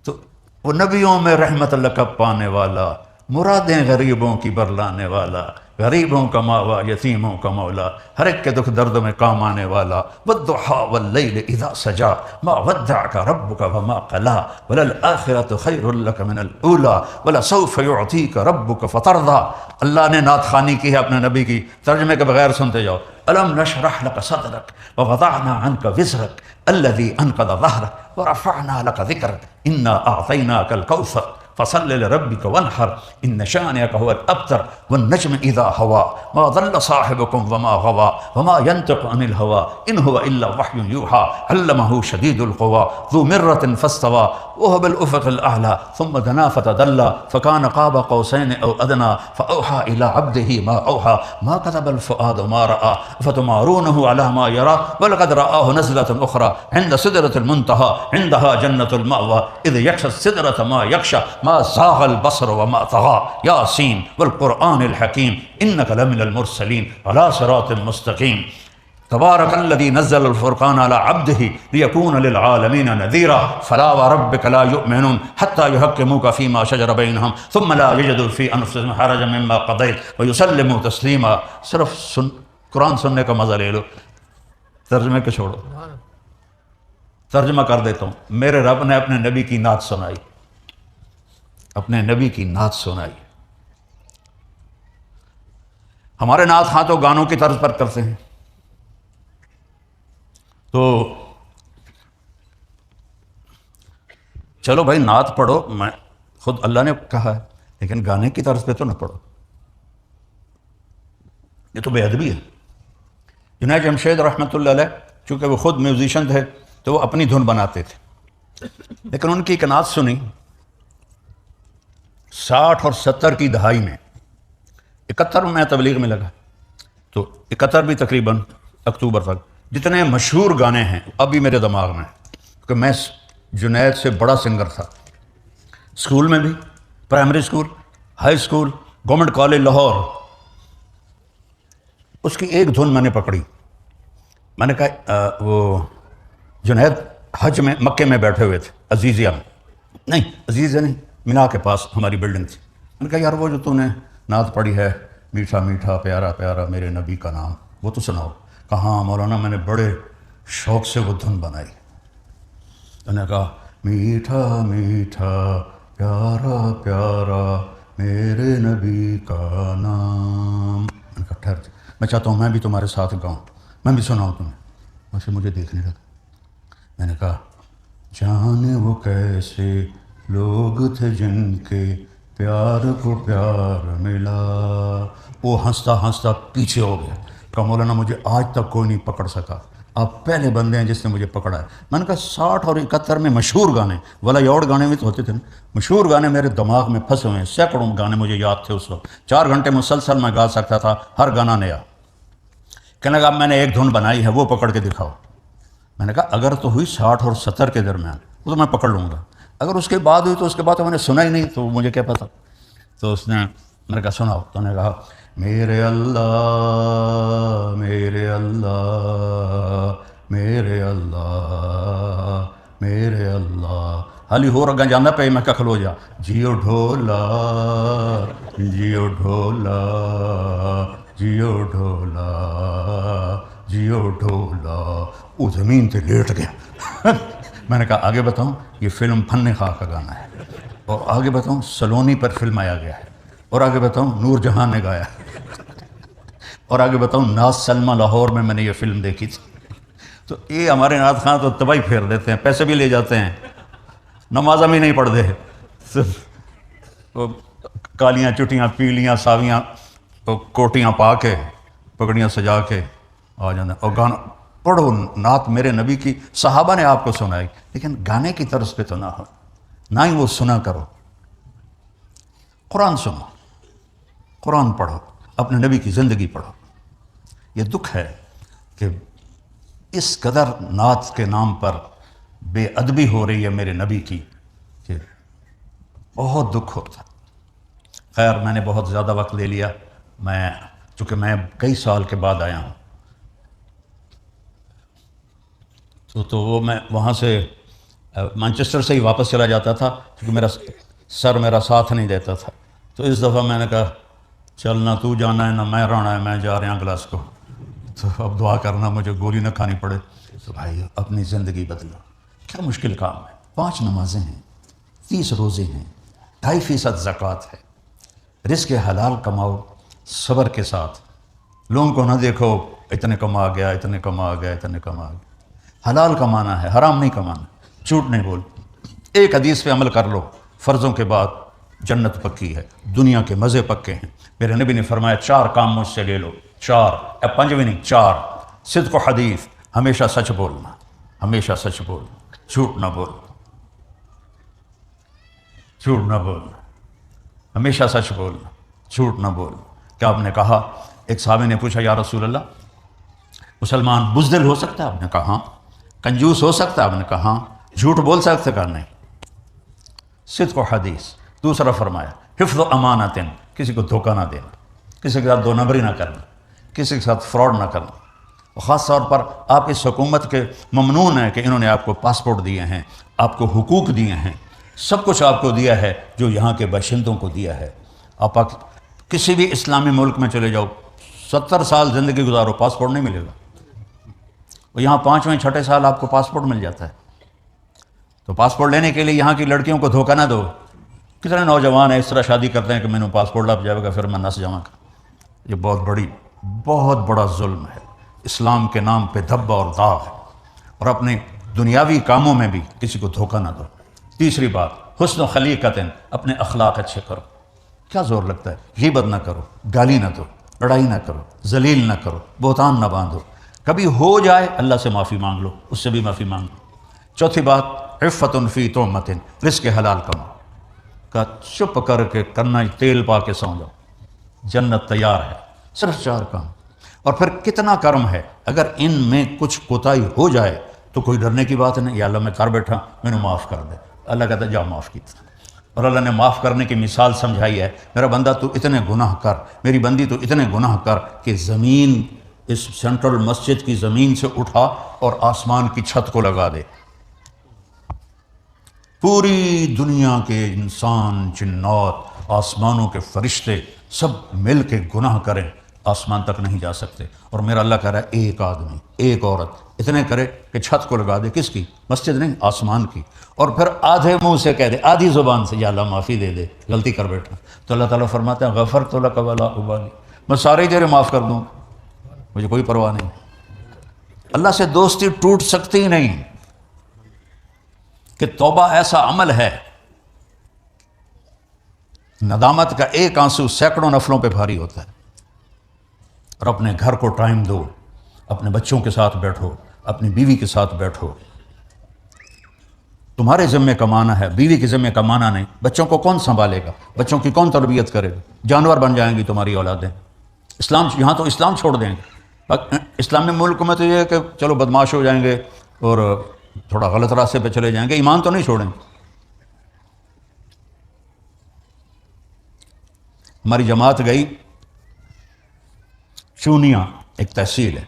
تو وہ نبیوں میں رحمت اللہ کا پانے والا، مرادیں غریبوں کی برلانے والا، غریبوں کا ماوا، یتیموں کا مولا، ہر ایک کے دکھ درد میں کام آنے والا۔ والضحیٰ واللیل اذا سجا ما ودعک ربک وما قلا وللآخرۃ خیر لک من الاولی ولسوف یعطیک ربک فترضی۔ اللہ نے نعت خوانی کی ہے اپنے نبی کی، ترجمے کے بغیر سنتے جاؤ۔ الم نشرح لک صدرک ووضعنا عنک وزرک الذی انقض ظہرک ورفعنا لک ذکرک انا اعطیناک الکوثر فصل لربك وانحر ان شانئك هو الابتر والنجم اذا هوى ما ضل صاحبكم وما غوى وما ينطق عن الهوى ان هو الا وحي يوحى علمه شديد القوى ذو مرة فاستوى وهو بالافق الاعلى ثم دنا فتدلى فكان قاب قوسين او ادنى فاوحى الى عبده ما اوحى ما كذب الفؤاد ما راى فتمارونه على ما يرى ولقد رآه نزلة اخرى عند سدرة المنتهى عندها جنة المأوى اذ يغشى السدرة ما يغشى ما زاغ البصر وما طغى ياسين والقرآن الحكيم انك لمن المرسلين على صراط مستقيم تبارك الذي نزل الفرقان على عبده ليكون للعالمين نذيرا فلا وربك لا يؤمنون حتى يحكموك فيما شجر بينهم ثم لا يجدوا في انفسهم حرجا مما قضيت ويسلموا تسلیما. صرف قرآن سننے کا مزہ لے لو، ترجمے کو چھوڑو. ترجمہ کر دیتا ہوں. میرے رب نے اپنے نبی کی نعت سنائی، اپنے نبی کی نعت سنائی. ہمارے نعت خواں تو گانوں کی طرز پر کرتے ہیں، تو چلو بھائی نعت پڑھو، میں خود اللہ نے کہا ہے، لیکن گانے کی طرز پہ تو نہ پڑھو، یہ تو بے ادبی ہے. جنید جمشید رحمۃ اللہ علیہ چونکہ وہ خود میوزیشن تھے تو وہ اپنی دھن بناتے تھے، لیکن ان کی ایک نعت سنی 60 اور 70 کی دہائی میں. 71 میں تبلیغ میں لگا، تو 71 بھی تقریباً اکتوبر تک جتنے مشہور گانے ہیں ابھی میرے دماغ میں، کہ میں جنید سے بڑا سنگر تھا، اسکول میں بھی، primary school, high school, government college Lahore. اس کی ایک دھن میں نے پکڑی. میں نے کہا وہ جنید حج میں مکے میں بیٹھے ہوئے تھے، عزیزیہ میں، نہیں عزیزیہ نہیں، مینا کے پاس ہماری بلڈنگ تھی. میں نے کہا یار وہ جو تو نے نعت پڑھی ہے، میٹھا میٹھا پیارا پیارا میرے نبی کا نام، وہ تو سناؤ. کہاں مولانا میں نے بڑے شوق سے وہ دھن بنائی. میں نے کہا میٹھا میٹھا پیارا پیارا میرے نبی کا نام. میں نے کہا ٹھہر، میں چاہتا ہوں میں بھی تمہارے ساتھ گاؤں، میں بھی سناؤں تمہیں. ویسے مجھے دیکھنے لگا. میں نے کہا جانے وہ کیسے لوگ تھے جن کے پیار کو پیار ملا. وہ ہنستا ہنستا پیچھے ہو گیا. کہا مولانا مجھے آج تک کوئی نہیں پکڑ سکا، آپ پہلے بندے ہیں جس نے مجھے پکڑا ہے. میں نے کہا 60 اور 71 میں مشہور گانے، ولا یوڑ گانے بھی تو ہوتے تھے نا، مشہور گانے میرے دماغ میں پھنسے ہوئے ہیں. سینکڑوں گانے مجھے یاد تھے اس وقت، 4 گھنٹے مسلسل میں گا سکتا تھا، ہر گانا نیا. کہنے لگا میں نے ایک دھن بنائی ہے، وہ پکڑ کے دکھاؤ. میں نے کہا اگر تو ہوئی 60 اور 70 کے درمیان وہ تو میں پکڑ لوں گا، اگر اس کے بعد ہوئی تو اس کے بعد تو میں نے سنا ہی نہیں، تو مجھے کیا پتا. تو اس نے، میں نے کہا سناؤ. تو نے کہا میرے اللہ میرے اللہ میرے اللہ میرے اللہ. حالی ہو رگا جانا پہ میں کہا کھلو جا. جیو ڈھولا جیو ڈھولا جیو ڈھولا جیو ڈھولا. وہ زمین پہ لیٹ گیا. میں نے کہا آگے بتاؤں، یہ فلم فن خواہ کا گانا ہے، اور آگے بتاؤں سلونی پر فلم آیا گیا ہے، اور آگے بتاؤں نور جہاں نے گایا، اور آگے بتاؤں ناز سلمہ لاہور میں نے یہ فلم دیکھی تھی. تو یہ ہمارے نعت خواں تو تباہی پھیر دیتے ہیں، پیسے بھی لے جاتے ہیں، نمازہ بھی نہیں پڑھتے، کالیاں چٹیاں پیلیاں ساویاں کوٹیاں پا کے پگڑیاں سجا کے آ جانا. اور گانا پڑھو، نعت میرے نبی کی صحابہ نے آپ کو سنائی، لیکن گانے کی طرز پہ تو نہ ہو، نہ ہی وہ سنا کرو. قرآن سنو، قرآن پڑھو، اپنے نبی کی زندگی پڑھو. یہ دکھ ہے کہ اس قدر نعت کے نام پر بے ادبی ہو رہی ہے میرے نبی کی، کہ بہت دکھ ہوتا. خیر میں نے بہت زیادہ وقت لے لیا. چونکہ میں کئی سال کے بعد آیا ہوں، تو وہ میں وہاں سے مانچسٹر سے ہی واپس چلا جاتا تھا، کیونکہ میرا ساتھ نہیں دیتا تھا. تو اس دفعہ میں نے کہا چل نہ تو جانا ہے نہ میں رہنا ہے، میں جا رہا ہوں گلاسکو. تو اب دعا کرنا مجھے گولی نہ کھانی پڑے. تو بھائی اپنی زندگی بدلو، کیا مشکل کام ہے. 5 نمازیں ہیں، 30 روزے ہیں، 2.5% زکوٰۃ ہے. رزق حلال کماؤ صبر کے ساتھ. لوگوں کو نہ دیکھو اتنے کما گیا اتنے کما گیا اتنے کما گیا. حلال کمانا ہے، حرام نہیں کمانا. جھوٹ نہیں بول. ایک حدیث پہ عمل کر لو، فرضوں کے بعد جنت پکی ہے، دنیا کے مزے پکے ہیں۔ میرے نبی نے فرمایا 4 کام مجھ سے لے لو، 4، اب 5ویں نہیں، 4۔ صدق و حدیث، ہمیشہ سچ بولنا، ہمیشہ سچ بولنا، جھوٹ نہ بولنا، جھوٹ نہ بولنا، ہمیشہ سچ بولنا، جھوٹ نہ بولنا۔ کیا آپ نے کہا، ایک صحابی نے پوچھا یا رسول اللہ مسلمان بزدل ہو سکتا ہے؟ آپ نے کہا ہاں۔ کنجوس ہو سکتا ہے؟ آپ نے کہا ہاں۔ جھوٹ بول سکتے؟ کہا نہیں۔ صدق و حدیث۔ دوسرا فرمایا حفظ و امانت، کسی کو دھوکہ نہ دینا، کسی کے ساتھ دو نمبری نہ کرنا، کسی کے ساتھ فراڈ نہ کرنا۔ اور خاص طور پر آپ اس حکومت کے ممنون ہیں کہ انہوں نے آپ کو پاسپورٹ دیے ہیں، آپ کو حقوق دیے ہیں، سب کچھ آپ کو دیا ہے جو یہاں کے باشندوں کو دیا ہے۔ آپ کسی بھی اسلامی ملک میں چلے جاؤ، 70 سال زندگی گزارو، پاسپورٹ نہیں ملے گا۔ اور یہاں 5ویں 6ٹھے سال آپ کو پاسپورٹ مل جاتا ہے۔ تو پاسپورٹ لینے کے لیے یہاں کی لڑکیوں کو دھوکہ نہ دو۔ کتنے نوجوان ہیں اس طرح شادی کرتے ہیں کہ میں نے پاسپورٹ لگ جائے گا پھر میں نس جاؤں گا۔ یہ بہت بڑا ظلم ہے، اسلام کے نام پہ دھبا اور داغ ہے۔ اور اپنے دنیاوی کاموں میں بھی کسی کو دھوکہ نہ دو۔ تیسری بات حسن و خلیقت، اپنے اخلاق اچھے کرو۔ کیا زور لگتا ہے؟ غیبت نہ کرو، گالی نہ دو، لڑائی نہ کرو، ذلیل نہ کرو، بہتان نہ باندھو۔ کبھی ہو جائے اللہ سے معافی مانگ لو، اس سے بھی معافی مانگ لو۔ چوتھی بات عفت فی تہمت، رزق حلال کماؤ۔ کا چپ کر کے کرنا، تیل پا کے سو جاؤ، جنت تیار ہے۔ صرف 4 کام، اور پھر کتنا کرم ہے۔ اگر ان میں کچھ کوتاہی ہو جائے تو کوئی ڈرنے کی بات نہیں، یا اللہ میں کر بیٹھا، میں نے معاف کر دے۔ اللہ کہتا ہے جا معاف کیتا، اور اللہ نے معاف کرنے کی مثال سمجھائی ہے۔ میرا بندہ تو اتنے گناہ کر، میری بندی تو اتنے گناہ کر کہ زمین، اس سینٹرل مسجد کی زمین سے اٹھا اور آسمان کی چھت کو لگا دے۔ پوری دنیا کے انسان، جنات، آسمانوں کے فرشتے سب مل کے گناہ کریں، آسمان تک نہیں جا سکتے۔ اور میرا اللہ کہہ رہا ہے ایک آدمی، ایک عورت اتنے کرے کہ چھت کو لگا دے۔ کس کی؟ مسجد نہیں، آسمان کی۔ اور پھر آدھے منہ سے کہہ دے، آدھی زبان سے، یا اللہ معافی دے دے، غلطی کر بیٹھا، تو اللہ تعالیٰ فرماتے ہیں غفرت لک ولا ابالی، میں سارے تیرے معاف کر دوں، مجھے کوئی پرواہ نہیں۔ اللہ سے دوستی ٹوٹ سکتی نہیں، کہ توبہ ایسا عمل ہے، ندامت کا ایک آنسو سینکڑوں نفلوں پہ بھاری ہوتا ہے۔ اور اپنے گھر کو ٹائم دو، اپنے بچوں کے ساتھ بیٹھو، اپنی بیوی کے ساتھ بیٹھو۔ تمہارے ذمے کمانا ہے، بیوی کے ذمے کمانا نہیں۔ بچوں کو کون سنبھالے گا؟ بچوں کی کون تربیت کرے گا؟ جانور بن جائیں گی تمہاری اولادیں۔ اسلام یہاں تو اسلام چھوڑ دیں گے۔ اسلامی ملک میں تو یہ ہے کہ چلو بدماش ہو جائیں گے اور تھوڑا غلط راستے پہ چلے جائیں گے، ایمان تو نہیں چھوڑیں گے۔ ہماری جماعت گئی چونیا، ایک تحصیل ہے،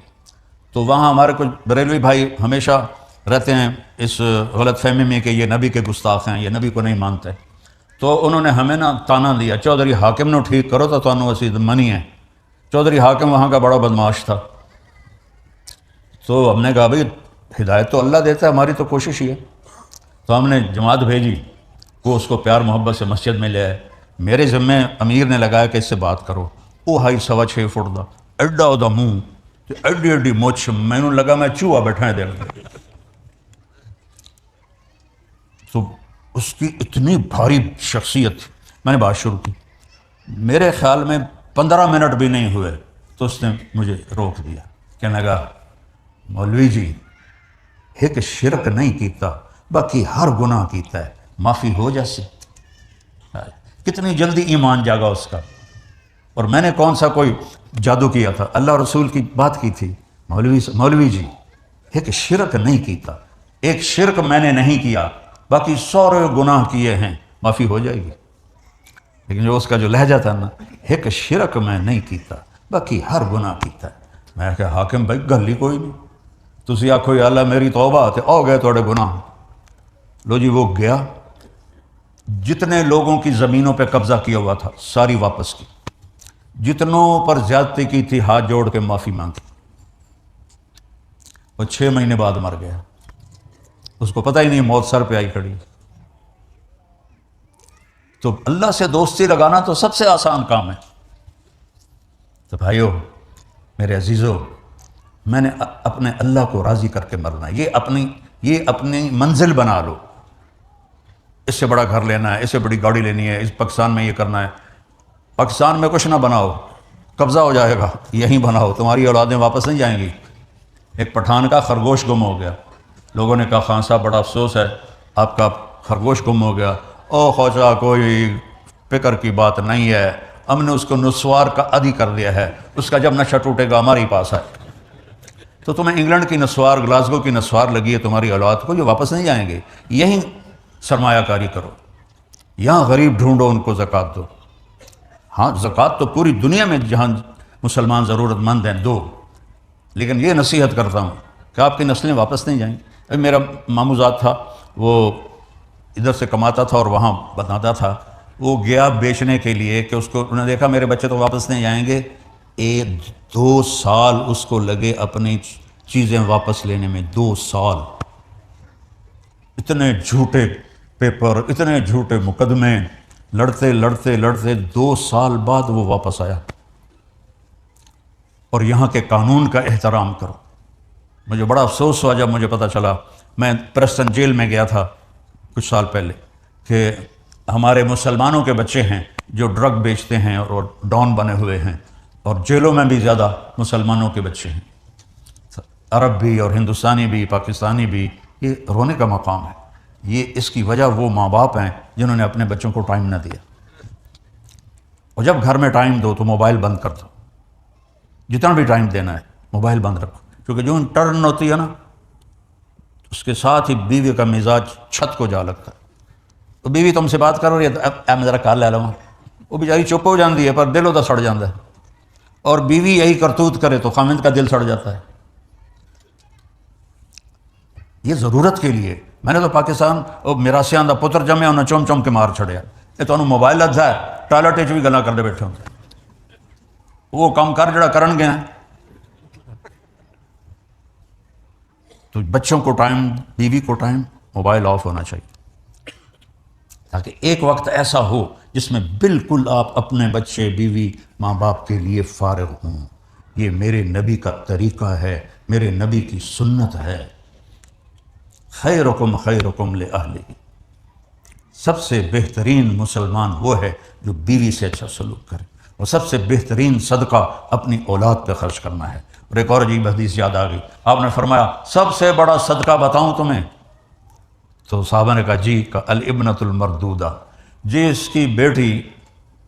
تو وہاں ہمارے کچھ بریلوی بھائی ہمیشہ رہتے ہیں اس غلط فہمی میں کہ یہ نبی کے گستاخ ہیں، یہ نبی کو نہیں مانتے۔ تو انہوں نے ہمیں تانا دیا، چودھری حاکم نو ٹھیک کرو تو تانوں اسی منی ہے۔ چودھری حاکم وہاں کا بڑا بدماش تھا۔ تو ہم نے کہا بھائی ہدایت تو اللہ دیتا ہے، ہماری تو کوشش ہی ہے۔ تو ہم نے جماعت بھیجی، وہ اس کو پیار محبت سے مسجد میں لے آئے۔ میرے ذمے امیر نے لگایا کہ اس سے بات کرو۔ وہ 6.25 فٹ دا ایڈا دا منہ، ایڈی ایڈی مچھ، مینوں لگا میں چوہا بیٹھا ہے دل میں۔ تو اس کی اتنی بھاری شخصیت تھی۔ میں نے بات شروع کی، میرے خیال میں 15 منٹ بھی نہیں ہوئے تو اس نے مجھے روک دیا، کہنے لگا مولوی جی ایک شرک نہیں کیتا، باقی ہر گناہ کیتا ہے، معافی ہو جیسے۔ کتنی جلدی ایمان جاگا اس کا۔ اور میں نے کون سا کوئی جادو کیا تھا؟ اللہ رسول کی بات کی تھی۔ مولوی جی ایک شرک نہیں کیتا، ایک شرک میں نے نہیں کیا، باقی سارے گناہ کیے ہیں، معافی ہو جائے گی۔ لیکن جو اس کا جو لہجہ تھا نا، ایک شرک میں نہیں کیتا، باقی ہر گناہ کیتا ہے۔ میں کہا حاکم بھائی گل ہی کوئی نہیں، تسی آکھو یا اللہ میری توبہ تے آ گئے تھوڑے گناہ۔ لو جی وہ گیا، جتنے لوگوں کی زمینوں پہ قبضہ کیا ہوا تھا ساری واپس کی، جتنوں پر زیادتی کی تھی ہاتھ جوڑ کے معافی مانگی، اور 6 مہینے بعد مر گیا۔ اس کو پتہ ہی نہیں موت سر پہ آئی کھڑی۔ تو اللہ سے دوستی لگانا تو سب سے آسان کام ہے۔ تو بھائیو میرے عزیزو، میں نے اپنے اللہ کو راضی کر کے مرنا ہے، یہ اپنی منزل بنا لو۔ اس سے بڑا گھر لینا ہے، اس سے بڑی گاڑی لینی ہے، اس پاکستان میں یہ کرنا ہے۔ پاکستان میں کچھ نہ بناؤ، قبضہ ہو جائے گا، یہیں بناؤ، تمہاری اولادیں واپس نہیں جائیں گی۔ ایک پٹھان کا خرگوش گم ہو گیا، لوگوں نے کہا خان صاحب بڑا افسوس ہے آپ کا خرگوش گم ہو گیا۔ او خواجہ کوئی فکر کی بات نہیں ہے، ہم نے اس کو نسوار کا عادی کر دیا ہے، اس کا جب نشہ ٹوٹے گا ہمارے پاس ہے۔ تو تمہیں انگلینڈ کی نسوار، گلاسگو کی نسوار لگی ہے تمہاری اولاد کو، یہ واپس نہیں جائیں گے، یہیں سرمایہ کاری کرو، یہاں غریب ڈھونڈو، ان کو زکوٰۃ دو۔ ہاں زکوٰۃ تو پوری دنیا میں جہاں مسلمان ضرورت مند ہیں دو، لیکن یہ نصیحت کرتا ہوں کہ آپ کی نسلیں واپس نہیں جائیں۔ میرا ماموزاد تھا، وہ ادھر سے کماتا تھا اور وہاں بناتا تھا، وہ گیا بیچنے کے لیے کہ اس کو انہوں نے دیکھا میرے بچے تو واپس نہیں جائیں گے، 2 سال اس کو لگے اپنی چیزیں واپس لینے میں، 2 سال، اتنے جھوٹے پیپر، اتنے جھوٹے مقدمے، لڑتے لڑتے لڑتے 2 سال بعد وہ واپس آیا۔ اور یہاں کے قانون کا احترام کرو۔ مجھے بڑا افسوس ہوا جب مجھے پتہ چلا، میں پریسٹن جیل میں گیا تھا کچھ سال پہلے، کہ ہمارے مسلمانوں کے بچے ہیں جو ڈرگ بیچتے ہیں اور ڈان بنے ہوئے ہیں، اور جیلوں میں بھی زیادہ مسلمانوں کے بچے ہیں، عرب بھی اور ہندوستانی بھی پاکستانی بھی۔ یہ رونے کا مقام ہے۔ یہ اس کی وجہ وہ ماں باپ ہیں جنہوں نے اپنے بچوں کو ٹائم نہ دیا۔ اور جب گھر میں ٹائم دو تو موبائل بند کر دو، جتنا بھی ٹائم دینا ہے موبائل بند رکھو، کیونکہ جو ٹرن ہوتی ہے نا اس کے ساتھ ہی بیوی کا مزاج چھت کو جا لگتا ہے۔ تو بیوی تم سے بات کرو، میں ذرا کال لے لوں، وہ بیچاری چپ ہو جاتی ہے پر دل ہوتا سڑ جاتا ہے، اور بیوی یہی کرتوت کرے تو خامند کا دل سڑ جاتا ہے۔ یہ ضرورت کے لیے میں نے تو پاکستان میراسیاں دا پتر جمیا انہیں چوم چوم کے مار چھڑیا، یہ تو انہوں موبائل لگتا ہے، ٹوائلٹ بھی گلا کرتے بیٹھے ہوتے، وہ کام کر جڑا کرن گے۔ تو بچوں کو ٹائم، بیوی کو ٹائم، موبائل آف ہونا چاہیے، تاکہ ایک وقت ایسا ہو جس میں بالکل آپ اپنے بچے، بیوی، ماں باپ کے لیے فارغ ہوں۔ یہ میرے نبی کا طریقہ ہے، میرے نبی کی سنت ہے۔ خیرکم خیرکم لأہلہ، سب سے بہترین مسلمان وہ ہے جو بیوی سے اچھا سلوک کرے، اور سب سے بہترین صدقہ اپنی اولاد پہ خرچ کرنا ہے۔ اور ایک اور عجیب حدیث یاد آ گئی، آپ نے فرمایا سب سے بڑا صدقہ بتاؤں تمہیں؟ تو صحابہ نے کہا جی، کہ الابنۃ المردودہ، جس کی بیٹی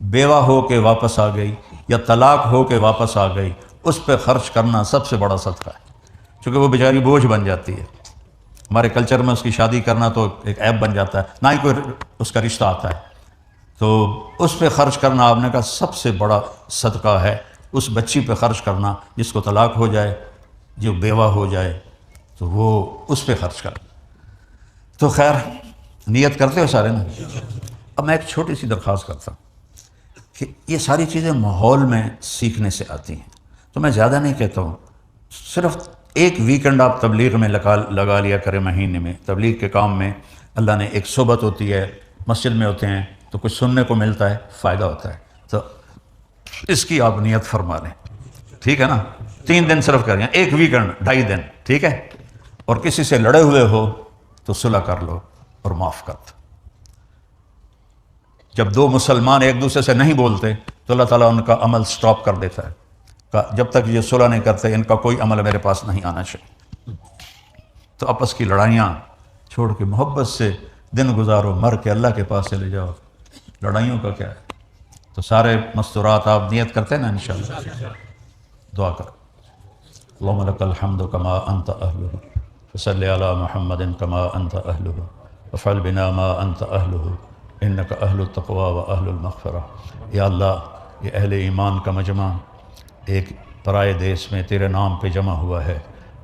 بیوہ ہو کے واپس آ گئی یا طلاق ہو کے واپس آ گئی، اس پہ خرچ کرنا سب سے بڑا صدقہ ہے، چونکہ وہ بیچاری بوجھ بن جاتی ہے۔ ہمارے کلچر میں اس کی شادی کرنا تو ایک عیب بن جاتا ہے، نہ ہی کوئی اس کا رشتہ آتا ہے، تو اس پہ خرچ کرنا آپ نے کہا سب سے بڑا صدقہ ہے۔ اس بچی پہ خرچ کرنا جس کو طلاق ہو جائے، جو بیوہ ہو جائے، تو وہ اس پہ خرچ کرنا۔ تو خیر نیت کرتے ہو سارے نا؟ اب میں ایک چھوٹی سی درخواست کرتا ہوں کہ یہ ساری چیزیں ماحول میں سیکھنے سے آتی ہیں، تو میں زیادہ نہیں کہتا ہوں، صرف ایک ویکنڈ آپ تبلیغ میں لگا لیا کریں مہینے میں۔ تبلیغ کے کام میں اللہ نے ایک صحبت ہوتی ہے، مسجد میں ہوتے ہیں تو کچھ سننے کو ملتا ہے، فائدہ ہوتا ہے، تو اس کی آپ نیت فرما لیں، ٹھیک ہے نا؟ 3 دن صرف کریں، ایک ویکنڈ 2.5 دن، ٹھیک ہے؟ اور کسی سے لڑے ہوئے ہو تو صلح کر لو اور معاف کر دو۔ جب 2 مسلمان ایک دوسرے سے نہیں بولتے تو اللہ تعالیٰ ان کا عمل سٹاپ کر دیتا ہے، کہ جب تک یہ صلح نہیں کرتے ان کا کوئی عمل میرے پاس نہیں آنا چاہیے۔ تو آپس کی لڑائیاں چھوڑ کے محبت سے دن گزارو، مر کے اللہ کے پاس چلے جاؤ، لڑائیوں کا کیا ہے؟ تو سارے مستورات آپ نیت کرتے ہیں نا انشاءاللہ؟ دعا کر، اللہم لک الحمد کما انت اہلہ، فصلی علی محمد کما انت اہلہ، وفعل بنا ما انت اہلہ، انک اہل التقوی و اہل المغفرہ۔ یا اللہ، یہ اہل ایمان کا مجمع ایک پرائے دیس میں تیرے نام پہ جمع ہوا ہے،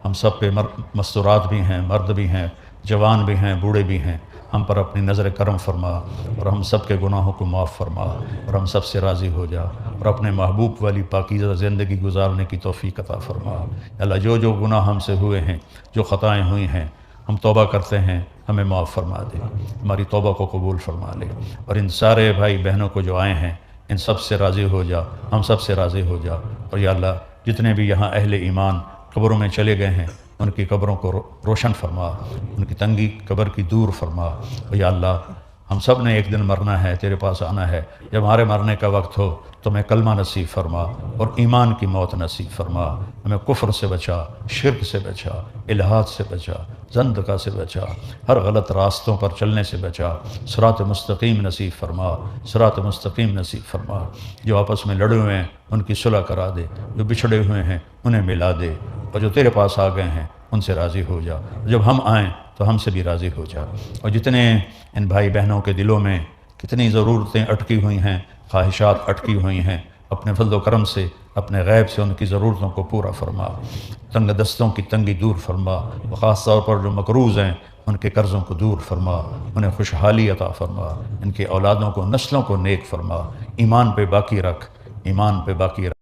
ہم سب پہ مستورات بھی ہیں، مرد بھی ہیں، جوان بھی ہیں، بوڑھے بھی ہیں، ہم پر اپنی نظر کرم فرما اور ہم سب کے گناہوں کو معاف فرما اور ہم سب سے راضی ہو جا اور اپنے محبوب والی پاکیزہ زندگی گزارنے کی توفیق عطا فرما۔ اللہ جو گناہ ہم سے ہوئے ہیں، جو خطائیں ہوئی ہیں، ہم توبہ کرتے ہیں، ہمیں معاف فرما دے، ہماری توبہ کو قبول فرما لے، اور ان سارے بھائی بہنوں کو جو آئے ہیں ان سب سے راضی ہو جا، ہم سب سے راضی ہو جا۔ اور یا اللہ، جتنے بھی یہاں اہل ایمان قبروں میں چلے گئے ہیں ان کی قبروں کو روشن فرما، ان کی تنگی قبر کی دور فرما۔ اور یا اللہ، ہم سب نے ایک دن مرنا ہے، تیرے پاس آنا ہے، جب ہمارے مرنے کا وقت ہو تو میں کلمہ نصیب فرما اور ایمان کی موت نصیب فرما، ہمیں کفر سے بچا، شرک سے بچا، الحاد سے بچا، زندقہ سے بچا، ہر غلط راستوں پر چلنے سے بچا، صراط مستقیم نصیب فرما، صراط مستقیم نصیب فرما۔ جو آپس میں لڑے ہوئے ہیں ان کی صلح کرا دے، جو بچھڑے ہوئے ہیں انہیں ملا دے، اور جو تیرے پاس آ گئے ہیں ان سے راضی ہو جا، جب ہم آئیں تو ہم سے بھی راضی ہو جا۔ اور جتنے ان بھائی بہنوں کے دلوں میں کتنی ضرورتیں اٹکی ہوئی ہیں، خواہشات اٹکی ہوئی ہیں، اپنے فضل و کرم سے، اپنے غیب سے ان کی ضرورتوں کو پورا فرما، تنگ دستوں کی تنگی دور فرما، خاص طور پر جو مقروض ہیں ان کے قرضوں کو دور فرما، انہیں خوشحالی عطا فرما، ان کے اولادوں کو، نسلوں کو نیک فرما، ایمان پہ باقی رکھ، ایمان پہ باقی رکھ۔